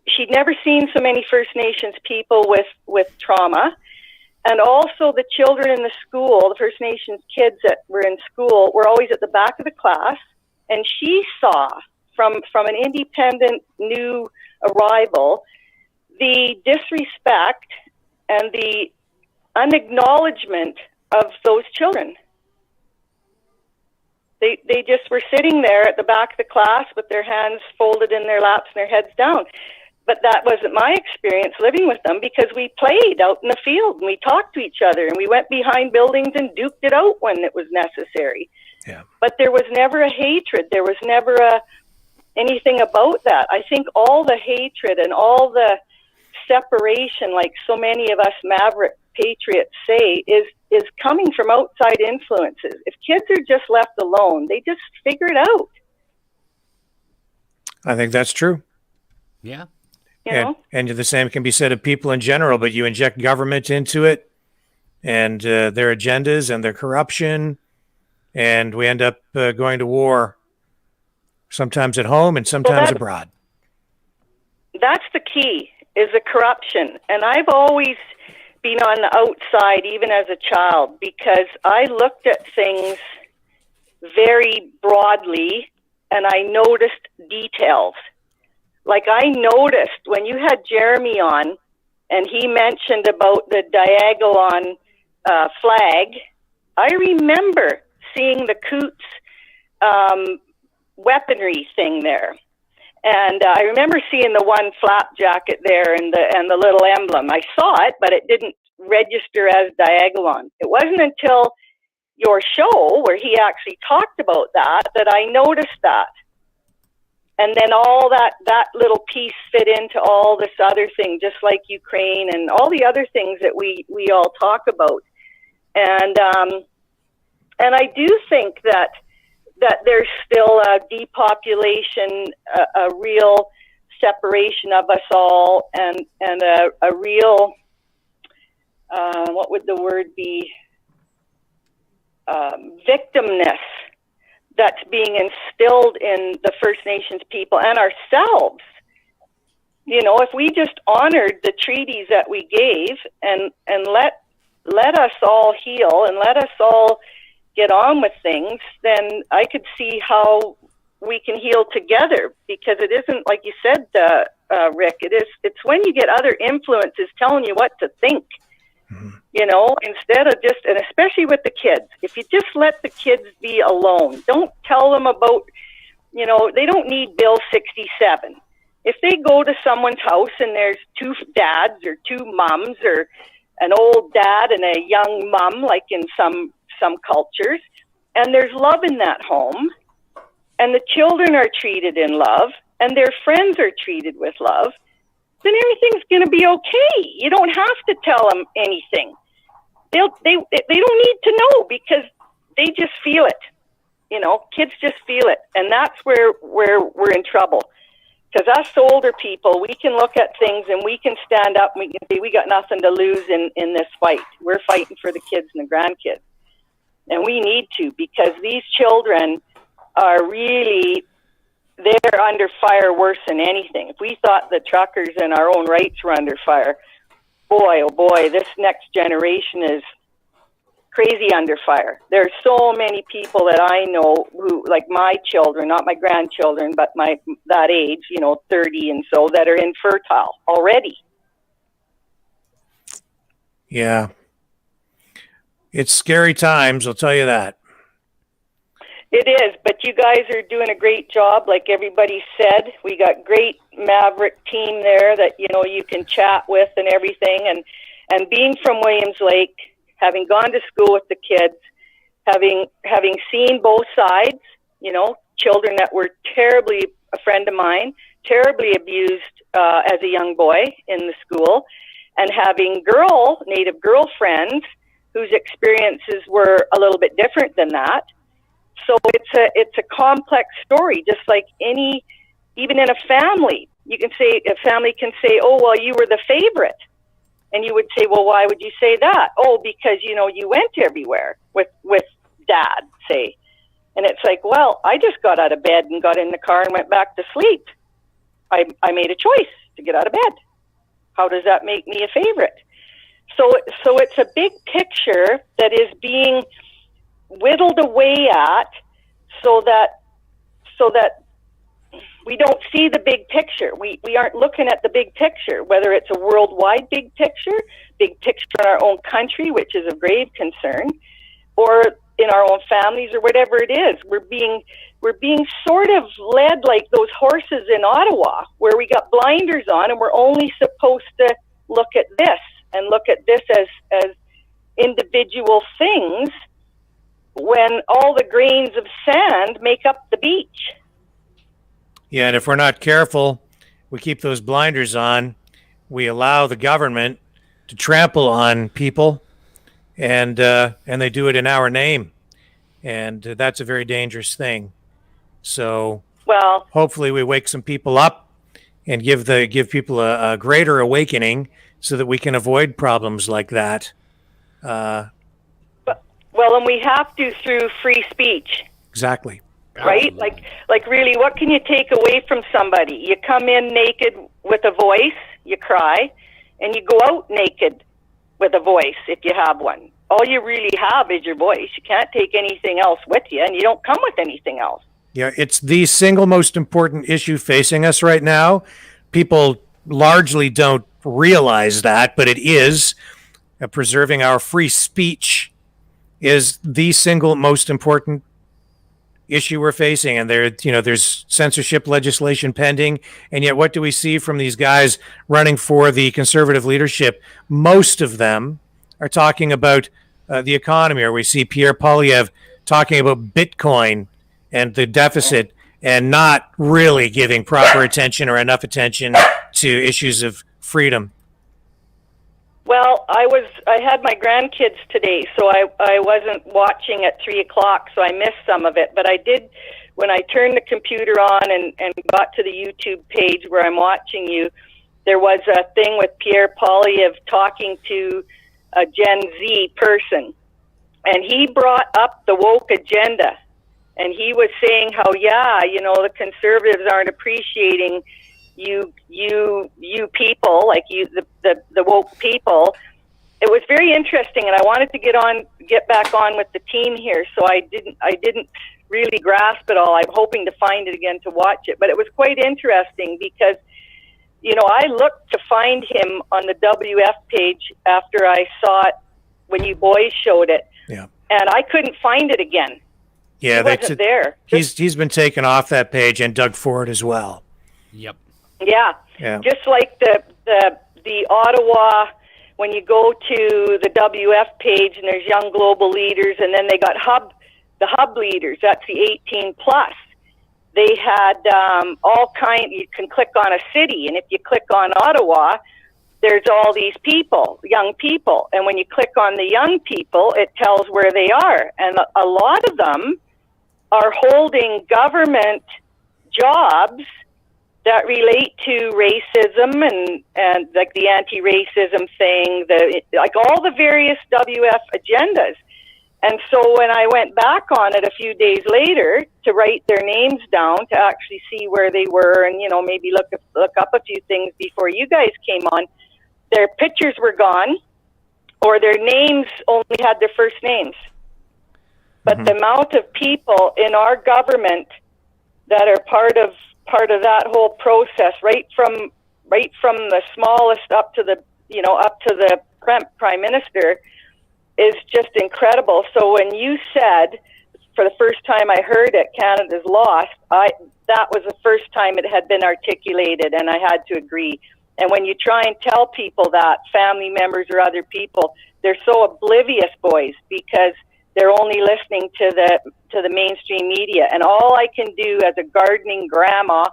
she'd never seen so many First Nations people with trauma. And also the children in the school, the First Nations kids that were in school, were always at the back of the class. And she saw from an independent new arrival the disrespect and the unacknowledgement of those children. They just were sitting there at the back of the class with their hands folded in their laps and their heads down. But that wasn't my experience living with them, because we played out in the field and we talked to each other and we went behind buildings and duked it out when it was necessary. Yeah. But there was never a hatred. There was never anything about that. I think all the hatred and all the separation, like so many of us Maverick patriots say, is coming from outside influences. If kids are just left alone, they just figure it out. I think that's true. Yeah. And the same can be said of people in general, but you inject government into it and their agendas and their corruption, and we end up going to war sometimes at home and sometimes abroad. That's the key, is the corruption. And I've always been on the outside, even as a child, because I looked at things very broadly and I noticed details. Like I noticed when you had Jeremy on and he mentioned about the Diagolon flag, I remember seeing the Coots weaponry thing there. And I remember seeing the one flap jacket there and the little emblem. I saw it, but it didn't register as Diagolon. It wasn't until your show where he actually talked about that I noticed that. And then all that little piece fit into all this other thing, just like Ukraine and all the other things that we all talk about. And I do think that there's still a depopulation, a real separation of us all, and a real, what would the word be, victimness that's being instilled in the First Nations people and ourselves. You know, if we just honored the treaties that we gave and let us all heal and let us all get on with things, then I could see how we can heal together, because it isn't like you said, Rick, it's when you get other influences telling you what to think. You know, instead of just, and especially with the kids, if you just let the kids be alone, don't tell them about, you know, they don't need Bill 67. If they go to someone's house and there's two dads or two moms or an old dad and a young mom, like in some cultures, and there's love in that home, and the children are treated in love, and their friends are treated with love, then everything's going to be okay. You don't have to tell them anything. They don't need to know, because they just feel it. You know, kids just feel it, and that's where we're in trouble. Because us older people, we can look at things and we can stand up and we can say we got nothing to lose in this fight. We're fighting for the kids and the grandkids, and we need to, because these children are really, they're under fire worse than anything. If we thought the truckers and our own rights were under fire, boy, oh boy, this next generation is crazy under fire. There's so many people that I know who, like my children, not my grandchildren, but that age, you know, 30 and so, that are infertile already. Yeah. It's scary times, I'll tell you that. It is, but you guys are doing a great job, like everybody said. We got great Maverick team there that, you know, you can chat with and everything. And being from Williams Lake, having gone to school with the kids, having seen both sides, you know, children that were terribly, a friend of mine, terribly abused as a young boy in the school, and having Native girlfriends whose experiences were a little bit different than that. So it's a complex story, just like even in a family. You can say, a family can say, oh, well, you were the favorite. And you would say, well, why would you say that? Oh, because, you know, you went everywhere with dad, say. And it's like, well, I just got out of bed and got in the car and went back to sleep. I made a choice to get out of bed. How does that make me a favorite? So it's a big picture that is being whittled away at, so that we don't see the big picture. We aren't looking at the big picture, whether it's a worldwide big picture in our own country, which is of grave concern, or in our own families, or whatever it is. We're being sort of led like those horses in Ottawa, where we got blinders on and we're only supposed to look at this and look at this as individual things, when all the grains of sand make up the beach. Yeah, and if we're not careful, we keep those blinders on, we allow the government to trample on people, and they do it in our name, and that's a very dangerous thing. So, well, hopefully we wake some people up and give people a greater awakening, so that we can avoid problems like that. Well, and we have to through free speech. Exactly. right? Like really, what can you take away from somebody? You come in naked with a voice, you cry, and you go out naked with a voice if you have one. All you really have is your voice. You can't take anything else with you, and you don't come with anything else. Yeah, it's the single most important issue facing us right now. People largely don't realize that, but it is. Preserving our free speech is the single most important issue we're facing, and there's censorship legislation pending, and yet what do we see from these guys running for the conservative leadership? Most of them are talking about the economy, or we see Pierre Poilievre talking about Bitcoin and the deficit, and not really giving proper attention or enough attention to issues of freedom. Well, I had my grandkids today, so I wasn't watching at 3:00, so I missed some of it. But I did, when I turned the computer on and got to the YouTube page where I'm watching you, there was a thing with Pierre Poilievre talking to a Gen Z person. And he brought up the woke agenda. And he was saying how, the conservatives aren't appreciating you people, like you, the woke people. It was very interesting, and I wanted to get back on with the team here, so I didn't really grasp it all. I'm hoping to find it again to watch it, but it was quite interesting because, I looked to find him on the WF page after I saw it when you boys showed it, and I couldn't find it again. Yeah, he wasn't there. He's been taken off that page, and Doug Ford as well. Yep. Yeah. Just like the Ottawa, when you go to the WF page and there's young global leaders, and then they got the hub leaders. That's the 18 plus. They had all kind. You can click on a city, and if you click on Ottawa, there's all these people, young people, and when you click on the young people, it tells where they are, and a lot of them are holding government jobs that relate to racism and like the anti-racism thing, like all the various WF agendas. And so when I went back on it a few days later to write their names down to actually see where they were and, maybe look up a few things before you guys came on, their pictures were gone or their names only had their first names. But the amount of people in our government that are part of that whole process, right from the smallest up to the prime minister, is just incredible. So when you said, for the first time I heard it, Canada's lost, that was the first time it had been articulated, and I had to agree. And when you try and tell people that, family members or other people, they're so oblivious, boys, because they're only listening to the mainstream media. And all I can do as a gardening grandma,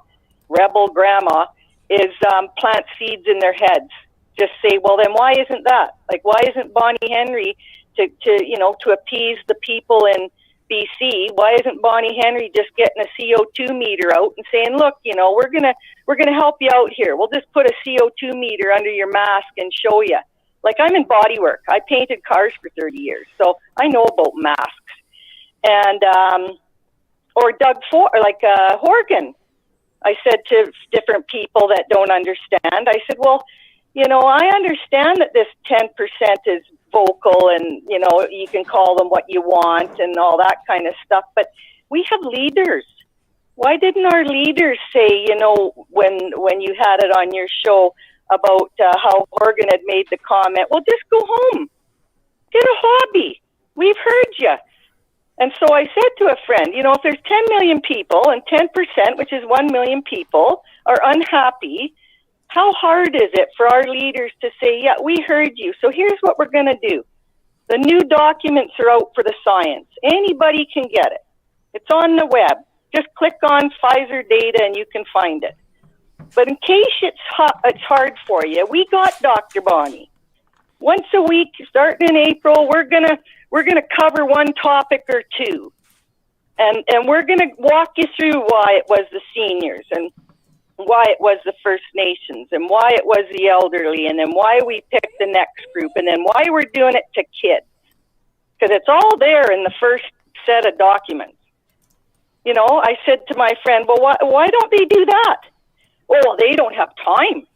rebel grandma, is plant seeds in their heads. Just say, well, then why isn't that? Like, why isn't Bonnie Henry to appease the people in BC? Why isn't Bonnie Henry just getting a CO2 meter out and saying, look, we're gonna help you out here. We'll just put a CO2 meter under your mask and show you. Like, I'm in bodywork. I painted cars for 30 years, so I know about masks. And or Doug Ford, like Horgan. I said to different people that don't understand, I said, well, I understand that this 10% is vocal and, you can call them what you want and all that kind of stuff, but we have leaders. Why didn't our leaders say, when you had it on your show about how Horgan had made the comment, well, just go home, get a hobby. We've heard you. And so I said to a friend, if there's 10 million people and 10%, which is 1 million people, are unhappy, how hard is it for our leaders to say, yeah, we heard you, so here's what we're going to do. The new documents are out for the science. Anybody can get it. It's on the web. Just click on Pfizer data and you can find it. But in case it's hard for you, we got Dr. Bonnie. Once a week, starting in April, we're gonna cover one topic or two, and we're gonna walk you through why it was the seniors and why it was the First Nations and why it was the elderly, and then why we picked the next group, and then why we're doing it to kids, because it's all there in the first set of documents. You know, I said to my friend, well, why don't they do that? Well, they don't have time.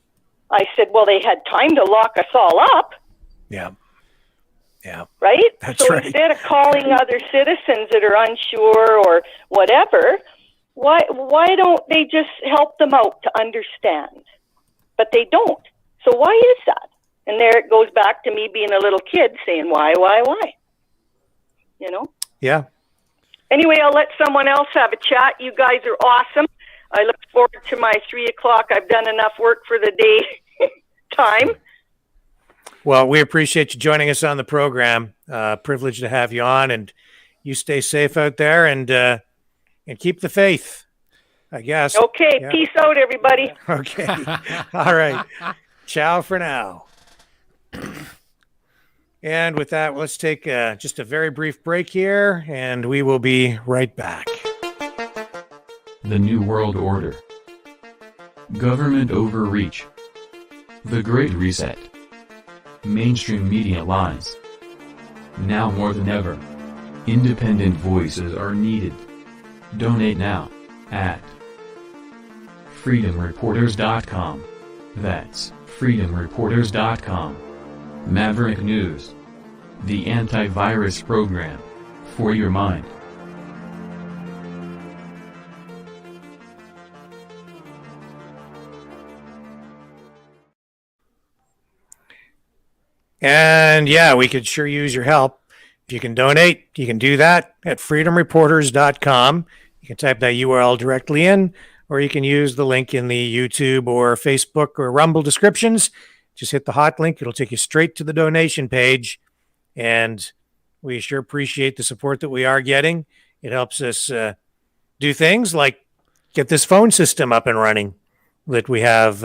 I said, well, they had time to lock us all up. Yeah. Yeah. Right? That's so right. Instead of calling other citizens that are unsure or whatever, why don't they just help them out to understand? But they don't. So why is that? And there it goes back to me being a little kid saying, why? You know? Yeah. Anyway, I'll let someone else have a chat. You guys are awesome. I look forward to my 3 o'clock. I've done enough work for the day time. Well, we appreciate you joining us on the program. Privileged to have you on, and you stay safe out there and keep the faith, I guess. Okay. Yeah. Peace out, everybody. Okay. All right. Ciao for now. And with that, let's take just a very brief break here, and we will be right back. The New World Order. Government overreach. The Great Reset. Mainstream media lies. Now more than ever, independent voices are needed. Donate now at freedomreporters.com. That's freedomreporters.com. Maverick News. The antivirus program for your mind. And yeah, we could sure use your help. If you can donate, you can do that at freedomreporters.com. You can type that URL directly in, or you can use the link in the YouTube or Facebook or Rumble descriptions. Just hit the hot link. It'll take you straight to the donation page. And we sure appreciate the support that we are getting. It helps us do things like get this phone system up and running that we have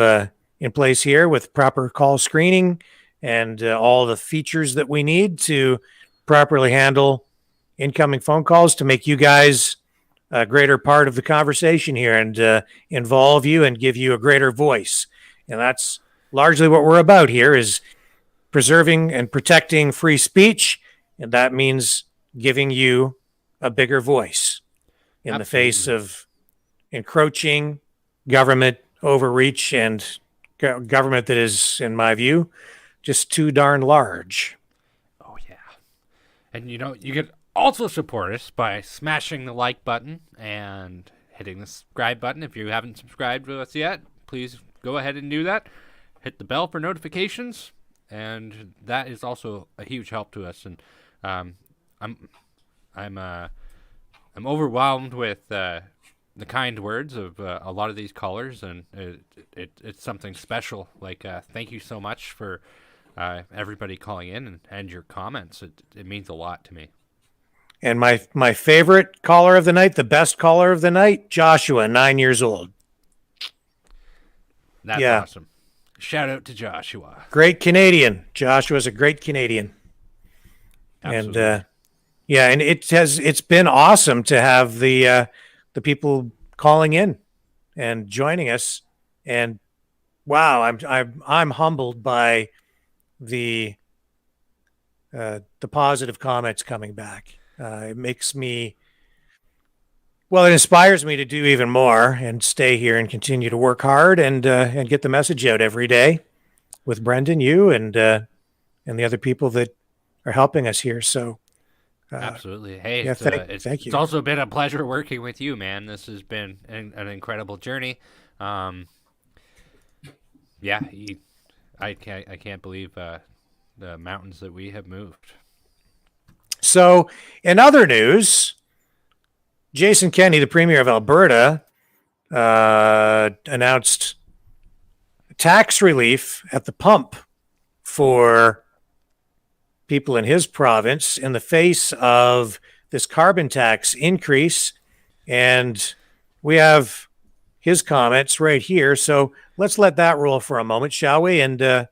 in place here with proper call screening and all the features that we need to properly handle incoming phone calls to make you guys a greater part of the conversation here and involve you and give you a greater voice. And that's largely what we're about here, is preserving and protecting free speech. And that means giving you a bigger voice in the face of encroaching government overreach and government that is, in my view, just too darn large. Oh, yeah. And, you can also support us by smashing the like button and hitting the subscribe button. If you haven't subscribed to us yet, please go ahead and do that. Hit the bell for notifications, and that is also a huge help to us. And I'm overwhelmed with the kind words of a lot of these callers, and it's something special. Like, thank you so much for everybody calling in and your comments. It means a lot to me. And my favorite caller of the night, the best caller of the night, Joshua, 9 years old. That's awesome. Shout out to Joshua. Great Canadian. Joshua's a great Canadian. Absolutely. And and it's been awesome to have the people calling in and joining us. And wow, I'm humbled by the positive comments coming back. It makes me, it inspires me to do even more and stay here and continue to work hard and get the message out every day with Brendan, you, and the other people that are helping us here. So absolutely. Hey, thank you. It's also been a pleasure working with you, man. This has been an incredible journey. I can't believe the mountains that we have moved. So, in other news, Jason Kenney, the Premier of Alberta, announced tax relief at the pump for people in his province in the face of this carbon tax increase. And we have his comments right here. So let's let that roll for a moment, shall we? And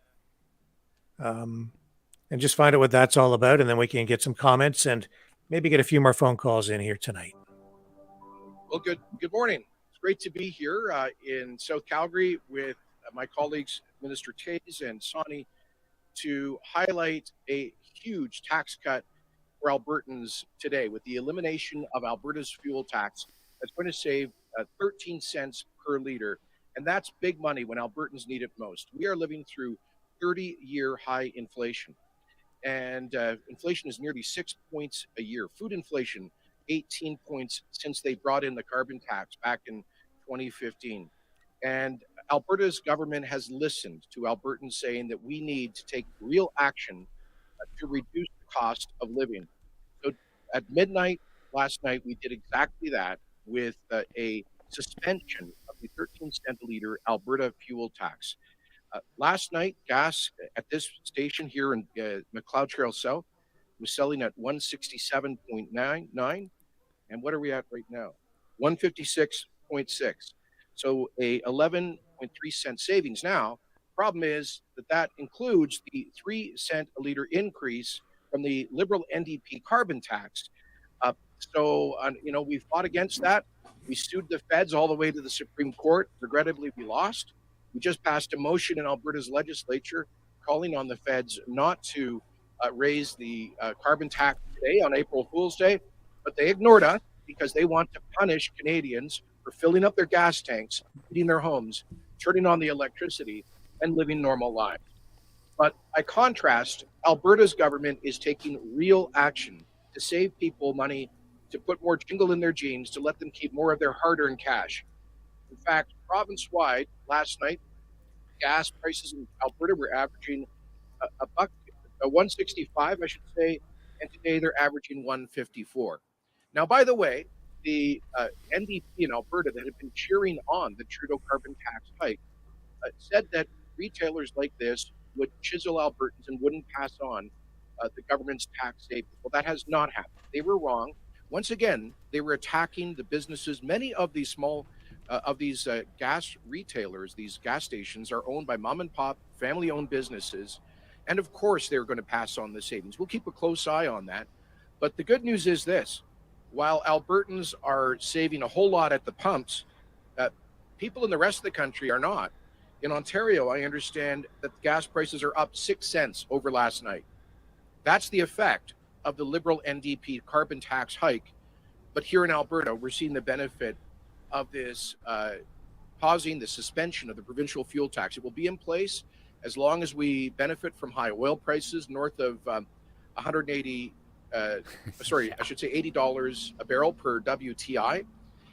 just find out what that's all about. And then we can get some comments and maybe get a few more phone calls in here tonight. Well, good morning. It's great to be here in South Calgary with my colleagues, Minister Tays and Sonny, to highlight a huge tax cut for Albertans today with the elimination of Alberta's fuel tax that's going to save 13 cents per liter. And that's big money when Albertans need it most. We are living through 30-year high inflation. And inflation is nearly 6 points a year. Food inflation, 18 points since they brought in the carbon tax back in 2015. And Alberta's government has listened to Albertans saying that we need to take real action to reduce the cost of living. So at midnight last night, we did exactly that with a suspension of the 13-cent a liter Alberta fuel tax. Last night, gas at this station here in McLeod Trail South was selling at 167.99. And what are we at right now? 156.6. So a 11.3-cent savings. Now, problem is that includes the 3-cent a liter increase from the Liberal NDP carbon tax. We fought against that. We sued the feds all the way to the Supreme Court. Regrettably, we lost. We just passed a motion in Alberta's legislature calling on the feds not to raise the carbon tax today on April Fool's Day, but they ignored us because they want to punish Canadians for filling up their gas tanks, heating their homes, turning on the electricity, and living normal lives. But by contrast, Alberta's government is taking real action to save people money, to put more jingle in their jeans, to let them keep more of their hard-earned cash. In fact, province-wide, last night, gas prices in Alberta were averaging a buck, 165, I should say, and today they're averaging 154. Now, by the way, the NDP in Alberta that had been cheering on the Trudeau carbon tax hike said that retailers like this would chisel Albertans and wouldn't pass on the government's tax savings. Well, that has not happened. They were wrong. Once again, they were attacking the businesses. Many of these gas retailers, these gas stations, are owned by mom and pop, family-owned businesses. And of course, they're going to pass on the savings. We'll keep a close eye on that. But the good news is this. While Albertans are saving a whole lot at the pumps, people in the rest of the country are not. In Ontario, I understand that gas prices are up 6 cents over last night. That's the effect of the Liberal NDP carbon tax hike. But here in Alberta, we're seeing the benefit of this pausing the suspension of the provincial fuel tax. It will be in place as long as we benefit from high oil prices north of $80 a barrel per WTI.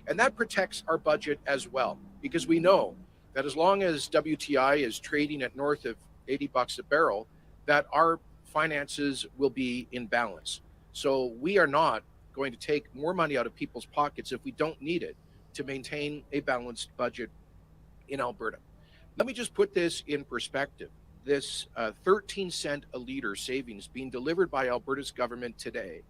And that protects our budget as well, because we know that as long as WTI is trading at north of $80 a barrel, that our finances will be in balance. So we are not going to take more money out of people's pockets if we don't need it to maintain a balanced budget in Alberta. Let me just put this in perspective. This 13-cent a liter savings being delivered by Alberta's government today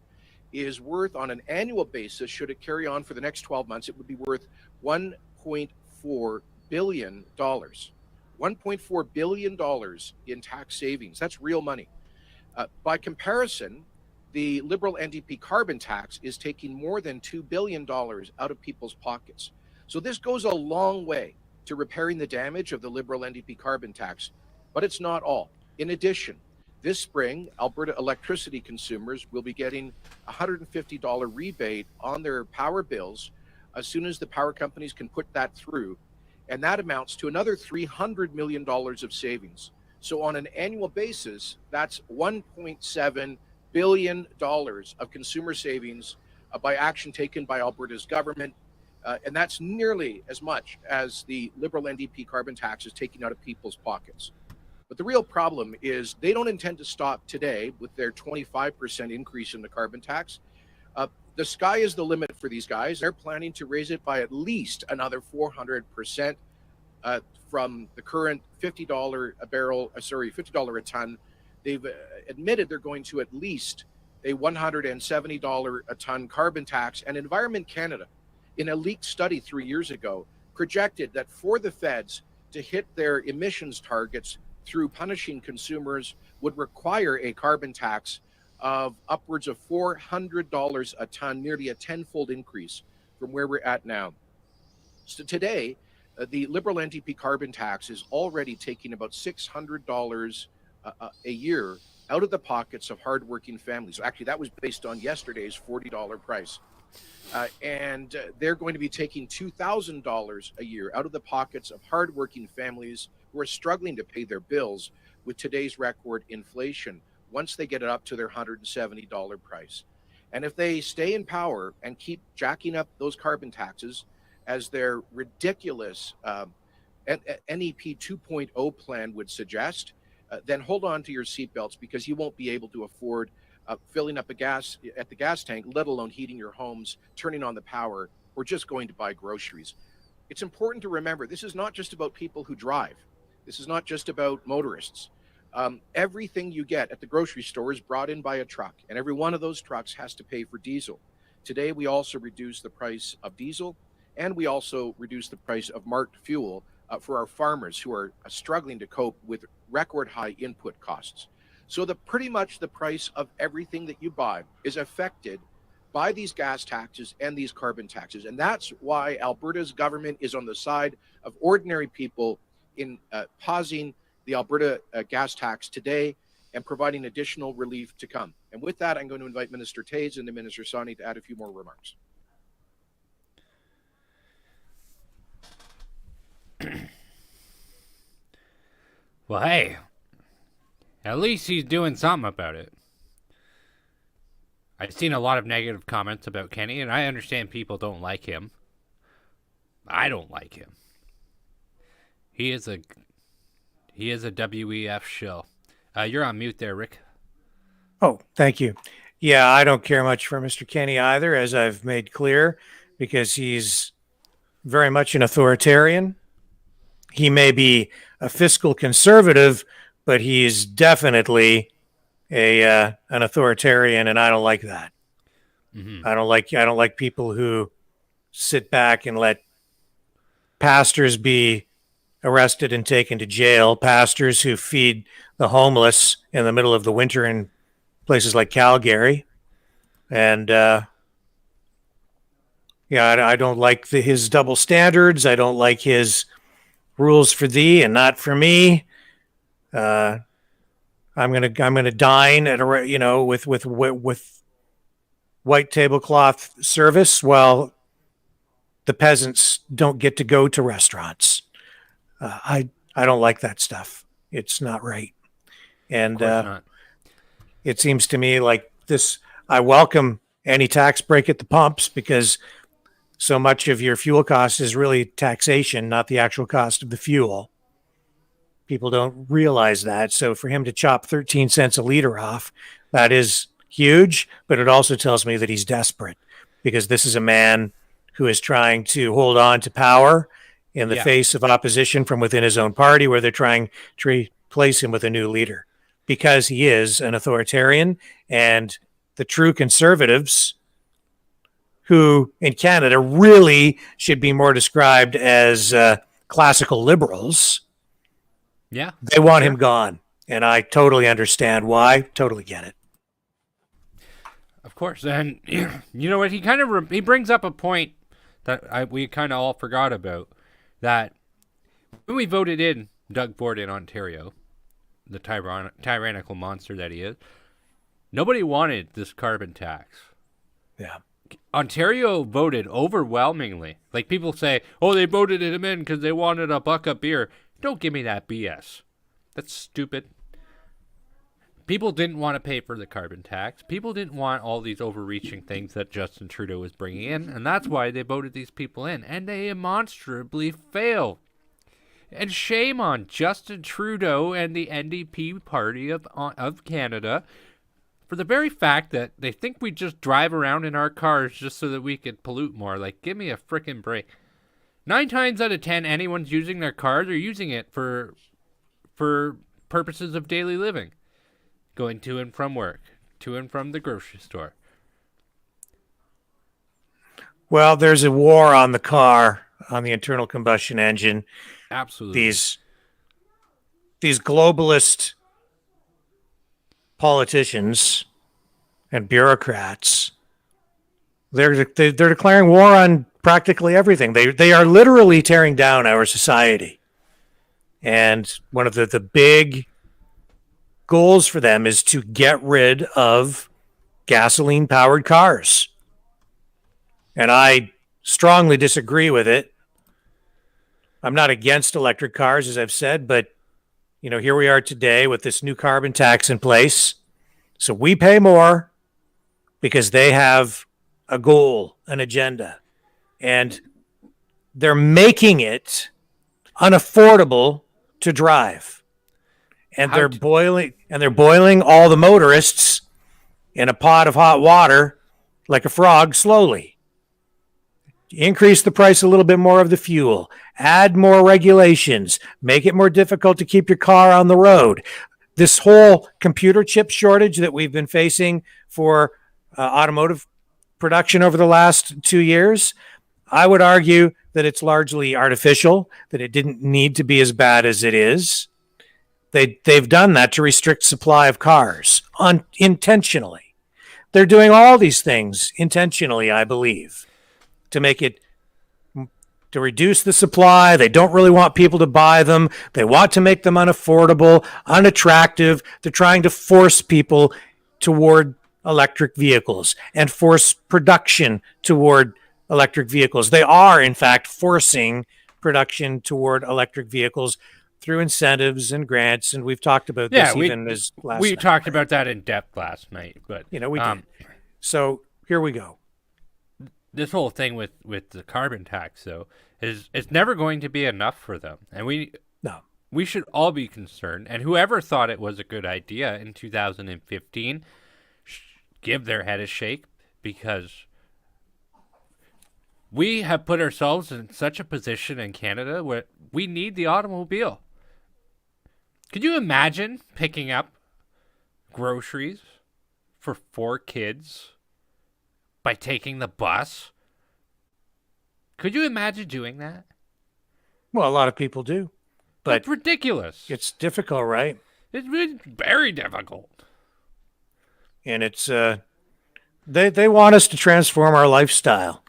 is worth, on an annual basis, should it carry on for the next 12 months, it would be worth $1.4 billion. $1.4 billion in tax savings. That's real money. By comparison, the Liberal NDP carbon tax is taking more than $2 billion out of people's pockets. So this goes a long way to repairing the damage of the Liberal NDP carbon tax, but it's not all. In addition, this spring, Alberta electricity consumers will be getting a $150 rebate on their power bills as soon as the power companies can put that through. And that amounts to another $300 million of savings. So on an annual basis, that's $1.7 billion of consumer savings by action taken by Alberta's government. And that's nearly as much as the Liberal NDP carbon tax is taking out of people's pockets. But the real problem is they don't intend to stop today with their 25% increase in the carbon tax. The sky is the limit for these guys. They're planning to raise it by at least another 400% from the current $50 a ton. They've admitted they're going to at least a $170 a ton carbon tax. And Environment Canada, in a leaked study 3 years ago, projected that for the feds to hit their emissions targets through punishing consumers would require a carbon tax of upwards of $400 a ton, nearly a tenfold increase from where we're at now. So today, the Liberal NDP carbon tax is already taking about $600 a year out of the pockets of hardworking families. Actually, that was based on yesterday's $40 price. and they're going to be taking $2,000 a year out of the pockets of hardworking families who are struggling to pay their bills with today's record inflation once they get it up to their $170 price. And if they stay in power and keep jacking up those carbon taxes as their ridiculous NEP 2.0 plan would suggest, then hold on to your seatbelts, because you won't be able to afford filling up a gas at the gas tank, let alone heating your homes, turning on the power, or just going to buy groceries. It's important to remember, this is not just about people who drive. This is not just about motorists. Everything you get at the grocery store is brought in by a truck, and every one of those trucks has to pay for diesel. Today, we also reduce the price of diesel, and we also reduce the price of marked fuel for our farmers who are struggling to cope with record high input costs. So pretty much the price of everything that you buy is affected by these gas taxes and these carbon taxes. And that's why Alberta's government is on the side of ordinary people in pausing the Alberta gas tax today and providing additional relief to come. And with that, I'm going to invite Minister Toews and the Minister Sawney to add a few more remarks. Well, hey, at least he's doing something about it. I've seen a lot of negative comments about Kenny, and I understand people don't like him. I don't like him. He is a WEF shill. You're on mute there, Rick. Oh, thank you. Yeah, I don't care much for Mr. Kenny either, as I've made clear, because he's very much an authoritarian. He may be a fiscal conservative, but he's definitely an authoritarian, and I don't like that. Mm-hmm. I don't like people who sit back and let pastors be arrested and taken to jail, pastors who feed the homeless in the middle of the winter in places like Calgary. And I don't like his double standards. I don't like his rules for thee and not for me. I'm gonna dine at with white tablecloth service while the peasants don't get to go to restaurants. I don't like that stuff. It's not right. And it seems to me like this. I welcome any tax break at the pumps, because so much of your fuel cost is really taxation, not the actual cost of the fuel. People don't realize that. So for him to chop 13 cents a liter off, that is huge, but it also tells me that he's desperate, because this is a man who is trying to hold on to power in the face of opposition from within his own party, where they're trying to replace him with a new leader, because he is an authoritarian. And the true conservatives, who in Canada really should be more described as classical liberals, they want him gone. And I totally understand why. Totally get it. Of course. And you know what? He brings up a point that we kind of all forgot about, that when we voted in Doug Ford in Ontario, the tyrannical monster that he is, nobody wanted this carbon tax. Yeah. Ontario voted overwhelmingly. Like, people say, oh, they voted him in because they wanted a buck of beer. Don't give me that BS. That's stupid. People didn't want to pay for the carbon tax. People didn't want all these overreaching things that Justin Trudeau was bringing in, and that's why they voted these people in, and they demonstrably failed. And shame on Justin Trudeau and the NDP party of Canada for the very fact that they think we just drive around in our cars just so that we could pollute more. Like, give me a frickin' break. 9 times out of 10, anyone's using their car, they're using it for purposes of daily living. Going to and from work, to and from the grocery store. Well, there's a war on the car, on the internal combustion engine. Absolutely. These globalist politicians and bureaucrats, they're declaring war on practically everything. They are literally tearing down our society. And one of the big goals for them is to get rid of gasoline-powered cars. and I strongly disagree with it. I'm not against electric cars, as I've said, but here we are today with this new carbon tax in place. So we pay more because they have a goal, an agenda, and they're making it unaffordable to drive. And they're boiling all the motorists in a pot of hot water like a frog slowly. Increase the price a little bit more of the fuel, add more regulations, make it more difficult to keep your car on the road. This whole computer chip shortage that we've been facing for automotive production over the last 2 years, I would argue that it's largely artificial, that it didn't need to be as bad as it is. They've done that to restrict supply of cars intentionally. They're doing all these things intentionally, I believe, to reduce the supply. They don't really want people to buy them. They want to make them unaffordable, unattractive. They're trying to force people toward electric vehicles and force production toward electric vehicles. They are, in fact, forcing production toward electric vehicles through incentives and grants, and we've talked about this even as last we night. talked about that in depth last night, but we did. So here we go. This whole thing with the carbon tax, though, is it's never going to be enough for them, and we should all be concerned. And whoever thought it was a good idea in 2015, give their head a shake, because we have put ourselves in such a position in Canada where we need the automobile. Could you imagine picking up groceries for 4 kids by taking the bus? Could you imagine doing that? Well, a lot of people do. But it's ridiculous. It's difficult, right? It's very difficult. And it's they want us to transform our lifestyle.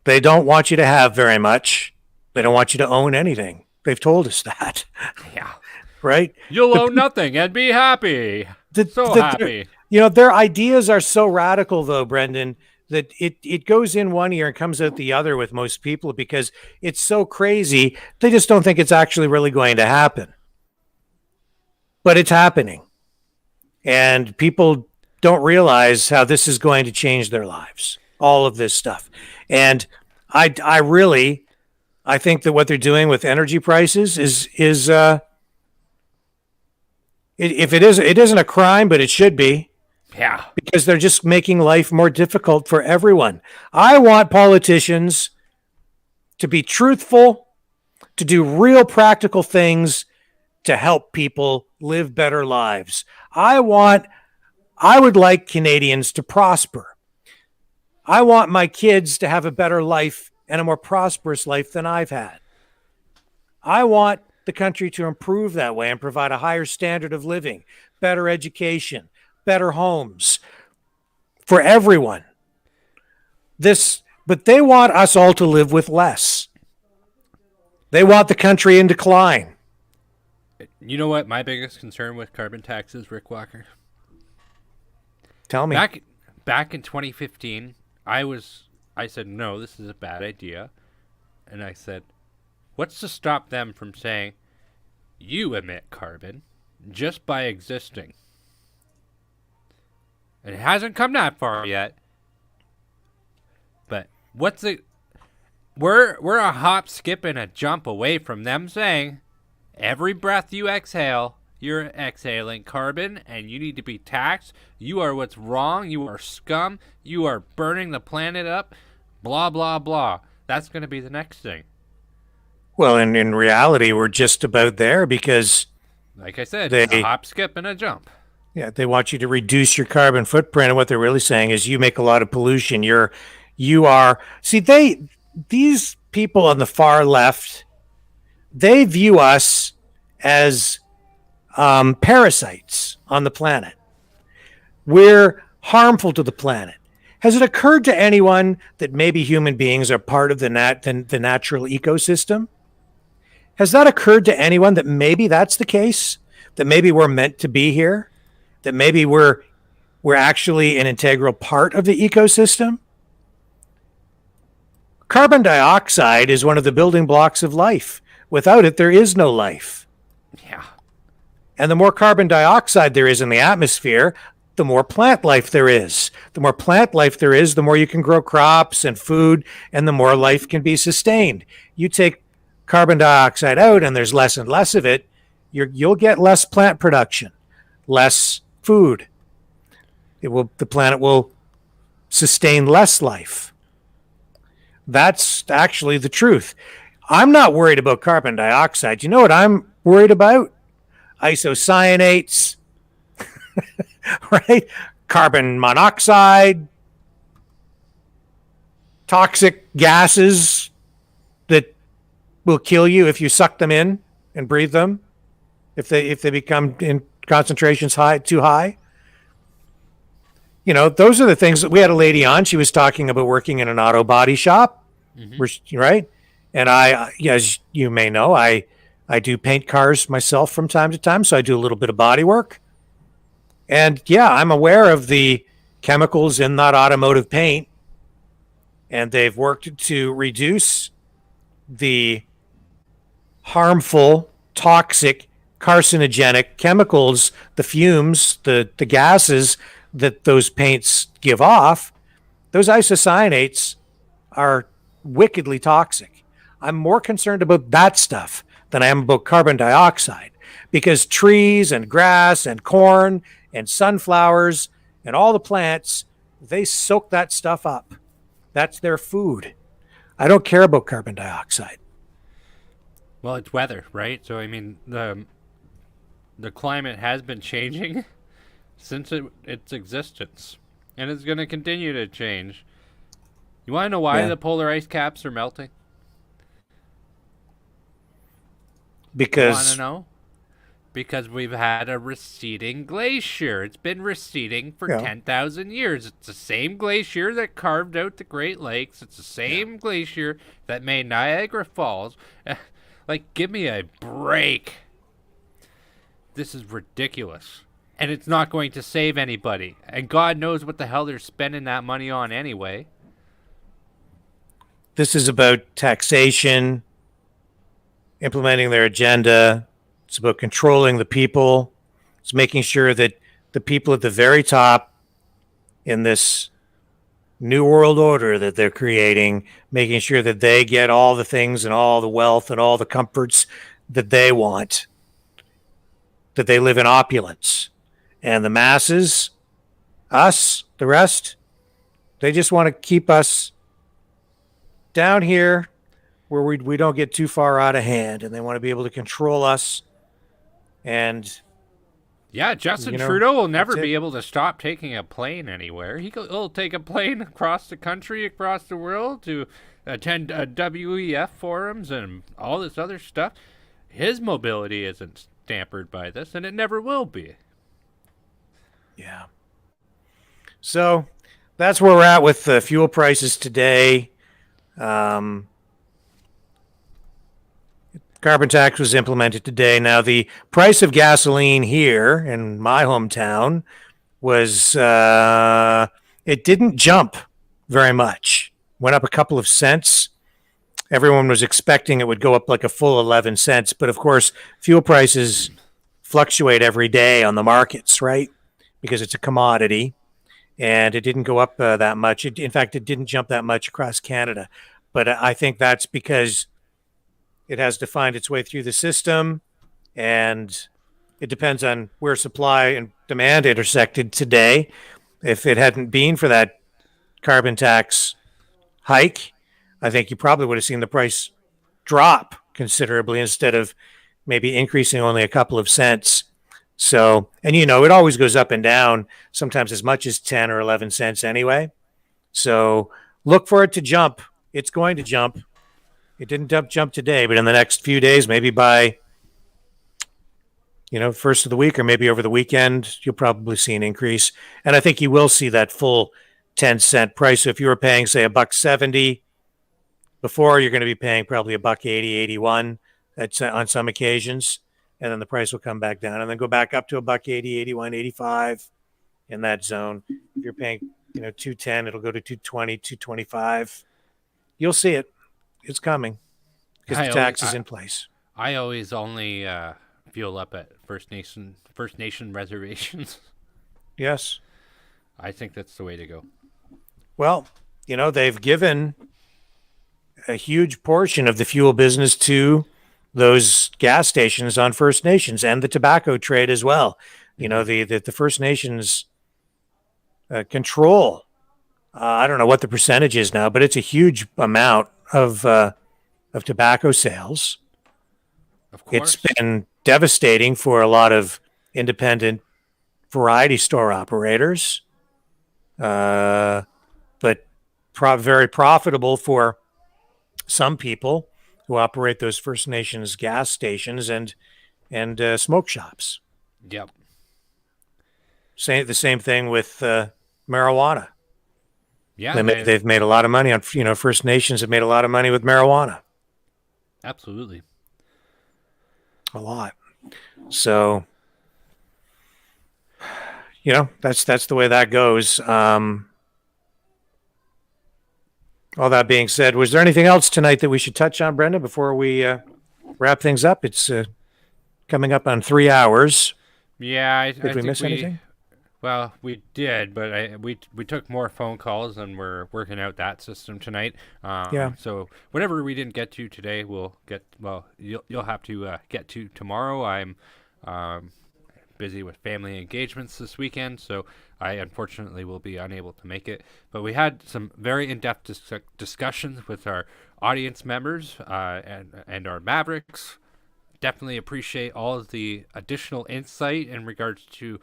They don't want you to have very much. They don't want you to own anything. They've told us that. Yeah. Right? You'll own nothing and be happy. Happy. Their ideas are so radical, though, Brendan, that it goes in one ear and comes out the other with most people because it's so crazy. They just don't think it's actually really going to happen. But it's happening. And people don't realize how this is going to change their lives. All of this stuff. And I think that what they're doing with energy prices is if it isn't a crime, but it should be. Yeah. Because they're just making life more difficult for everyone. I want politicians to be truthful, to do real practical things to help people live better lives. I would like Canadians to prosper. I want my kids to have a better life and a more prosperous life than I've had. I want the country to improve that way and provide a higher standard of living, better education, better homes for everyone. But they want us all to live with less. They want the country in decline. You know what my biggest concern with carbon tax is, Rick Walker? Tell me. Back in 2015, I said, no, this is a bad idea. And I said, what's to stop them from saying, you emit carbon just by existing? And it hasn't come that far yet. But we're a hop, skip, and a jump away from them saying, every breath you exhale, you're exhaling carbon, and you need to be taxed. You are what's wrong. You are scum. You are burning the planet up. Blah, blah, blah. That's going to be the next thing. Well, and in reality, we're just about there because... Like I said, a hop, skip, and a jump. Yeah, they want you to reduce your carbon footprint, and what they're really saying is you make a lot of pollution. These people on the far left, they view us as parasites on the planet. We're harmful to the planet. Has it occurred to anyone that maybe human beings are part of the natural ecosystem? Has that occurred to anyone that maybe that's the case? That maybe we're meant to be here? That maybe we're actually an integral part of the ecosystem? Carbon dioxide is one of the building blocks of life. Without it, there is no life. Yeah. And the more carbon dioxide there is in the atmosphere, the more plant life there is. The more plant life there is, the more you can grow crops and food, and the more life can be sustained. You take carbon dioxide out and there's less and less of it, you'll get less plant production, less food. The planet will sustain less life. That's actually the truth. I'm not worried about carbon dioxide. You know what I'm worried about? Isocyanates, right? Carbon monoxide, toxic gases that will kill you if you suck them in and breathe them, if they become in concentrations too high. You know, those are the things that we had a lady on. She was talking about working in an auto body shop, right? And as you may know, I do paint cars myself from time to time, so I do a little bit of body work. And yeah, I'm aware of the chemicals in that automotive paint, and they've worked to reduce the harmful, toxic, carcinogenic chemicals, the fumes, the gases that those paints give off. Those isocyanates are wickedly toxic. I'm more concerned about that stuff than I am about carbon dioxide, because trees and grass and corn and sunflowers and all the plants, they soak that stuff up. That's their food. I don't care about carbon dioxide. Well, it's weather, right? So, I mean, the climate has been changing since its existence, and it's going to continue to change. You want to know why the polar ice caps are melting? Because you want to know? Because we've had a receding glacier. It's been receding for 10,000 years. It's the same glacier that carved out the Great Lakes. It's the same glacier that made Niagara Falls. Like, give me a break. This is ridiculous. And it's not going to save anybody. And God knows what the hell they're spending that money on anyway. This is about taxation, implementing their agenda. It's about controlling the people. It's making sure that the people at the very top in this new world order that they're creating, making sure that they get all the things and all the wealth and all the comforts that they want, that they live in opulence. And the masses, us, the rest, they just want to keep us down here where we don't get too far out of hand, and they want to be able to control us. And yeah, Justin Trudeau will never be able to stop taking a plane anywhere. He'll take a plane across the country, across the world to attend WEF forums and all this other stuff. His mobility isn't hampered by this, and it never will be. Yeah. So that's where we're at with the fuel prices today. Carbon tax was implemented today. Now, the price of gasoline here in my hometown was, it didn't jump very much. Went up a couple of cents. Everyone was expecting it would go up like a full 11 cents. But of course, fuel prices fluctuate every day on the markets, right? Because it's a commodity. And it didn't go up that much. In fact, it didn't jump that much across Canada. But I think that's because it has to find its way through the system, and it depends on where supply and demand intersected today. If it hadn't been for that carbon tax hike, I think you probably would have seen the price drop considerably instead of maybe increasing only a couple of cents. So, and it always goes up and down, sometimes as much as 10 or 11 cents anyway. So look for it to jump. It's going to jump. It didn't jump today, but in the next few days, maybe by, first of the week or maybe over the weekend, you'll probably see an increase. And I think you will see that full 10-cent price. So if you were paying, say, $1.70 before, you're going to be paying probably $1.80, 81 on some occasions. And then the price will come back down and then go back up to $1.80, 81, 85 in that zone. If you're paying, $2.10, it'll go to $2.20, $2.25. You'll see it. It's coming because the tax is in place. I always only fuel up at First Nation reservations. Yes. I think that's the way to go. Well, they've given a huge portion of the fuel business to those gas stations on First Nations and the tobacco trade as well. The First Nations control. I don't know what the percentage is now, but it's a huge amount of tobacco sales. Of course. It's been devastating for a lot of independent variety store operators, but very profitable for some people who operate those First Nations gas stations and smoke shops. Yep. The same thing with marijuana. Yeah, they've made a lot of money on. First Nations have made a lot of money with marijuana. Absolutely. A lot. So, that's the way that goes. All that being said, was there anything else tonight that we should touch on, Brenda, before we wrap things up? It's coming up on 3 hours. Yeah, did we miss anything? Well, we did, but we took more phone calls and we're working out that system tonight. Yeah. So whatever we didn't get to today, we'll get. Well, you'll have to get to tomorrow. I'm busy with family engagements this weekend, so I unfortunately will be unable to make it. But we had some very in-depth discussions with our audience members and our Mavericks. Definitely appreciate all of the additional insight in regards to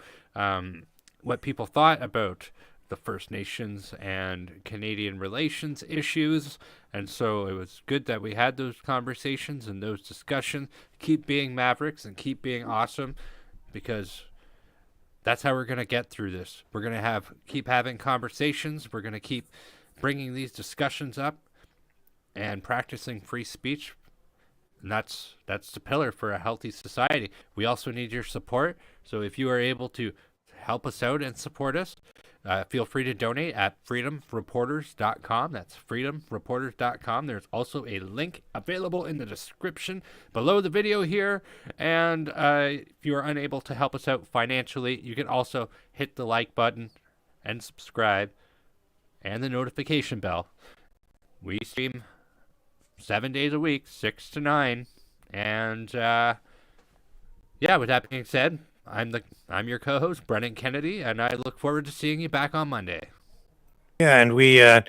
what people thought about the First Nations and Canadian relations issues. And so it was good that we had those conversations and those discussions. Keep being Mavericks and keep being awesome, because that's how we're going to get through this. We're going to keep having conversations. We're going to keep bringing these discussions up and practicing free speech. And that's the pillar for a healthy society. We also need your support. So if you are able to help us out and support us, feel free to donate at freedomreporters.com. That's freedomreporters.com. There's also a link available in the description below the video here. And if you are unable to help us out financially, you can also hit the like button and subscribe and the notification bell. We stream 7 days a week, 6 to 9. And yeah, with that being said, I'm your co-host, Brennan Kennedy, and I look forward to seeing you back on Monday. Yeah, and we are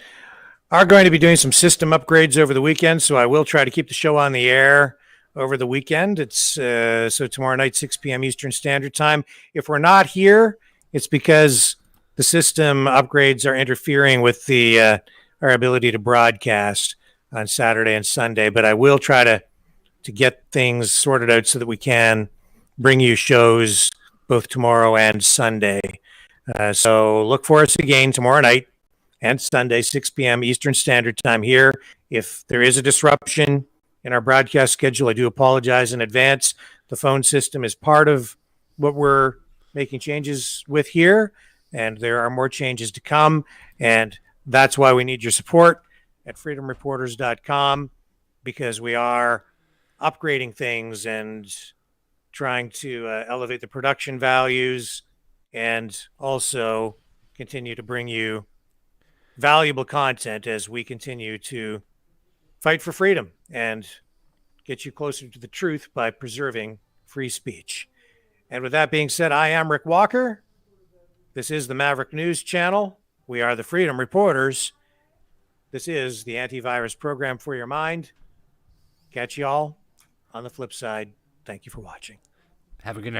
going to be doing some system upgrades over the weekend, so I will try to keep the show on the air over the weekend. It's so tomorrow night, 6 p.m. Eastern Standard Time. If we're not here, it's because the system upgrades are interfering with our ability to broadcast on Saturday and Sunday. But I will try to get things sorted out so that we can bring you shows both tomorrow and Sunday. So look for us again tomorrow night and Sunday, 6 p.m. Eastern Standard Time here. If there is a disruption in our broadcast schedule, I do apologize in advance. The phone system is part of what we're making changes with here, and there are more changes to come, and that's why we need your support at freedomreporters.com, because we are upgrading things and trying to elevate the production values and also continue to bring you valuable content as we continue to fight for freedom and get you closer to the truth by preserving free speech. And with that being said, I am Rick Walker. This is the Maverick News Channel. We are the Freedom Reporters. This is the antivirus program for your mind. Catch y'all on the flip side. Thank you for watching. Have a good night.